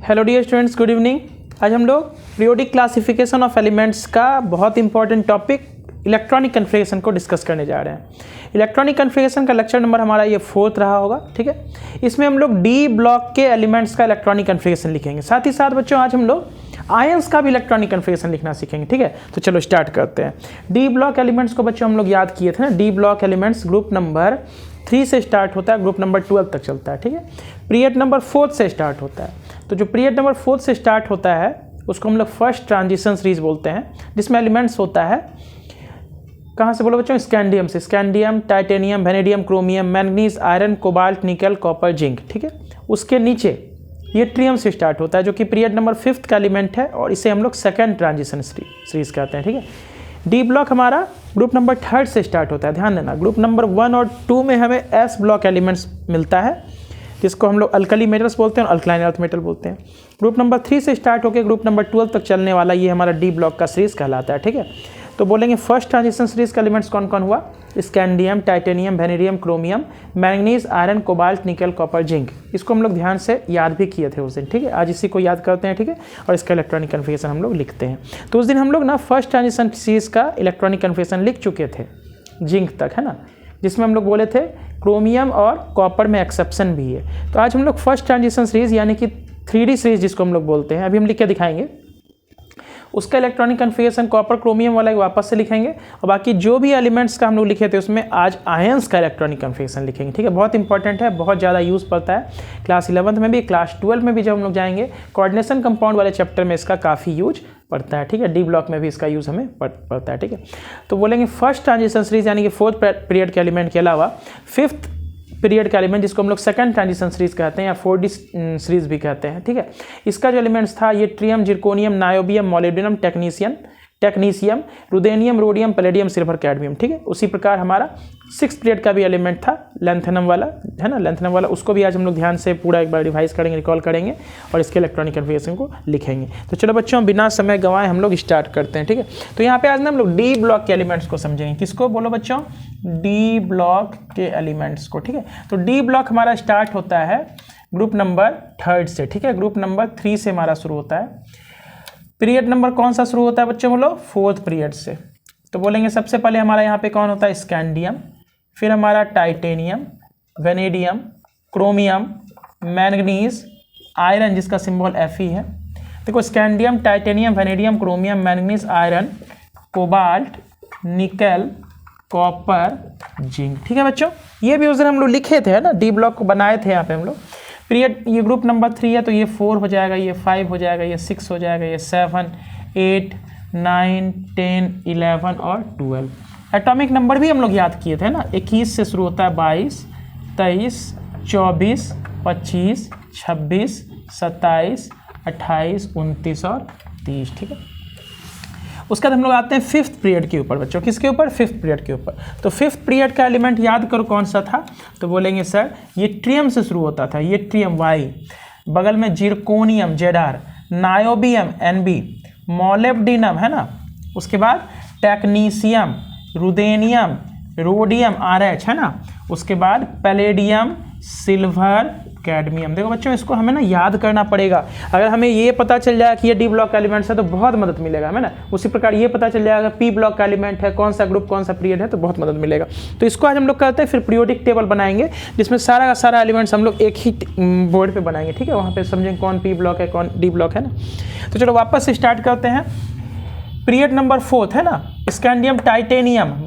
Hello dear students, good evening. आज हम लोग पीरियोडिक क्लासिफिकेशन ऑफ एलिमेंट्स का बहुत इंपॉर्टेंट टॉपिक इलेक्ट्रॉनिक कन्फिगरेशन को डिस्कस करने जा रहे हैं। इलेक्ट्रॉनिक कन्फिगरेशन का लेक्चर नंबर हमारा ये 4th रहा होगा, ठीक है। इसमें हम लोग डी ब्लॉक के एलिमेंट्स का इलेक्ट्रॉनिक कन्फिगरेशन लिखेंगे। साथ ही साथ बच्चों आज हम लोग आयंस का भी इलेक्ट्रॉनिक कन्फिगरेशन लिखना सीखेंगे, ठीक है। तो चलो स्टार्ट करते हैं। डी ब्लॉक एलिमेंट्स को बच्चों हम लोग याद किए थे ना। D block elements group number 3 से स्टार्ट होता है, ग्रुप नंबर 12 तक चलता है, ठीक है। पीरियड नंबर 4 से स्टार्ट होता है। तो जो पीरियड नंबर 4 से स्टार्ट होता है उसको हम लोग फर्स्ट ट्रांजिशन सीरीज बोलते हैं, जिसमें एलिमेंट्स होता है कहाँ से बोलो बच्चों, स्कैंडियम से। Scandium, titanium, vanadium, chromium, manganese, iron, cobalt, nickel, copper, zinc, ठीक है। उसके नीचे ये ट्रियम से स्टार्ट होता है जो कि पीरियड नंबर 5 का एलिमेंट है और इसे हम लोग सेकंड ट्रांजिशन सीरीज कहते हैं, ठीक है। डी ब्लॉक हमारा ग्रुप नंबर 3 से स्टार्ट होता है। ध्यान देना, ग्रुप नंबर 1 और 2 में हमें एस ब्लॉक एलिमेंट्स मिलता है, जिसको हम लोग अल्कली मेटल्स बोलते हैं और अल्कलाइन अर्थ मेटल बोलते हैं। ग्रुप नंबर 3 से स्टार्ट होकर ग्रुप नंबर 12 तक चलने वाला ये हमारा डी ब्लॉक का सीरीज कहलाता है, ठीक है। तो बोलेंगे फर्स्ट ट्रांजिशन सीरीज का एलिमेंट्स कौन कौन हुआ? Scandium, titanium, vanadium, chromium, manganese, iron, cobalt, nickel, copper, zinc. इसको हम लोग ध्यान से याद भी किए थे उस दिन, ठीक है। आज इसी को याद करते हैं, ठीक है, और इसका इलेक्ट्रॉनिक कन्फिगरेशन हम लोग लिखते हैं। तो उस दिन हम लोग ना फर्स्ट ट्रांजिशन सीरीज का इलेक्ट्रॉनिक कन्फिगरेशन लिख चुके थे, जिंक तक, है ना, जिसमें हम लोग बोले थे क्रोमियम और कॉपर में एक्सेप्शन भी है। तो आज हम लोग फर्स्ट ट्रांजिशन सीरीज यानी कि 3D सीरीज जिसको हम लोग बोलते हैं, अभी हम लिख के दिखाएंगे। उसका इलेक्ट्रॉनिक कन्फिगरेशन कॉपर क्रोमियम वाला वापस से लिखेंगे और बाकी जो भी एलिमेंट्स का हम लोग लिखे थे उसमें आज आयंस का इलेक्ट्रॉनिक कन्फिगरेशन लिखेंगे, ठीक है। बहुत इंपॉर्टेंट है, बहुत ज़्यादा यूज़ पड़ता है क्लास 11th में भी, क्लास 12 में भी जब हम लोग जाएंगे कोऑर्डिनेशन कंपाउंड वाले चैप्टर में इसका काफ़ी यूज पड़ता है, ठीक है। डी ब्लॉक में भी इसका यूज़ हमें पड़ता है, ठीक है। तो बोलेंगे फर्स्ट ट्रांजिशन सीरीज यानी कि 4th पीरियड के एलिमेंट के अलावा 5th पीरियड का एलिमेंट जिसको हम लोग सेकंड ट्रांजिशन सीरीज कहते हैं या 4D सीरीज भी कहते हैं, ठीक है। इसका जो एलिमेंट्स था ये yttrium, zirconium, niobium, molybdenum, technetium, ruthenium, rhodium, palladium, silver, cadmium, ठीक है। उसी प्रकार हमारा 6th पीरियड का भी एलिमेंट था लैंथेनम वाला, है ना, लैंथेनम वाला। उसको भी आज हम लोग ध्यान से पूरा एक बार रिवाइज करेंगे, रिकॉल करेंगे और इसके इलेक्ट्रॉनिक कन्फिगरेशन को लिखेंगे। तो चलो बच्चों बिना समय गंवाए हम लोग स्टार्ट करते हैं, ठीक है। तो यहाँ पे आज ना हम लोग डी ब्लॉक के एलिमेंट्स को समझेंगे। किसको बोलो बच्चों? डी ब्लॉक के एलिमेंट्स को, ठीक है। तो डी ब्लॉक हमारा स्टार्ट होता है ग्रुप नंबर 3 से, ठीक है। ग्रुप नंबर 3 से हमारा शुरू होता है। पीरियड नंबर कौन सा शुरू होता है बच्चों? बोलो 4th पीरियड से। तो बोलेंगे सबसे पहले हमारा यहाँ पे कौन होता है? स्कैंडियम, फिर हमारा titanium, vanadium, chromium, manganese, iron जिसका सिंबल Fe है। देखो scandium, titanium, vanadium, chromium, manganese, iron, cobalt, nickel, copper, zinc, ठीक है बच्चों। ये भी उस दिन हम लोग लिखे थे, है ना, डी ब्लॉक को बनाए थे यहाँ पे हम लोग। पीरियड ये ग्रुप नंबर 3 है तो ये 4 हो जाएगा, ये 5 हो जाएगा, ये 6 हो जाएगा, ये 7, 8, 9, 10, 11 और 12। एटॉमिक नंबर भी हम लोग याद किए थे ना, 21 से शुरू होता है, 22, 23, 24, 25, 26, 27, 28, 29 और 30, ठीक है। उसके बाद हम लोग आते हैं 5th पीरियड के ऊपर बच्चों। किसके ऊपर? 5th पीरियड के ऊपर। तो 5th पीरियड का एलिमेंट याद करो कौन सा था? तो बोलेंगे सर ये ट्रियम से शुरू होता था, ये ट्रियम Y, बगल में zirconium ZR, niobium NB, molybdenum, है ना, उसके बाद टेक्नीशियम, रुदेनियम, रोडियम RH, है ना, उसके बाद पैलेडियम, सिल्वर, कैडमियम। देखो बच्चों इसको हमें ना याद करना पड़ेगा। अगर हमें ये पता चल जाए कि ये डी ब्लॉक का एलिमेंट्स है तो बहुत मदद मिलेगा हमें ना। उसी प्रकार ये पता चल जाएगा पी ब्लॉक का एलिमेंट है, कौन सा ग्रुप कौन सा पीरियड है, तो बहुत मदद मिलेगा। तो इसको आज हम लोग करते हैं, फिर पीरियोडिक टेबल बनाएंगे जिसमें सारा का सारा एलिमेंट्स हम लोग एक ही बोर्ड पर बनाएंगे, ठीक है। वहाँ पर समझेंगे कौन पी ब्लॉक है कौन डी ब्लॉक है ना। तो चलो वापस से स्टार्ट करते हैं। पीरियड नंबर 4 है ना, स्कैंडियम, टाइटेनियम।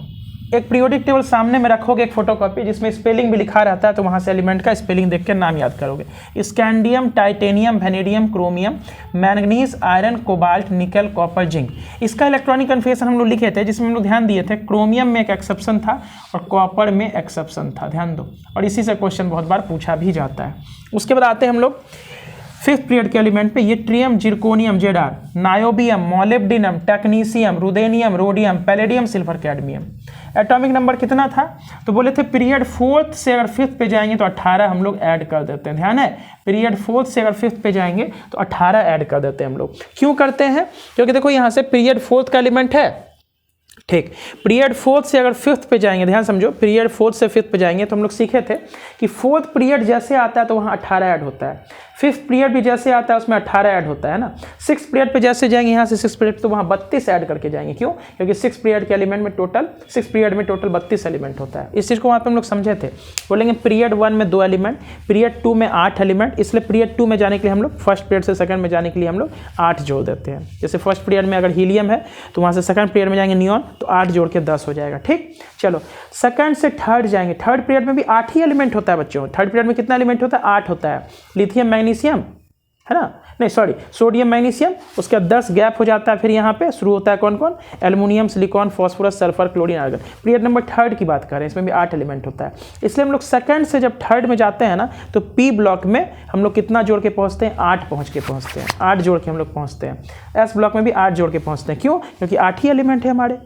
एक पीरियोडिक टेबल सामने में रखोगे, एक फोटोकॉपी जिसमें स्पेलिंग भी लिखा रहता है, तो वहाँ से एलिमेंट का स्पेलिंग देख के नाम याद करोगे। Scandium, titanium, vanadium, chromium, manganese, iron, cobalt, nickel, copper, zinc. इसका इलेक्ट्रॉनिक कन्फिगरेशन हम लोग लिखे थे जिसमें हम लोग ध्यान दिए थे क्रोमियम में एक एक्सेप्शन था और कॉपर में एक्सेप्शन था, ध्यान दो। और इसी से क्वेश्चन बहुत बार पूछा भी जाता है। उसके बाद आते हैं हम लोग 5th पीरियड के एलिमेंट पे। ये yttrium, zirconium ZR, niobium, molybdenum, technetium, ruthenium, rhodium, palladium, silver, cadmium. Atomic number कितना था? तो बोले थे पीरियड 4th से अगर 5th पे जाएंगे तो 18 हम लोग ऐड कर देते हैं। ध्यान है, पीरियड 4th से अगर 5th पे जाएंगे तो 18 ऐड कर देते हैं हम लोग। क्यों करते हैं? क्योंकि देखो यहाँ से पीरियड 4th का एलिमेंट है, ठीक। पीरियड 4th से अगर 5th पे जाएंगे, ध्यान समझो, पीरियड 4th से 5th पे जाएंगे तो हम लोग सीखे थे कि 4th पीरियड जैसे आता है तो वहाँ 18 ऐड होता है। 5th पीरियड भी जैसे आता है उसमें 18 ऐड होता है ना। 6th पीरियड पे जैसे जाएंगे यहाँ से 6th पीरियड तो वहाँ 32 ऐड करके जाएंगे। क्यों? क्योंकि 6th पीरियड के एलिमेंट में टोटल 6th पीरियड में टोटल 32 एलिमेंट होता है। इस चीज़ को वहाँ पे हम लोग समझे थे। बोलेंगे पीरियड 1 में 2 एलिमेंट, पीरियड 2 में 8 एलिमेंट, इसलिए पीरियड 2 में जाने के लिए हम लोग फर्स्ट पीरियड से सेकंड में जाने के लिए हम लोग 8 जोड़ देते हैं। जैसे फर्स्ट पीरियड में अगर हीलियम है तो वहाँ से सेकंड पीरियड में जाएंगे नियॉन, तो 8 जोड़ के 10 हो जाएगा। ठीक, चलो सेकंड से थर्ड जाएंगे। थर्ड पीरियड में भी 8 ही एलिमेंट होता है बच्चों। थर्ड पीरियड में कितना एलिमेंट होता है? 8 होता है। लिथियम मैग्नीशियम है ना, नहीं सॉरी सोडियम मैग्नीशियम, उसके बाद 10 गैप हो जाता है। फिर यहाँ पे शुरू होता है कौन कौन? Aluminium, silicon, phosphorus, sulphur, chlorine, argon. Period number third की बात कर रहे हैं, इसमें भी 8 एलिमेंट होता है। इसलिए हम लोग सेकंड से जब थर्ड में जाते हैं ना तो पी ब्लॉक में हम लोग कितना जोड़ के पहुँचते हैं? 8 पहुँचते हैं। 8 जोड़ के हम लोग पहुँचते हैं। एस ब्लॉक में भी 8 जोड़ के पहुँचते हैं। क्यों? क्योंकि 8 ही एलिमेंट है हमारे,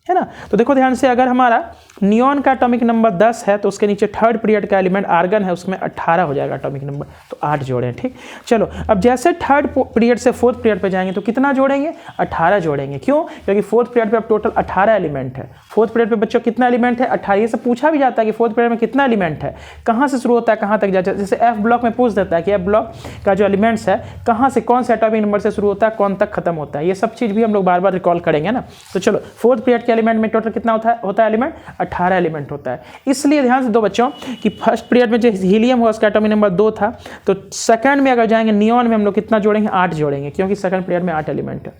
है ना। तो देखो ध्यान से, अगर हमारा नियॉन का एटॉमिक नंबर 10 है तो उसके नीचे थर्ड पीरियड का एलिमेंट आर्गन है, उसमें 18 हो जाएगा एटॉमिक नंबर, तो 8 जोड़ें। ठीक, चलो अब जैसे थर्ड पीरियड से फोर्थ पीरियड पे जाएंगे तो कितना जोड़ेंगे? 18 जोड़ेंगे। क्यों? क्योंकि फोर्थ पीरियड पे अब टोटल 18 एलिमेंट है। फोर्थ पीरियड पे बच्चों कितना एलिमेंट है? 18। ये सब पूछा भी जाता है कि फोर्थ पीरियड में कितना एलिमेंट है, कहाँ से शुरू होता है कहाँ तक जाता है। जैसे एफ ब्लॉक में पूछ देता है कि एफ ब्लॉक का जो एलिमेंट्स है कहाँ से, कौन से एटॉमिक नंबर से शुरू होता है, कौन तक खत्म होता है। ये सब चीज़ भी हम लोग बार बार रिकॉल करेंगे ना। तो चलो फोर्थ पीरियड के एलिमेंट में टोटल कितना होता है एलिमेंट? 18 एलिमेंट होता है। इसलिए ध्यान से दो बच्चों कि फर्स्ट पीरियड में जो हीलियम हुआ उसका एटॉमिक नंबर 2 था, तो सेकंड में अगर जाएंगे नियॉन में हम लोग कितना जोड़ेंगे? 8 जोड़ेंगे, क्योंकि सेकंड पीरियड में 8 एलिमेंट है।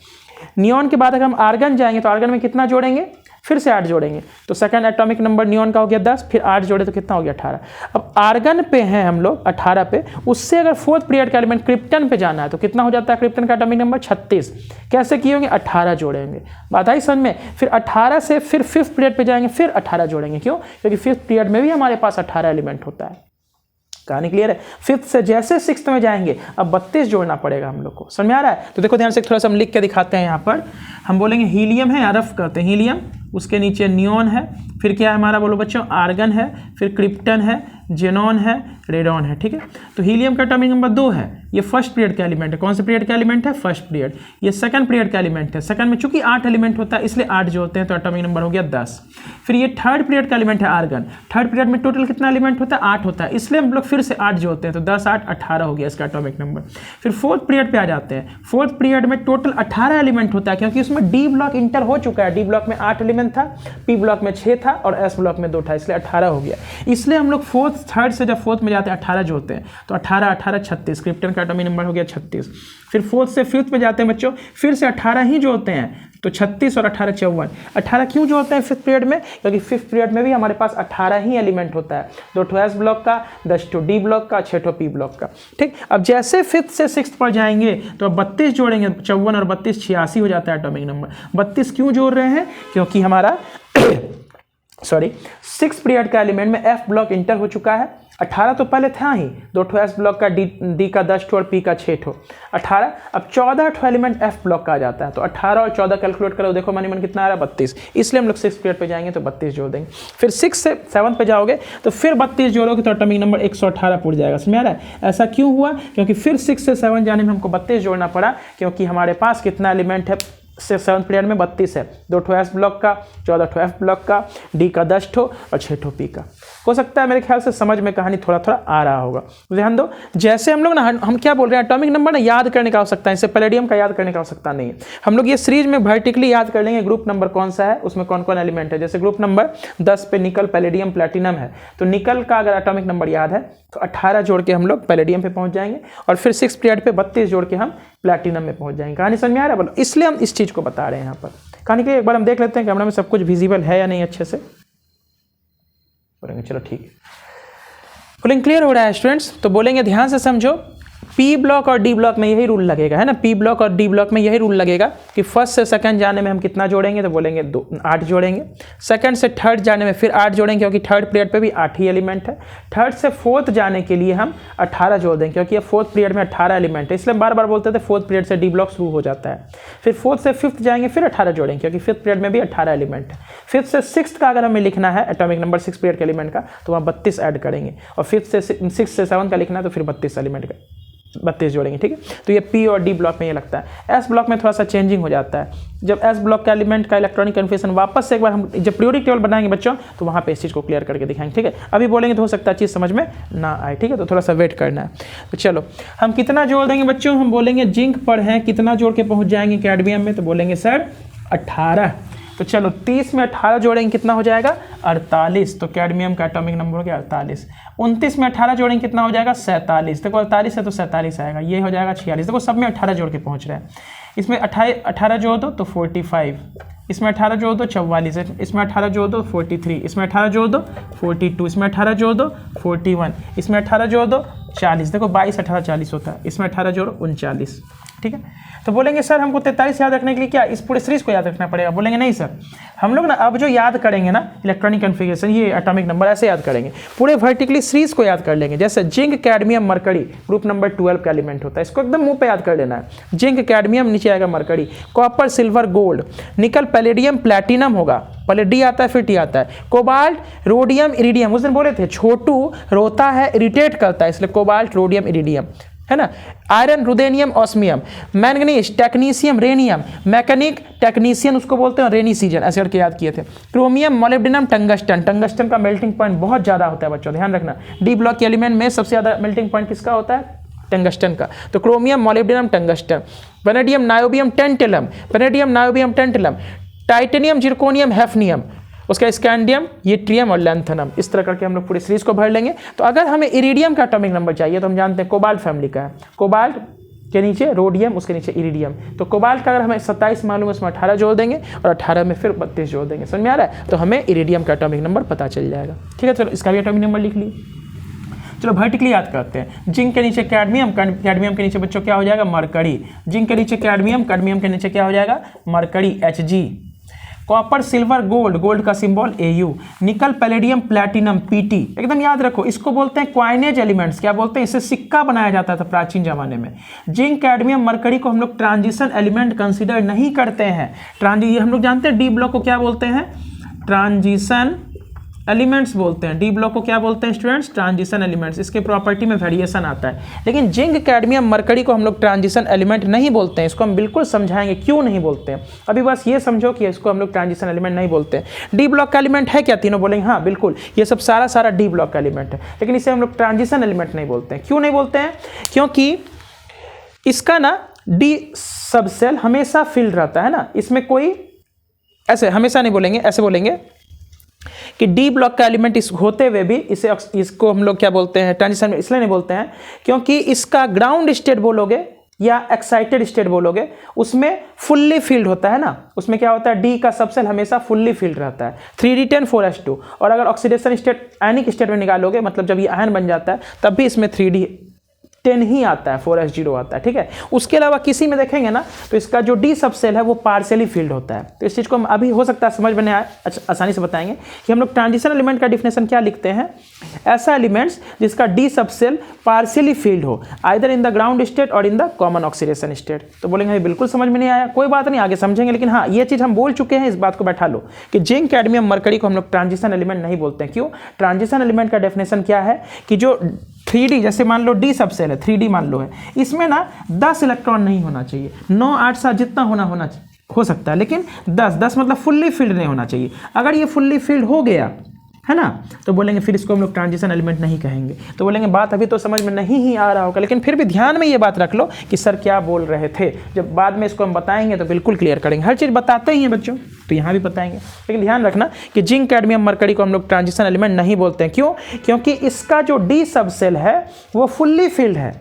नियॉन के बाद अगर हम आर्गन जाएंगे तो आर्गन में कितना जोड़ेंगे? फिर से 8 जोड़ेंगे। तो सेकंड एटॉमिक नंबर नियॉन का हो गया 10, फिर 8 जोड़े तो कितना हो गया? 18। अब आर्गन पे हैं हम लोग 18 पे, उससे अगर फोर्थ पीरियड का एलिमेंट क्रिप्टन पे जाना है तो कितना हो जाता है? क्रिप्टन का एटॉमिक नंबर 36। कैसे किए होंगे? 18 जोड़ेंगे। बात आई समझ में? फिर 18 से फिर फिफ्थ पीरियड पे जाएंगे, फिर 18 जोड़ेंगे। क्यों? क्योंकि फिफ्थ पीरियड में भी हमारे पास 18 एलिमेंट होता है। कहानी क्लियर है? फिफ्थ से जैसे सिक्स्थ में जाएंगे अब 32 जोड़ना पड़ेगा हम लोग को। समझ में आ रहा है? तो देखो ध्यान से, थोड़ा सा हम लिख के दिखाते हैं। यहाँ पर हम बोलेंगे हीलियम है, रफ करते हैं, हीलियम, उसके नीचे नियॉन है, फिर क्या है हमारा? बोलो बच्चों, आर्गन है, फिर क्रिप्टन है, जेनॉन है, रेडॉन है। ठीक है, तो हीलियम का एटॉमिक नंबर 2 है, ये फर्स्ट पीरियड का एलिमेंट है। कौन से पीरियड का एलिमेंट है? First period. ये सेकंड पीरियड का एलिमेंट है। सेकंड में चूंकि 8 एलिमेंट होता है इसलिए 8 जोड़ते हैं, तो एटॉमिक नंबर हो गया 10। फिर ये थर्ड पीरियड का एलिमेंट है आर्गन। थर्ड पीरियड में टोटल कितना एलिमेंट होता है? 8 होता है, इसलिए हम लोग फिर से 8 जोड़ते हैं, तो 10 8 18 हो गया इसका एटॉमिक नंबर। फिर फोर्थ पीरियड पे आ जाते हैं। फोर्थ पीरियड में टोटल 18 एलिमेंट होता है, क्योंकि उसमें डी ब्लॉक इंटर हो चुका है। डी ब्लॉक में 8 एलिमेंट था, पी ब्लॉक में 6 था और एस ब्लॉक में 2 था, इसलिए 18 हो गया। इसलिए हम लोग थर्ड से जब फोर्थ में जाते हैं 18 जोड़ते हैं, तो 18 18 36, क्रिप्टन का एटॉमिक नंबर हो गया 36। फिर फोर्थ से फिफ्थ में जाते हैं बच्चों, फिर से 18 ही जोड़ते हैं, तो 36 और 18 54। 18 क्यों जोड़ते हैं फिफ्थ पीरियड में? क्योंकि फिफ्थ पीरियड में भी हमारे पास 18 ही एलिमेंट होता है। 2 एस ब्लॉक का, 10 डी ब्लॉक का, 6 पी ब्लॉक का। ठीक, अब जैसे फिफ्थ से सिक्स्थ पर जाएंगे तो अब 32 जोड़ेंगे, 54 और 32 86 हो जाता है एटॉमिक नंबर। 32 क्यों जोड़ रहे हैं? क्योंकि हमारा सॉरी 6th पीरियड का एलिमेंट में एफ ब्लॉक इंटर हो चुका है। 18 तो पहले था ही, 2 एस ब्लॉक का, डी का 10 और पी का 6 18। अब 14 एलिमेंट एफ ब्लॉक का आ जाता है, तो 18 और 14 कैलकुलेट करो, देखो मनी मन कितना आ रहा है? 32। इसलिए हम लोग 6th पीरियड पे जाएंगे तो 32 जोड़ देंगे। फिर 6 से 7 पे जाओगे तो फिर 32 जोड़ोगे तो एटॉमिक नंबर 118 पूछ जाएगा। समझ आ रहा है? ऐसा क्यों हुआ? क्योंकि फिर 6 से 7 जाने में हमको 32 जोड़ना पड़ा, क्योंकि हमारे पास कितना एलिमेंट है? से 7th पीरियड में 32 है। 2 एस ब्लॉक का, 14 एफ ब्लॉक का, डी का 10 और 6 पी का। हो सकता है मेरे ख्याल से समझ में कहानी थोड़ा थोड़ा आ रहा होगा। ध्यान दो, जैसे हम लोग ना, हम क्या बोल रहे हैं, एटॉमिक नंबर ना याद करने का आवश्यकता है, इससे पैलेडियम का याद करने का आवश्यकता नहीं है। हम लोग ये सीरीज में वर्टिकली याद कर लेंगे ग्रुप नंबर कौन सा है, उसमें कौन कौन एलिमेंट है। जैसे ग्रुप नंबर 10 पे निकल, पैलेडियम, प्लैटिनम है, तो निकल का अगर एटॉमिक नंबर याद है तो 18 जोड़ के हम लोग पैलेडियम पे पहुंच जाएंगे, और फिर 6th पीरियड पे 32 जोड़ के हम प्लैटिनम में पहुंच जाएंगे। कहानी समझ में आ रहा है? बोलो, इसलिए हम इस चीज़ को बता रहे हैं यहाँ पर। कहानी के एक बार हम देख लेते हैं कैमरा में सब कुछ विजिबल है या नहीं अच्छे से। बोलेंगे चलो ठीक है, बोलेंगे क्लियर हो रहा है स्टूडेंट्स? तो बोलेंगे ध्यान से समझो, पी ब्लॉक और डी ब्लॉक में यही रूल लगेगा, है ना। पी ब्लॉक और डी ब्लॉक में यही रूल लगेगा कि फर्स्ट से सेकंड जाने में हम कितना जोड़ेंगे, तो बोलेंगे 8 जोड़ेंगे। सेकंड से थर्ड जाने में फिर 8 जोड़ेंगे, क्योंकि थर्ड पीरियड पे भी 8 ही एलिमेंट है। थर्ड से फोर्थ जाने के लिए हम 18 जोड़ देंगे, क्योंकि ये फोर्थ पीरियड में 18 एलिमेंट है, इसलिए बार बार बोलते थे फोर्थ पीरियड से डी ब्लॉक शुरू हो जाता है। फिर फोर्थ से फिफ्थ जाएंगे, फिर 18 जोड़ेंगे, क्योंकि फिफ्थ पीरियड में भी 18 एलिमेंट है। फिफ्थ से सिक्स्थ का अगर हमें लिखना है एटॉमिक नंबर 6 पीरियड के एलिमेंट का, तो वहाँ 32 ऐड करेंगे, और फिफ्थ से 6 से 7 का लिखना है तो फिर 32 एलिमेंट का 32 जोड़ेंगे, ठीक है। तो ये पी और डी ब्लॉक में ये लगता है। एस ब्लॉक में थोड़ा सा चेंजिंग हो जाता है। जब एस ब्लॉक का एलिमेंट का इलेक्ट्रॉनिक कन्फिगरेशन वापस से एक बार हम जब पीरियोडिक टेबल बनाएंगे बच्चों, तो वहाँ पे इस चीज़ को क्लियर करके दिखाएंगे, ठीक है। अभी बोलेंगे तो हो सकता है चीज़ समझ में ना आए, ठीक है, तो थोड़ा सा वेट करना है। तो चलो हम कितना जोड़ देंगे बच्चों, हम बोलेंगे जिंक पर हैं कितना जोड़ के पहुँच जाएंगे कैडमियम में, तो बोलेंगे सर 18। तो चलो 30 में 18 जोड़ेंगे कितना हो जाएगा 48। तो कैडमियम का एटॉमिक नंबर हो गया 48। 29 में 18 जोड़ेंगे कितना हो जाएगा 47। देखो 48 है तो 47 आएगा, ये हो जाएगा 46। देखो सब में 18 जोड़ के पहुंच रहे हैं। इसमें 18 जोड़ दो तो 45, इसमें 18 जोड़ दो 44, इसमें 18 जोड़ दो 43, इसमें 18 जोड़ दो 42, इसमें 18 जोड़ दो 41, इसमें 18 जोड़ दो 40। देखो 22 18 40 होता है, इसमें 18 जोड़ो 39, ठीक है। तो बोलेंगे सर हमको 43 याद रखने के लिए क्या इस पूरे सीरीज को याद रखना पड़ेगा, बोलेंगे नहीं सर, हम लोग ना अब जो याद करेंगे ना इलेक्ट्रॉनिक कन्फिगरेशन, ये एटॉमिक नंबर ऐसे याद करेंगे, पूरे वर्टिकली सीरीज को याद कर लेंगे। जैसे zinc cadmium mercury group number 12 का एलिमेंट होता है, इसको एकदम मुंह पे याद कर लेना है। जिंक कैडमियम नीचे आएगा mercury, copper silver gold, nickel palladium platinum होगा, पहले डी आता है फिर टी आता है, कोबाल्ट रोडियम इरिडियम, उस दिन बोले थे छोटू रोता है इरिटेट करता है, इसलिए कोबाल्ट रोडियम इरिडियम है ना। Iron ruthenium osmium, manganese technetium rhenium, mechanic technician उसको बोलते हैं रेनी सीजन, ऐसे करके याद किए थे। क्रोमियम मोलिब्डेनम टंगस्टन, टंगस्टन का मेल्टिंग पॉइंट बहुत ज़्यादा होता है बच्चों, ध्यान रखना। डी ब्लॉक के एलिमेंट में सबसे ज़्यादा मेल्टिंग पॉइंट किसका होता है, टंगस्टन का। तो chromium molybdenum tungsten, vanadium niobium tantalum, vanadium niobium tantalum, titanium zirconium hafnium, उसका स्कैंडियम यट्रियम और लैंथनम, इस तरह करके हम लोग पूरी सीरीज को भर लेंगे। तो अगर हमें इरिडियम का एटॉमिक नंबर चाहिए तो हम जानते हैं कोबाल्ट फैमिली का है, कोबाल्ट के नीचे रोडियम, उसके नीचे इरिडियम। तो कोबाल्ट का अगर हमें 27 मालूम है उसमें 18 जोड़ देंगे और 18 में फिर 32 जोड़ देंगे, समझ में आ रहा है। तो हमें इरिडियम का एटॉमिक नंबर पता चल जाएगा, ठीक है। चलो इसका भी एटॉमिक नंबर लिख लिए। चलो वर्टिकली याद करते हैं। जिंक के नीचे कैडमियम, कैडमियम के नीचे बच्चों क्या हो जाएगा मरकरी, जिंक के नीचे कैडमियम, कैडमियम के नीचे क्या हो जाएगा mercury Hg, copper silver gold, gold का सिंबल Au, निकल पैलेडियम प्लैटिनम Pt, एकदम याद रखो इसको बोलते हैं क्वाइनेज एलिमेंट्स, क्या बोलते हैं, इससे सिक्का बनाया जाता था प्राचीन जमाने में। जिंक कैडमियम मरकरी को हम लोग ट्रांजिशन एलिमेंट कंसीडर नहीं करते हैं। हम लोग जानते हैं डी ब्लॉक को क्या बोलते हैं, ट्रांजिशन एलिमेंट्स बोलते हैं। डी ब्लॉक को क्या बोलते हैं स्टूडेंट्स, ट्रांजिशन एलिमेंट्स। इसके प्रॉपर्टी में वेरिएशन आता है, लेकिन जिंक कैडमियम मरकरी को हम लोग ट्रांजिशन एलिमेंट नहीं बोलते हैं। इसको हम बिल्कुल समझाएंगे क्यों नहीं बोलते हैं। अभी बस ये समझो कि इसको हम लोग ट्रांजिशन एलिमेंट नहीं बोलते हैं। डी ब्लॉक का एलिमेंट है क्या, तीनों बोलेंगे हाँ बिल्कुल, ये सब सारा डी ब्लॉक का एलिमेंट है, लेकिन इसे हम लोग ट्रांजिशन एलिमेंट नहीं बोलते हैं। क्यों नहीं बोलते हैं, क्योंकि इसका ना डी सबसेल हमेशा फिल्ड रहता है ना, इसमें कोई ऐसे हमेशा नहीं बोलेंगे, ऐसे बोलेंगे कि डी ब्लॉक का एलिमेंट इस होते हुए भी इसको हम लोग क्या बोलते हैं ट्रांजिशन में, इसलिए नहीं बोलते हैं क्योंकि इसका ग्राउंड स्टेट बोलोगे या एक्साइटेड स्टेट बोलोगे उसमें फुल्ली फील्ड होता है ना, उसमें क्या होता है डी का सबसेल हमेशा फुल्ली फील्ड रहता है 3d10 4s2। और अगर ऑक्सीडेशन स्टेट आयनिक स्टेट में निकालोगे, मतलब जब ये आयन बन जाता है तब भी इसमें 3d10 ही आता है, 4s0 आता है, ठीक है। उसके अलावा किसी में देखेंगे ना तो इसका जो डी सबसेल है वो पार्शियली फील्ड होता है। तो इस चीज़ को हम अभी हो सकता है समझ में आए, आसानी से बताएंगे कि हम लोग ट्रांजिशन एलिमेंट का डिफिनेशन क्या लिखते हैं, ऐसा एलिमेंट्स जिसका डी सबसेल पार्शियली फील्ड हो, either in the ground state और in the common oxidation state. तो बोलेंगे हमें बिल्कुल समझ में नहीं आया, कोई बात नहीं आगे समझेंगे, लेकिन हाँ ये चीज़ हम बोल चुके हैं, इस बात को बैठा लो कि जिंक कैडमियम मरकरी को हम लोग ट्रांजिशन एलिमेंट नहीं बोलते हैं। क्यों, ट्रांजिशन एलिमेंट का डेफिनेशन क्या है कि जो 3D, जैसे मान लो डी सबसेल है 3D मान लो है, इसमें ना 10 इलेक्ट्रॉन नहीं होना चाहिए, 9 8 7 जितना होना हो सकता है, लेकिन 10 मतलब फुल्ली फील्ड नहीं होना चाहिए। अगर ये फुल्ली फील्ड हो गया है ना तो बोलेंगे फिर इसको हम लोग ट्रांजिशन एलिमेंट नहीं कहेंगे। तो बोलेंगे बात अभी तो समझ में नहीं ही आ रहा होगा, लेकिन फिर भी ध्यान में ये बात रख लो कि सर क्या बोल रहे थे। जब बाद में इसको हम बताएंगे तो बिल्कुल क्लियर करेंगे, हर चीज़ बताते ही हैं बच्चों, तो यहाँ भी बताएंगे। लेकिन ध्यान रखना कि जिंक कैडमियम मरकरी को हम लोग ट्रांजिशन एलिमेंट नहीं बोलते हैं। क्यों, क्योंकि इसका जो डी सबसेल है वो फुल्ली फील्ड है,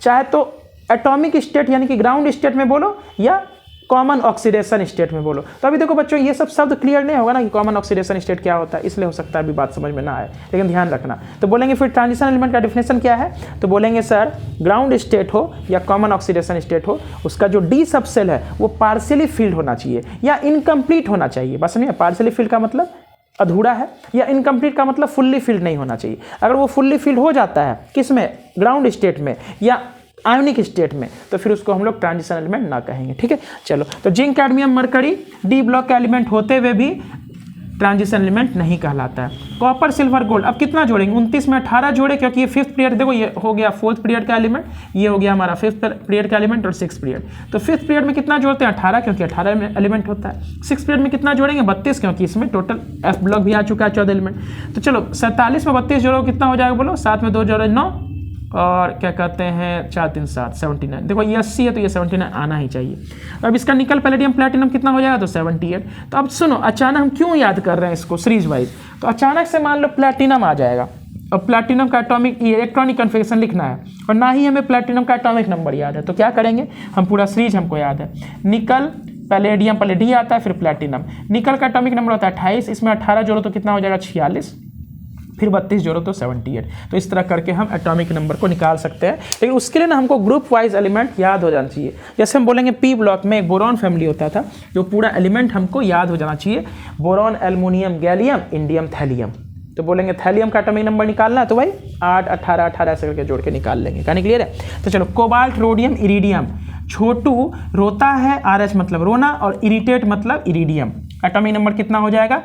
चाहे तो एटॉमिक स्टेट यानी कि ग्राउंड स्टेट में बोलो या कॉमन ऑक्सीडेशन स्टेट में बोलो। तो अभी देखो बच्चों ये सब शब्द क्लियर नहीं होगा ना कि कॉमन ऑक्सीडेशन स्टेट क्या होता है, इसलिए हो सकता है अभी बात समझ में ना आए, लेकिन ध्यान रखना। तो बोलेंगे फिर ट्रांजिशन एलिमेंट का डिफिनेशन क्या है, तो बोलेंगे सर ग्राउंड स्टेट हो या कॉमन ऑक्सीडेशन स्टेट हो, उसका जो डी सबसेल है वो पार्शियली फील्ड होना चाहिए या इनकम्प्लीट होना चाहिए। बस नहीं, पार्शियली फील्ड का मतलब अधूरा है, या इनकम्प्लीट का मतलब फुल्ली फील्ड नहीं होना चाहिए। अगर वो फुल्ली फील्ड हो जाता है किस में, ग्राउंड स्टेट में या आयोनिक स्टेट में, तो फिर उसको हम लोग ट्रांजिशन एलिमेंट ना कहेंगे, ठीक है। चलो, तो zinc cadmium mercury D block का एलिमेंट होते हुए भी ट्रांजिशन एलिमेंट नहीं कहलाता है। कॉपर सिल्वर गोल्ड अब कितना जोड़ेंगे, 29 में 18 जोड़े, क्योंकि ये 5th पीरियड, देखो ये हो गया 4th पीरियड का एलिमेंट, ये हो गया हमारा 5th पीरियड का एलिमेंट और 6th पीरियड। तो 5th पीरियड में कितना जोड़ते हैं, 18, क्योंकि 18 एलिमेंट होता है। 6th पीरियड में कितना जोड़ेंगे, 32, क्योंकि इसमें टोटल एफ ब्लॉक भी आ चुका है 14 एलिमेंट। तो चलो 47 में 32 जोड़ो, कितना हो जाएगा बोलो, 7 में 2 जोड़े 9, और क्या कहते हैं 4 3 7 79। देखो ये 80 है तो ये 79 आना ही चाहिए। अब इसका निकल पैलेडियम प्लैटिनम कितना हो जाएगा, तो 78। तो अब सुनो, अचानक हम क्यों याद कर रहे हैं इसको सीरीज वाइज, तो अचानक से मान लो प्लैटिनम आ जाएगा, और प्लैटिनम का एटॉमिक इलेक्ट्रॉनिक कन्फिगरेशन लिखना है, और ना ही हमें प्लैटिनम का एटॉमिक नंबर याद है, तो क्या करेंगे हम, पूरा सीरीज हमको याद है। निकल पैलेडियम, पहले डी आता है फिर प्लैटिनम। निकल का एटॉमिक नंबर होता है 28, इसमें 18 जोड़ो तो कितना हो जाएगा 46, फिर 32 जोड़ो तो 78। तो इस तरह करके हम एटॉमिक नंबर को निकाल सकते हैं, लेकिन उसके लिए ना हमको ग्रुप वाइज एलिमेंट याद हो जाना चाहिए। जैसे हम बोलेंगे पी ब्लॉक में एक बोरॉन फैमिली होता था, जो पूरा एलिमेंट हमको याद हो जाना चाहिए, boron, aluminium, gallium, indium, thallium. तो बोलेंगे थैलियम का एटॉमिक नंबर निकालना है तो भाई 8 18 18 ऐसे करके जोड़ के निकाल लेंगे। कहानी क्लियर है। तो चलो कोबाल्ट, रोडियम, इरिडियम। छोटू रोता है, RH मतलब रोना, और इरिटेट मतलब इरिडियम। एटॉमिक नंबर कितना हो जाएगा,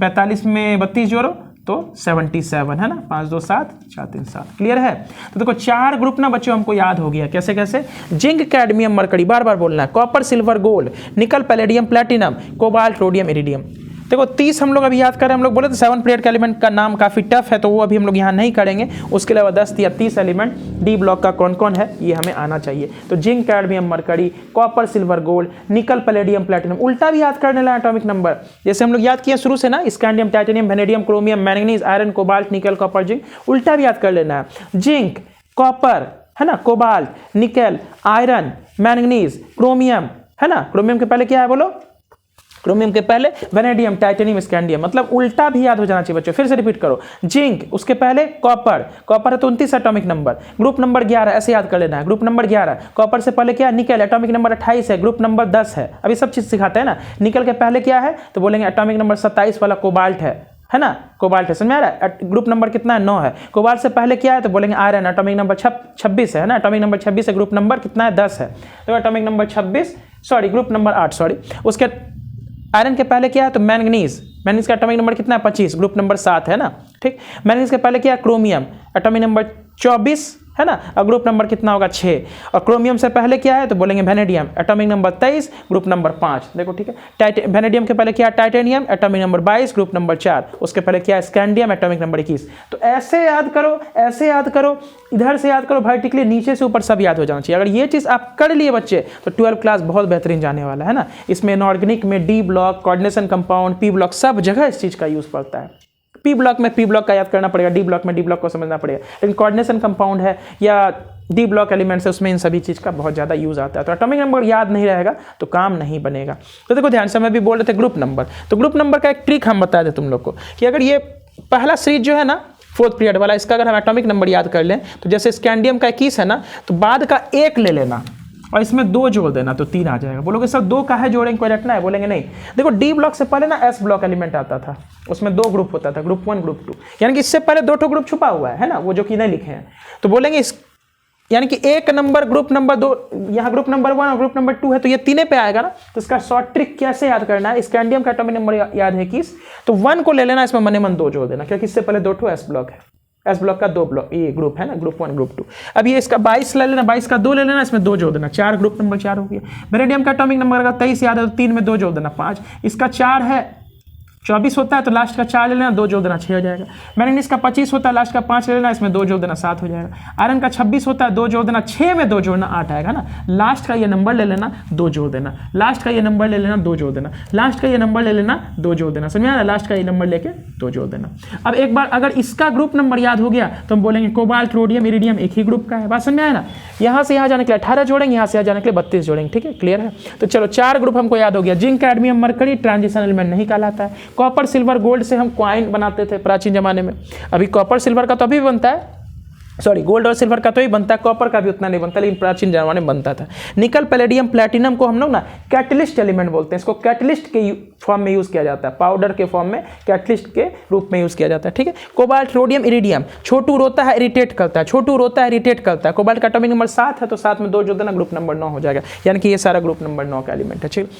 45 में 32 जोड़ो तो 77 है ना, 5 2 7 4 3 7। क्लियर है। तो देखो 4 ग्रुप ना बच्चों हमको याद हो गया, कैसे कैसे, जिंक, कैडमियम, मरकरी, बार बार बोलना है, copper, silver, gold, nickel, palladium, platinum, cobalt, rhodium, iridium. देखो 30 हम लोग अभी याद करें, हम लोग बोले तो 7 पीरियड का एलिमेंट का नाम काफ़ी टफ है, तो वो अभी हम लोग यहाँ नहीं करेंगे। उसके अलावा 10 या 30 एलिमेंट डी ब्लॉक का कौन कौन है ये हमें आना चाहिए। तो zinc, cadmium, mercury, copper, silver, gold, nickel, palladium, platinum. उल्टा भी याद करने लगा एटॉमिक नंबर, जैसे हम लोग याद किए शुरू से ना, scandium, titanium, vanadium, chromium, manganese, iron, cobalt, nickel, copper, zinc. उल्टा भी याद कर लेना है, जिंक, कॉपर है ना, कोबाल्ट, निकल, आयरन, मैंगनीज, क्रोमियम है ना। क्रोमियम के पहले क्या है बोलो, क्रोमियम के पहले वेनेडियम, टाइटेनियम, स्कैंडियम। मतलब उल्टा भी याद हो जाना चाहिए बच्चों। फिर से रिपीट करो, जिंक, उसके पहले कॉपर, कॉपर है तो 29 एटॉमिक नंबर, ग्रुप नंबर 11 ऐसे याद कर लेना है, ग्रुप नंबर 11। कॉपर से पहले क्या है, निकल, एटॉमिक नंबर 28 है, ग्रुप नंबर 10 है। अभी सब चीज सिखाते हैं ना। निकल के पहले क्या है तो बोलेंगे एटॉमिक नंबर 27 वाला कोबाल्ट है ना, कोबाल्ट है, समझ में आ रहा है। ग्रुप नंबर कितना है, 9 है। कोबाल्ट से पहले क्या है तो बोलेंगे आयरन, एटॉमिक नंबर 26 है ना, एटॉमिक नंबर 26 है, ग्रुप नंबर कितना है 10 है, तो atomic number 26 sorry group number 8 sorry. उसके आयरन के पहले क्या है तो मैंगनीज, मैंगनीज का एटॉमिक नंबर कितना है 25, ग्रुप नंबर 7 है ना, ठीक। मैंगनीज के पहले क्या है क्रोमियम, एटॉमिक नंबर 24 है ना, और ग्रुप नंबर कितना होगा 6। और क्रोमियम से पहले क्या है तो बोलेंगे vanadium, atomic number 23, group number 5। देखो ठीक है। वेनेडियम के पहले क्या है titanium, atomic number 22, group number 4। उसके पहले क्या है स्कैंडियम, एटॉमिक नंबर 21। तो ऐसे याद करो, ऐसे याद करो, इधर से याद करो, वर्टिकली नीचे से ऊपर सब याद हो जाना चाहिए। अगर ये चीज़ आप कर लिए बच्चे तो 12th क्लास बहुत बेहतरीन जाने वाला है ना। इसमें इनऑर्गेनिक में D block, coordination compound, P block, सब जगह इस चीज़ का यूज़ पड़ता है। पी ब्लॉक में पी ब्लॉक का याद करना पड़ेगा, डी ब्लॉक में डी ब्लॉक को समझना पड़ेगा, लेकिन कोऑर्डिनेशन कंपाउंड है या डी ब्लॉक एलिमेंट्स है उसमें इन सभी चीज़ का बहुत ज़्यादा यूज़ आता है। तो एटॉमिक नंबर याद नहीं रहेगा तो काम नहीं बनेगा। तो देखो ध्यान से, मैं भी बोल रहे थे ग्रुप नंबर, तो ग्रुप नंबर का एक ट्रिक हम बताए थे तुम लोग को कि अगर ये पहला सीरीज जो है ना 4th पीरियड वाला, इसका अगर हम एटॉमिक नंबर याद कर लें तो जैसे स्कैंडियम का 21 है ना, तो बाद का 1 ले लेना और इसमें 2 जोड़ देना तो 3 आ जाएगा। बोलोगे सर 2 का है जोड़ेंगे, कोई रटना है, बोलेंगे नहीं। देखो डी ब्लॉक से पहले ना एस ब्लॉक एलिमेंट आता था, उसमें 2 ग्रुप होता था, ग्रुप 1 ग्रुप 2, यानी कि इससे पहले 2 ग्रुप छुपा हुआ है ना, वो जो कि नहीं लिखे हैं। तो बोलेंगे इस यानी कि 1 नंबर, ग्रुप नंबर 2, यहाँ ग्रुप नंबर 1 और ग्रुप नंबर 2 है, तो ये 3 पे आएगा ना। तो इसका शॉर्ट ट्रिक कैसे याद करना है, स्कैंडियम का एटॉमिक नंबर याद है 21, तो 1 को ले लेना, इसमें मने मन 2 जोड़ देना, क्योंकि इससे पहले 2 एस ब्लॉक है, एस ब्लॉक का 2 ब्लॉक ये ग्रुप है ना, ग्रुप 1 ग्रुप 2। अब ये इसका 22 ले लेना, 22 का 2 ले लेना, इसमें 2 जोड़ देना, 4 ग्रुप नंबर 4 हो गया। वेनेडियम का एटॉमिक नंबर अगर 23 याद है तो 3 में 2 जोड़ देना 5, इसका 4 है 24 होता है तो लास्ट का 4 ले लेना, 2 जोड़ देना 6 हो जाएगा। मैंगनीज का 25 होता है, लास्ट का 5 ले लेना, इसमें 2 जोड़ देना 7 हो जाएगा। आयरन का 26 होता है, 2 जोड़ देना, 6 में 2 जोड़ना 8 आएगा ना। लास्ट का ये नंबर ले लेना, 2 जोड़ देना, लास्ट का ये नंबर ले लेना, 2 जोड़ देना, लास्ट का ये नंबर ले लेना, 2 जोड़ देना, समझ में आ रहा है, लास्ट का ये नंबर लेके 2 जोड़ देना। अब एक बार अगर इसका ग्रुप नंबर याद हो गया तो हम बोलेंगे कोबाल्ट, रोडियम, इरिडियम एक ही ग्रुप का है। बात समझ में आया ना। यहाँ से यहाँ जाने के लिए 18 जोड़ेंगे, यहाँ से यहाँ जाने के लिए 32 जोड़ेंगे, ठीक है, क्लियर है। तो चलो 4 ग्रुप हमको याद हो गया। Zinc, cadmium, mercury transition element नहीं कहलाता है। कॉपर, सिल्वर, गोल्ड से हम कॉइन बनाते थे प्राचीन जमाने में। अभी कॉपर सिल्वर का तो अभी भी बनता है, सॉरी गोल्ड और सिल्वर का तो ही बनता है, कॉपर का भी उतना नहीं बनता, लेकिन प्राचीन जमाने में बनता था। निकल, पैलेडियम, प्लैटिनम को हम लोग ना कैटलिस्ट एलिमेंट बोलते हैं। इसको कैटलिस्ट के फॉर्म में यूज़ किया जाता है, पाउडर के फॉर्म में, कैटलिस्ट के रूप में यूज़ किया जाता है, ठीक है। कोबाल्ट, रोडियम, इरिडियम, छोटू रोता है इरिटेट करता है, छोटू रोता है इरिटेट करता है। कोबाल्ट का एटॉमिक नंबर 7 है, तो 7 में 2 जोड़ देना, ग्रुप नंबर 9 हो जाएगा, यानी कि ये सारा ग्रुप नंबर 9 का एलिमेंट है, ठीक।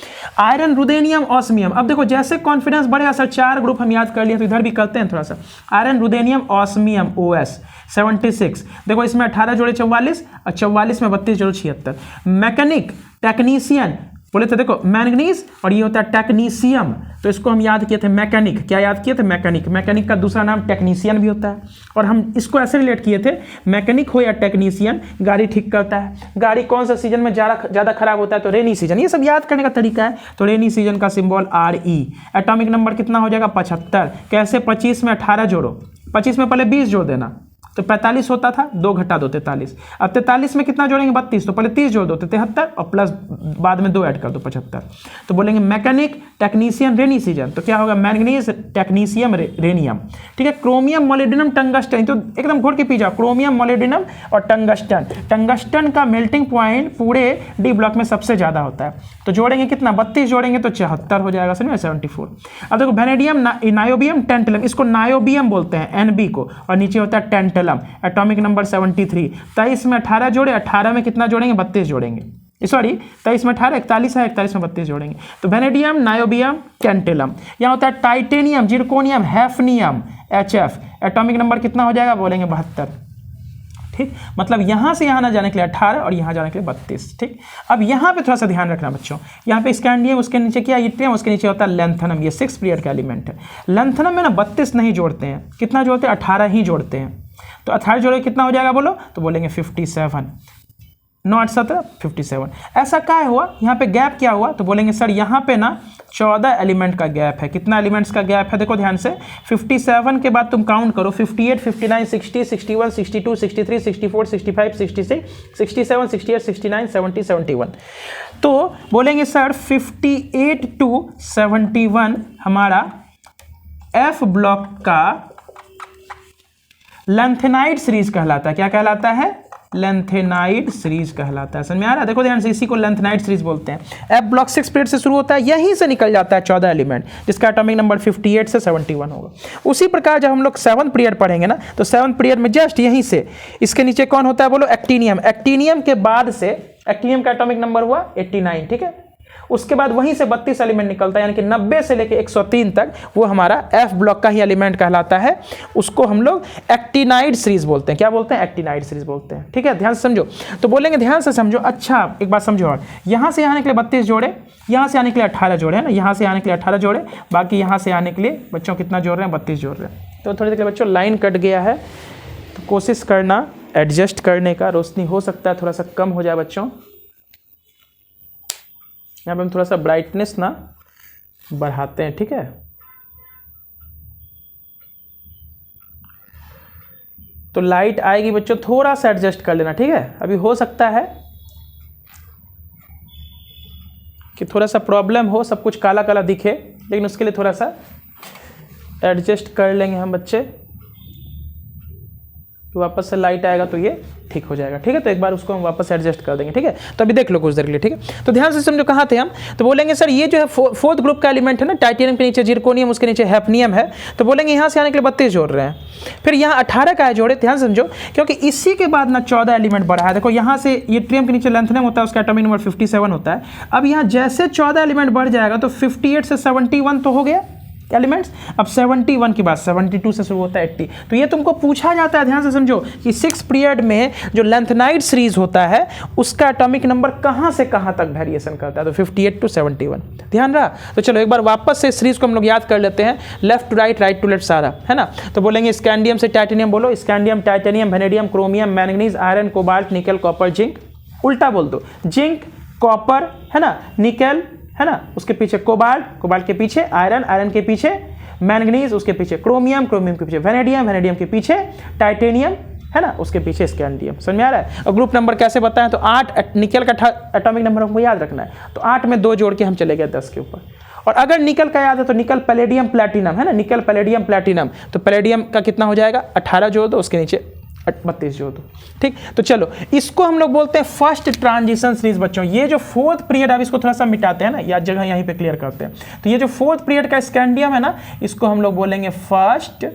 Iron, ruthenium, osmium. अब देखो जैसे कॉन्फिडेंस बढ़ेगा सर 4 ग्रुप हम याद कर लिए, तो इधर भी करते हैं थोड़ा सा। Iron, ruthenium, osmium, OS 76। देखो इसमें 18 जोड़े 44 और 44 में 32 जोड़े 76। मैकेनिक, टेक्नीशियन बोले थे, देखो मैंगनीज और ये होता है टेक्नीशियम, तो इसको हम याद किए थे मैकेनिक। क्या याद किए थे? मैकेनिक। मैकेनिक का दूसरा नाम टेक्नीशियन भी होता है, और हम इसको ऐसे रिलेट किए थे, मैकेनिक हो या टेक्नीशियन, गाड़ी ठीक करता है। गाड़ी कौन सा सीजन में ज़्यादा खराब होता है? तो रेनी सीजन। ये सब याद करने का तरीका है। तो रेनी सीजन का सिंबल RE। एटॉमिक नंबर कितना हो जाएगा? 75। कैसे? 25 में 18 जोड़ो, 25 में पहले 20 जोड़ देना, तो 45 होता था, 2 घटा दो 43। अब 43 में कितना जोड़ेंगे? 32, तो पहले 30 जोड़ दो तो 73, और प्लस बाद में 2 ऐड कर दो 75। तो बोलेंगे मैकेनिक, टेक्नीशियन, रेनी सीजन, तो क्या होगा? मैंगनीज, टेक्नीशियम, रेनियम, ठीक है। क्रोमियम, मोलिब्डेनम, टंगस्टन, तो एकदम घोट के पी जाओ, क्रोमियम, मोलिब्डेनम और टंगस्टन। टंगस्टन का मेल्टिंग पॉइंट पूरे डी ब्लॉक में सबसे ज़्यादा होता है, तो जोड़ेंगे कितना? 32 जोड़ेंगे तो 74 हो जाएगा, समझ में? 74। अब देखो वेनेडियम, नायोबियम, टेंटलम, इसको नायोबियम बोलते हैं NB को, और नीचे होता है टेंटलम। Atomic number 73। 23 में 18 जोड़े, 18 में कितना जोड़ेंगे? 32 जोड़ेंगे, सॉरी 23 में 18, 41 है, 41 में 32 जोड़ेंगे। तो वेनेडियम, नायोबियम, टेंटलम। यहाँ होता है titanium, zirconium, hafnium, HF। Atomic number कितना हो जाएगा? बोलेंगे 72, ठीक। मतलब यहाँ से यहाँ ना जाने के लिए 18 और यहाँ जाने के लिए 32, ठीक। अब यहाँ पे थोड़ा सा ध्यान रखना बच्चों, यहाँ पे स्कैंडियम, उसके नीचे क्या? इट्रियम, उसके नीचे होता है लैंथनम। ये 6 पीरियड का एलिमेंट है। लैंथनम में ना 32 नहीं जोड़ते हैं, कितना जोड़ते हैं? 18 ही जोड़ते हैं। तो 18 जोड़े कितना हो जाएगा बोलो? तो बोलेंगे 57। 9 8 17 57। ऐसा क्या हुआ? यहाँ पे गैप क्या हुआ? तो बोलेंगे सर यहाँ पे ना 14 एलिमेंट का गैप है। कितना एलिमेंट्स का गैप है? देखो ध्यान से, 57 के बाद तुम काउंट करो, 58, 59, 60, 61, 62, 63, 64, 65, 66, 67, 68, 69, 70, 71। तो बोलेंगे सर 58 to 71 हमारा F ब्लॉक का लैंथेनाइड सीरीज कहलाता है। क्या कहलाता है? लैंथेनाइड सीरीज कहलाता है। समझ में आ रहा है? देखो ध्यान से, इसी को लैंथेनाइड सीरीज बोलते हैं। F ब्लॉक 6 पीरियड से शुरू होता है, यहीं से निकल जाता है 14 एलिमेंट, जिसका एटॉमिक नंबर 58 से 71 होगा। उसी प्रकार जब हम लोग 7th पीरियड पढ़ेंगे ना, तो 7th पीरियड में जस्ट यहीं से इसके नीचे कौन होता है बोलो? एक्टिनियम। एक्टिनियम के बाद से एक्टिनियम का एटॉमिक नंबर हुआ 89, ठीक है। उसके बाद वहीं से 32 एलिमेंट निकलता है, यानी कि 90 से लेके 103 तक वो हमारा F ब्लॉक का ही एलिमेंट कहलाता है। उसको हम लोग एक्टिनाइड सीरीज बोलते हैं। क्या बोलते हैं? एक्टिनाइड सीरीज बोलते हैं, ठीक है। ध्यान से समझो। तो बोलेंगे ध्यान से समझो। अच्छा एक बात समझो, और यहाँ से आने के लिए 32 जोड़े, यहाँ से आने के लिए 18 जोड़े, है ना। यहाँ से आने के लिए 18 जोड़े, बाकी यहाँ से आने के लिए बच्चों कितना जोड़ रहे हैं? 32 जोड़ रहे हैं। तो थोड़ी देर के लिए बच्चों लाइन कट गया है, तो कोशिश करना एडजस्ट करने का। रोशनी हो सकता है थोड़ा सा कम हो जाए बच्चों। यहाँ पे हम थोड़ा सा ब्राइटनेस ना बढ़ाते हैं, ठीक है। तो लाइट आएगी बच्चों, थोड़ा सा एडजस्ट कर लेना, ठीक है। अभी हो सकता है कि थोड़ा सा प्रॉब्लम हो, सब कुछ काला काला दिखे, लेकिन उसके लिए थोड़ा सा एडजस्ट कर लेंगे हम बच्चे। तो वापस से लाइट आएगा तो ये ठीक हो जाएगा, ठीक है। तो एक बार उसको हम वापस एडजस्ट कर देंगे, ठीक है। तो अभी देख लो कुछ देर के लिए, ठीक है। तो ध्यान से समझो कहाँ थे हम। तो बोलेंगे सर ये जो है 4th ग्रुप का एलिमेंट है ना, टाइटेनियम के नीचे जिरकोनियम, उसके नीचे हैफनियम है। तो बोलेंगे यहाँ से आने के लिए 32 जोड़ रहे हैं, फिर यहाँ 18 का है जोड़े। ध्यान समझो, क्योंकि इसी के बाद ना 14 एलिमेंट बढ़ा है। देखो यहाँ से इट्रियम के नीचे लैंथेनम होता है, उसका एटॉमिक नंबर 57 होता है। अब यहाँ जैसे 14 एलिमेंट बढ़ जाएगा तो 58 से 71 तो हो गया एलिमेंट्स। अब 71 के बाद 72 से शुरू होता है 80। तो ये तुमको पूछा जाता है, ध्यान से समझो, कि 6 पीरियड में जो लैंथेनाइड सीरीज होता है उसका एटॉमिक नंबर कहाँ से कहाँ तक वेरिएशन करता है। तो 58 to 71 ध्यान रहा। तो चलो एक बार वापस से सीरीज को हम लोग याद कर लेते हैं, left to right, right to left सारा, है ना। तो बोलेंगे स्कैंडियम से टाइटेनियम, बोलो scandium, titanium, vanadium, chromium, manganese, iron, cobalt, nickel, copper, zinc. उल्टा बोल दो, जिंक, कॉपर, है ना, निकल, है ना, उसके पीछे कोबाल्ट, कोबाल्ट के पीछे आयरन, आयरन के पीछे मैंगनीज, उसके पीछे क्रोमियम, क्रोमियम के पीछे वेनेडियम, वेनेडियम के पीछे टाइटेनियम, है ना, उसके पीछे स्कैंडियम। समझ में आ रहा है। और ग्रुप नंबर कैसे बताएं? तो 8 निकल का एटॉमिक नंबर हमको याद रखना है। तो 8 में 2 जोड़ के हम चले गए 10 के ऊपर। और अगर निकल का याद है तो निकल, पैलेडियम, प्लैटिनम, है ना, निकल, पैलेडियम, प्लैटिनम। तो पैलेडियम का कितना हो जाएगा? 18 जोड़ दो, उसके नीचे 32 जो तो ठीक। तो चलो इसको हम लोग बोलते हैं फर्स्ट ट्रांजिशन सीरीज बच्चों। ये जो फोर्थ पीरियड, अब इसको थोड़ा सा मिटाते हैं ना, या जगह यहीं पे क्लियर करते हैं। तो ये जो फोर्थ पीरियड का स्कैंडियम है ना, इसको हम लोग बोलेंगे फर्स्ट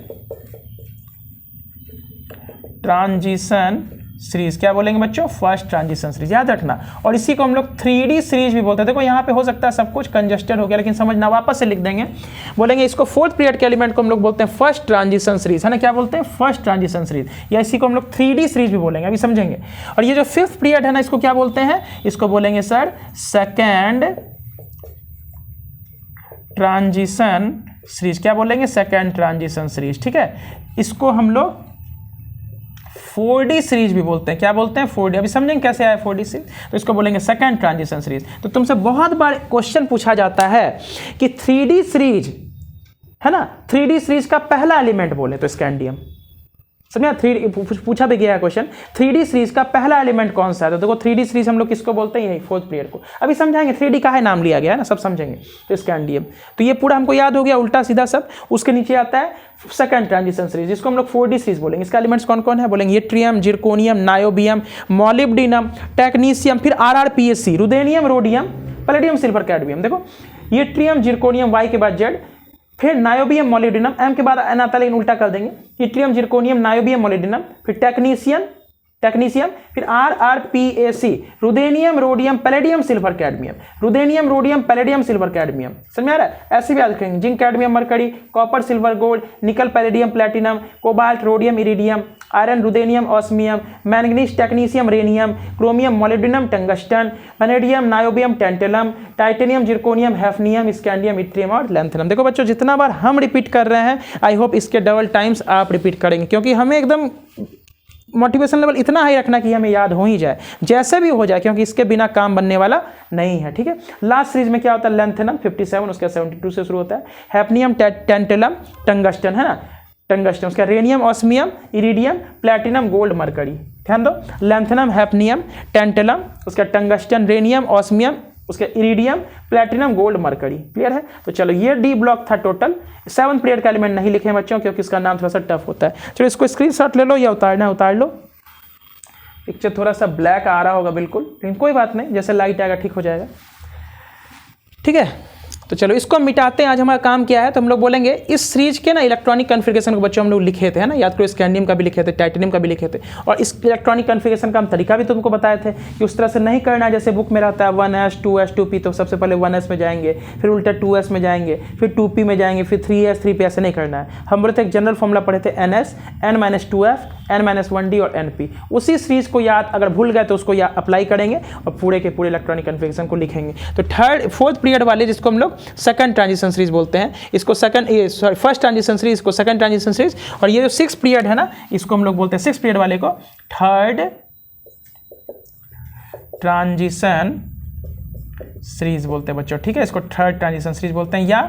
ट्रांजिशन सीरीज। क्या बोलेंगे बच्चों? फर्स्ट ट्रांजिशन सीरीज, याद रखना। और इसी को हम लोग 3D सीरीज भी बोलते हैं। देखो यहाँ पे हो सकता है सब कुछ कंजस्टेड हो गया, लेकिन समझना, वापस से लिख देंगे। बोलेंगे इसको फोर्थ पीरियड के एलिमेंट को हम लोग बोलते हैं फर्स्ट ट्रांजिशन सीरीज, है ना। क्या बोलते हैं? फर्स्ट ट्रांजिशन सीरीज, या इसी को हम लोग 3D सीरीज भी बोलेंगे, अभी समझेंगे। और ये जो फिफ्थ पीरियड है ना, इसको क्या बोलते हैं? इसको बोलेंगे सर सेकेंड ट्रांजिशन सीरीज। क्या बोलेंगे? सेकेंड ट्रांजिशन सीरीज, ठीक है। इसको हम लोग 4D सीरीज भी बोलते हैं। क्या बोलते हैं? 4D। अभी समझेंगे कैसे आया 4D सीरीज। तो इसको बोलेंगे सेकंड ट्रांजिशन सीरीज। तो तुमसे बहुत बार क्वेश्चन पूछा जाता है कि 3D सीरीज, है ना, 3D सीरीज का पहला एलिमेंट बोले तो स्कैंडियम, समझा। 3D पूछा भी गया है क्वेश्चन, 3D सीरीज का पहला एलिमेंट कौन सा है? तो देखो 3D सीरीज हम लोग किसको बोलते हैं? यही फोर्थ पीरियड को। अभी समझाएंगे 3D का है नाम लिया गया है ना, सब समझेंगे। तो स्कैंडियम, तो ये पूरा हमको याद हो गया उल्टा सीधा सब। उसके नीचे आता है सेकंड ट्रांजिशन सीरीज, जिसको हम लोग 4D सीरीज बोलेंगे। इसका एलिमेंट्स कौन कौन है? बोलेंगे yttrium, zirconium, niobium, molybdenum, technetium, फिर RrPsC, ruthenium, rhodium, palladium, silver, cadmium. देखो यट्रियम, जिरकोनियम, Y के बाद Z, फिर नायोबियम, मॉलिब्डिनम, M के बाद N आता है, लेकिन उल्टा कर देंगे। यट्रियम, जिरकोनियम, नायोबियम, मॉलिब्डिनम, फिर टेक्नीशियम, फिर RrPsC, ruthenium, rhodium, palladium, silver, cadmium, ruthenium, rhodium, palladium, silver, cadmium. समझ में आ रहा है? ऐसे भी याद रखेंगे, zinc, cadmium, mercury, copper, silver, gold, nickel, palladium, platinum, cobalt, rhodium, iridium, iron, ruthenium, osmium, manganese, technetium, rhenium, chromium, molybdenum, tungsten, vanadium, niobium, tantalum, titanium, zirconium, hafnium, scandium, yttrium और लैंथेनम। देखो बच्चों, जितना बार हम रिपीट कर रहे हैं, I hope इसके डबल टाइम्स आप रिपीट करेंगे, क्योंकि हमें एकदम मोटिवेशन लेवल इतना हाई रखना कि हमें याद हो ही जाए, जैसे भी हो जाए, क्योंकि इसके बिना काम बनने वाला नहीं है, ठीक है। लास्ट सीरीज में क्या होता है? लैंथेनम 57, उसका 72 से शुरू होता है। हैफनियम, टेंटेलम, टंगस्टन, है ना, टंगस्टन, उसका rhenium, osmium, iridium, platinum, gold, mercury. ध्यान दो, लैंथेनम, हैफनियम, टेंटेलम, उसका टंगस्टन, रेनियम, ऑस्मियम, उसके iridium, platinum, gold, mercury. Clear है? तो चलो ये डी ब्लॉक था टोटल। 7th पीरियड का एलिमेंट नहीं लिखे बच्चों, क्योंकि इसका नाम थोड़ा सा टफ होता है। चलो इसको स्क्रीनशॉट ले लो, या उतारना है उतार लो। पिक्चर थोड़ा सा ब्लैक आ रहा होगा बिल्कुल, लेकिन कोई बात नहीं, जैसे लाइट आएगा ठीक हो जाएगा, ठीक है। तो चलो इसको मिटाते हैं। आज हमारा काम क्या है? तो हम लोग बोलेंगे इस सीरीज के ना इलेक्ट्रॉनिक कन्फिगरेशन को बच्चों हम लोग लिखे थे, है ना, याद करो। स्कैंडियम का भी लिखे थे, टाइटेनियम का भी लिखे थे। और इस इलेक्ट्रॉनिक कन्फिगरेशन का हम तरीका भी तुमको बताए थे कि उस तरह से नहीं करना है जैसे बुक में रहता है 1s 2s 2p। तो सबसे पहले 1s में जाएंगे, फिर उल्टा 2s में जाएंगे, फिर 2p में जाएंगे, फिर 3s 3p। ऐसे नहीं करना है। हम बोले थे एक जनरल फॉर्मूला पढ़े थे, ns, n-2f, n-1d और np। उसी सीरीज को याद, अगर भूल गए तो उसको अप्लाई करेंगे और पूरे के पूरे इलेक्ट्रॉनिक कन्फिगरेशन को लिखेंगे। तो फोर्थ पीरियड वाले, जिसको हम लोग सेकंड ट्रांजिशन सीरीज बोलते हैं, इसको फर्स्ट ट्रांजिशन सीरीज, इसको सेकंड ट्रांजिशन सीरीज। और ये जो 6th पीरियड है ना, इसको हम लोग बोलते हैं 6th पीरियड वाले को थर्ड ट्रांजिशन सीरीज बोलते हैं बच्चों, ठीक है। इसको थर्ड ट्रांजिशन सीरीज बोलते हैं, या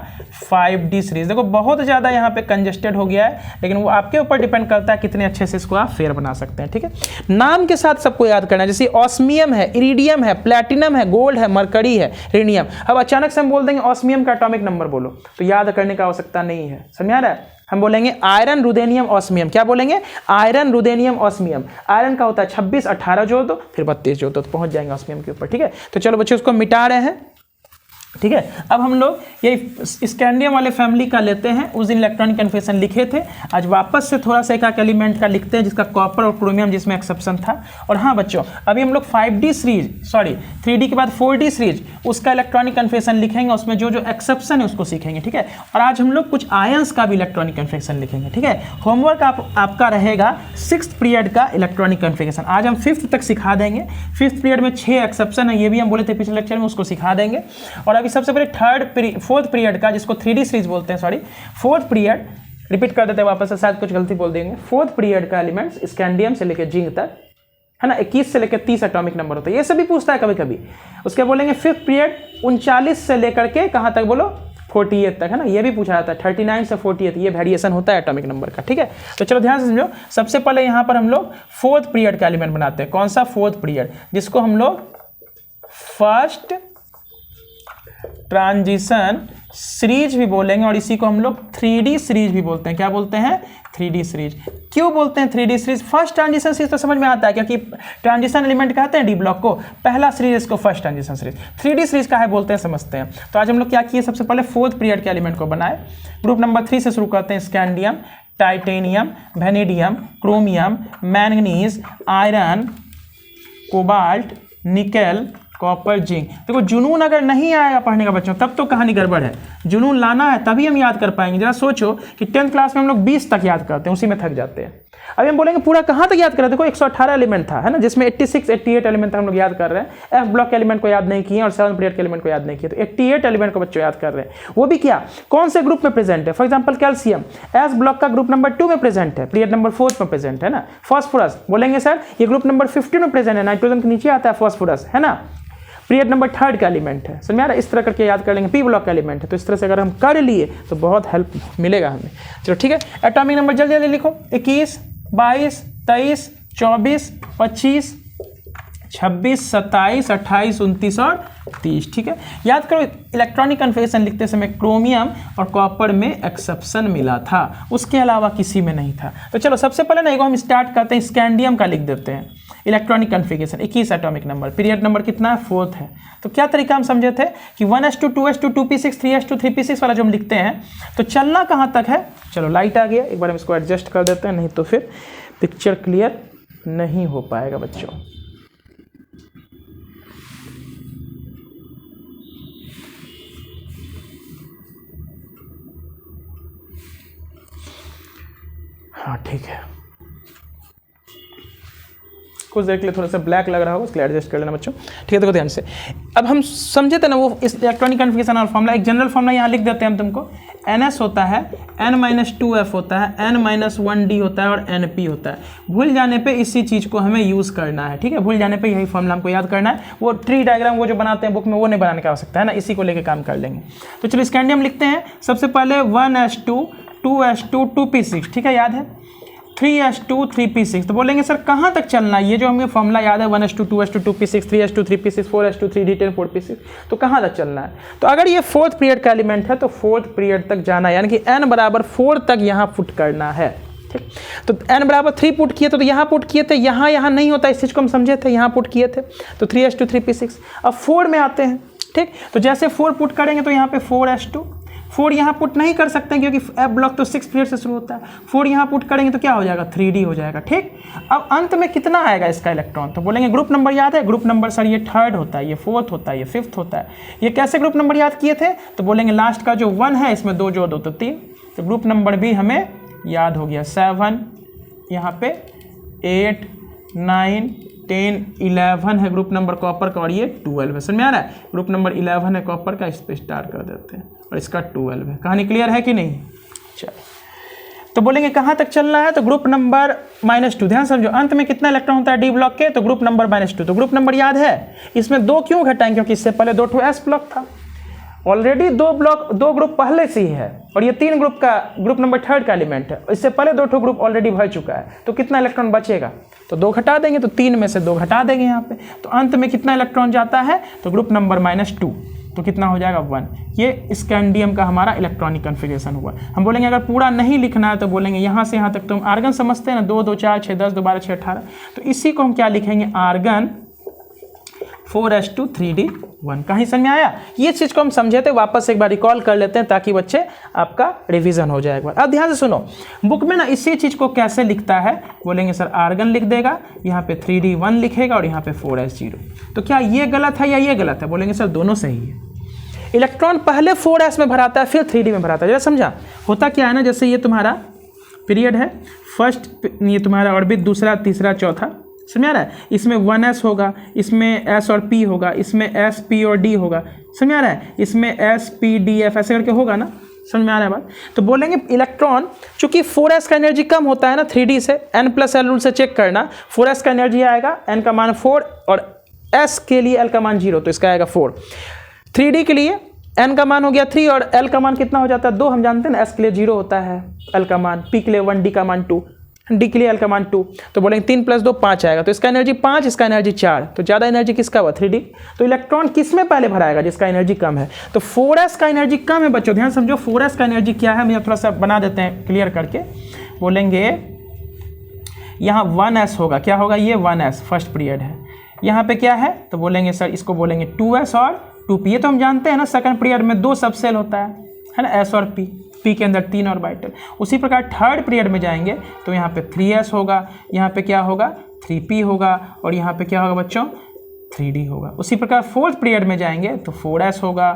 5D सीरीज। देखो बहुत ज़्यादा यहाँ पे कंजेस्टेड हो गया है, लेकिन वो आपके ऊपर डिपेंड करता है कितने अच्छे से इसको आप फेयर बना सकते हैं, ठीक है। नाम के साथ सबको याद करना है, जैसे ऑस्मियम है, इरिडियम है, प्लैटिनम है, गोल्ड है, मरकरी है, रेनियम। अब अचानक से हम बोल देंगे ऑस्मियम का एटॉमिक नंबर बोलो, तो याद करने का आवश्यकता नहीं है, समझ आ रहा है। हम बोलेंगे आयरन, रुदेनियम, ऑस्मियम। क्या बोलेंगे? Iron, ruthenium, osmium. आयरन का होता है 26, 18 जोड़ दो, फिर 32 जोड़ दो, तो पहुंच जाएंगे ऑस्मियम के ऊपर, ठीक है। तो चलो बच्चों उसको मिटा रहे हैं, ठीक है। अब हम लोग ये स्कैंडियम वाले फैमिली का लेते हैं। उस दिन इलेक्ट्रॉनिक कन्फिगरेशन लिखे थे, आज वापस से थोड़ा सा एक एलिमेंट का लिखते हैं, जिसका कॉपर और क्रोमियम जिसमें एक्सेप्शन था। और हाँ बच्चों, अभी हम लोग 5D सीरीज, सॉरी 3D के बाद 4D सीरीज, उसका इलेक्ट्रॉनिक कन्फिगरेशन लिखेंगे, उसमें जो जो एक्सेप्शन है उसको सीखेंगे, ठीक है। और आज हम लोग कुछ आयंस का भी इलेक्ट्रॉनिक कन्फिगरेशन लिखेंगे, ठीक है। होमवर्क आपका रहेगा 6th पीरियड का इलेक्ट्रॉनिक कन्फिगरेशन। आज हम 5th तक सिखा देंगे। 5th पीरियड में 6 एक्सेप्शन है, ये भी हम बोले थे पिछले लेक्चर में, उसको सिखा देंगे। और अभी सबसे पहले फोर्थ पीरियड का, जिसको 3D सीरीज बोलते हैं, सॉरी फोर्थ पीरियड, रिपीट कर देते हैं वापस से, शायद कुछ गलती बोल देंगे। फोर्थ पीरियड का एलिमेंट्स स्कैंडियम से लेकर जिंक तक, है ना, 21 से लेकर 30 एटॉमिक नंबर होता है, ये सभी पूछता है कभी कभी। उसके बोलेंगे 5th पीरियड 39 से लेकर के कहाँ तक बोलो, 48 तक, है ना, ये भी पूछा जाता है 39 से 48, ये वेरिएशन होता है एटॉमिक नंबर का, ठीक है। तो चलो ध्यान से समझो। सबसे पहले यहाँ पर हम लोग फोर्थ पीरियड का एलिमेंट बनाते हैं। कौन सा? फोर्थ पीरियड, जिसको हम लोग फर्स्ट ट्रांजिशन सीरीज भी बोलेंगे, और इसी को हम लोग 3D सीरीज भी बोलते हैं। क्या बोलते हैं? 3D series. क्यों बोलते हैं 3D series? First transition series तो समझ में आता है, क्योंकि ट्रांजिशन एलिमेंट कहते हैं डी ब्लॉक को, पहला सीरीज इसको first transition series. 3D series का है बोलते हैं, समझते हैं। तो आज हम लोग क्या किए, सबसे पहले फोर्थ पीरियड के एलिमेंट को बनाए। ग्रुप नंबर 3 से शुरू करते हैं। Scandium, titanium, vanadium, chromium, manganese, iron, cobalt, nickel, copper, zinc. देखो जुनून अगर नहीं आएगा पढ़ने का बच्चों तब तो कहानी गड़बड़ है। जुनून लाना है तभी हम याद कर पाएंगे। जरा सोचो कि 10th क्लास में हम लोग 20 तक याद करते हैं, उसी में थक जाते हैं। अभी हम बोलेंगे पूरा कहाँ तक याद करें। देखो 118 एलिमेंट था, है ना, जिसमें 86 88 एलिमेंट हम लोग याद कर रहे हैं। एफ ब्लॉक के एलिमेंट को याद नहीं किए और 7th पीरियड के एलिमेंट को याद नहीं किए, तो 88 एलिमेंट को बच्चों याद कर रहे हैं। वो भी क्या, कौन से ग्रुप में प्रेजेंट है। For example calcium S block का ग्रुप नंबर 2 में प्रेजेंट है, पीरियड नंबर 4 में प्रेजेंट है ना। फॉस्फोरस बोलेंगे सर ये ग्रुप नंबर 15 में प्रेजेंट है, नाइट्रोजन के नीचे आता है फॉस्फोरस, है ना, पीरियड नंबर 3 का एलिमेंट है। समझ में आ रहा है? इस तरह करके याद कर लेंगे। पी ब्लॉक का एलिमेंट है, तो इस तरह से अगर हम कर लिए तो बहुत हेल्प मिलेगा हमें। चलो ठीक है, एटॉमिक नंबर जल्दी जल्दी लिखो। 21, 22, 23, 24, 25, 26, 27, 28, 29 और 30। ठीक है, याद करो इलेक्ट्रॉनिक कन्फिगरेशन लिखते समय क्रोमियम और कॉपर में एक्सेप्शन मिला था, उसके अलावा किसी में नहीं था। तो चलो सबसे पहले ना हम स्टार्ट करते हैं, स्कैंडियम का लिख देते हैं। Electronic configuration 21 atomic number, period number कितना है, 4th है। तो क्या तरीका हम समझे थे कि 1s2 2s2 2p6 3s2 3p6 वाला जो हम लिखते हैं, तो चलना कहाँ तक है। चलो लाइट आ गया, एक बार हम इसको एडजस्ट कर देते हैं, नहीं तो फिर पिक्चर क्लियर नहीं हो पाएगा बच्चों। हाँ ठीक है, कुछ देर के लिए थोड़ा सा ब्लैक लग रहा होगा, इसके लिए एडजस्ट कर लेना बच्चों। ठीक है, देखो ध्यान से। अब हम समझे थे ना वो इस इलेक्ट्रॉनिक कन्फिगरेशन और फॉर्मूला, एक जनरल फॉर्मूला यहाँ लिख देते हैं हम तुमको। NS होता है, N-2F होता है, N-1D होता है और NP होता है। भूल जाने पे इसी चीज़ को हमें यूज़ करना है। ठीक है, भूल जाने पे यही फॉर्मूला हमको याद करना है। वो ट्री डायग्राम वो जो बनाते हैं बुक में वो नहीं बनाने का आवश्यकता है ना, इसी को लेकर काम कर लेंगे। तो चलो स्कैंडियम लिखते हैं। सबसे पहले 1s2 2s2 2p6, ठीक है, याद है। 3s2 3p6, तो बोलेंगे सर कहाँ तक चलना है, ये जो हमें फॉर्मूला याद है 1s2 2s2 2p6 3s2 3p6 4s2 3d10 4p6, तो कहाँ तक चलना है। तो अगर ये 4th पीरियड का एलिमेंट है तो 4th पीरियड तक जाना है, यानी कि n बराबर 4 तक यहाँ पुट करना है। ठीक, तो n बराबर 3 पुट किए तो यहाँ पुट किए थे, यहाँ नहीं होता, इस चीज़ को हम समझे थे, यहाँ पुट किए थे, तो 3s2 3p6। अब 4 में आते हैं। ठीक, तो जैसे 4 पुट करेंगे तो यहाँ पे 4s2, 4 यहाँ पुट नहीं कर सकते हैं क्योंकि एफ ब्लॉक तो 6 पीरियड से शुरू होता है। 4 यहाँ पुट करेंगे तो क्या हो जाएगा, 3D हो जाएगा। ठीक, अब अंत में कितना आएगा इसका इलेक्ट्रॉन, तो बोलेंगे ग्रुप नंबर याद है। ग्रुप नंबर सर ये 3rd होता है, ये 4th होता है, ये 5th होता है। ये कैसे ग्रुप नंबर याद किए थे, तो बोलेंगे लास्ट का जो 1 है इसमें 2 जोड़ दो तो 3, तो ग्रुप नंबर भी हमें याद हो गया। 7 यहाँ पे 8 9 10 11 है ग्रुप नंबर कॉपर का, और ये 12 है। समझ में आ रहा है, ग्रुप नंबर 11 है कॉपर का, इस पर स्टार्ट कर देते हैं, और इसका 12 है। कहानी क्लियर है कि नहीं। चलो, तो बोलेंगे कहाँ तक चलना है, तो ग्रुप नंबर -2। ध्यान समझो, अंत में कितना इलेक्ट्रॉन होता है डी ब्लॉक के, तो ग्रुप नंबर -2। तो ग्रुप नंबर याद है, इसमें 2 क्यों घटाएं, क्योंकि इससे पहले 2 एस ब्लॉक था, ऑलरेडी 2 ग्रुप पहले से ही है, और ये 3 ग्रुप का ग्रुप नंबर 3rd का एलिमेंट है। इससे पहले 2 ग्रुप ऑलरेडी भर चुका है, तो कितना इलेक्ट्रॉन बचेगा, तो 2 घटा देंगे, तो 3 में से 2 घटा देंगे यहाँ पे, तो अंत में कितना इलेक्ट्रॉन जाता है, तो ग्रुप नंबर -2, तो कितना हो जाएगा 1। ये स्कैंडियम का हमारा इलेक्ट्रॉनिक कन्फिगरेशन हुआ। हम बोलेंगे अगर पूरा नहीं लिखना है तो बोलेंगे यहाँ से यहाँ तक तो हम आर्गन समझते हैं ना, 2 2 4 6 10 2 12 6 18, तो इसी को हम क्या लिखेंगे, आर्गन 4s2 3d1। कहीं समझ में आया, ये चीज़ को हम समझे थे, वापस एक बार रिकॉल कर लेते हैं ताकि बच्चे आपका रिवीजन हो जाए एक बार। अब ध्यान से सुनो, बुक में ना इसी चीज़ को कैसे लिखता है, बोलेंगे सर आर्गन लिख देगा, यहाँ पे 3d1 लिखेगा और यहाँ पे 4s0। तो क्या ये गलत है या ये गलत है, बोलेंगे सर दोनों सही है। इलेक्ट्रॉन पहले 4s में भराता है फिर 3d में भराता है। जरा समझा, होता क्या है ना, जैसे ये तुम्हारा पीरियड है, फर्स्ट ये तुम्हारा ऑर्बिट, दूसरा तीसरा चौथा, समझ आ रहा है, इसमें 1s होगा, इसमें s और p होगा, इसमें s p और d होगा, समझ आ रहा है, इसमें s p d f ऐसे करके होगा ना, समझ में आ रहा है बात। तो बोलेंगे इलेक्ट्रॉन चूंकि 4s का एनर्जी कम होता है ना 3d से, n+l रूल से चेक करना, 4s का एनर्जी आएगा n का मान 4 और s के लिए l का मान 0, तो इसका आएगा 4। 3d के लिए n का मान हो गया 3 और l का मान कितना हो जाता है 2, हम जानते हैं ना, s के लिए 0 होता है l का मान, p के लिए 1, d का मान 2, डी के लिए l का मान 2, तो बोलेंगे 3 + 2 5 आएगा, तो इसका एनर्जी 5, इसका एनर्जी 4, तो ज़्यादा एनर्जी किसका हुआ 3d। तो इलेक्ट्रॉन किस में पहले भराएगा, जिसका एनर्जी कम है। तो 4s का एनर्जी कम है बच्चों, ध्यान समझो 4s का एनर्जी क्या है, हम थोड़ा सा बना देते हैं क्लियर करके। बोलेंगे यहाँ 1s होगा, क्या होगा ये 1s फर्स्ट पीरियड है। यहाँ पे क्या है तो बोलेंगे सर इसको बोलेंगे 2s और 2p। ये तो हम जानते हैं ना सेकंड पीरियड में 2 सब सेल होता है ना, s और p के अंदर 3 ऑर्बिटल। उसी प्रकार थर्ड पीरियड में जाएंगे तो यहाँ पे 3s होगा, यहाँ पे क्या होगा 3p होगा और यहाँ पे क्या होगा बच्चों 3d होगा। उसी प्रकार फोर्थ पीरियड में जाएंगे तो 4s होगा,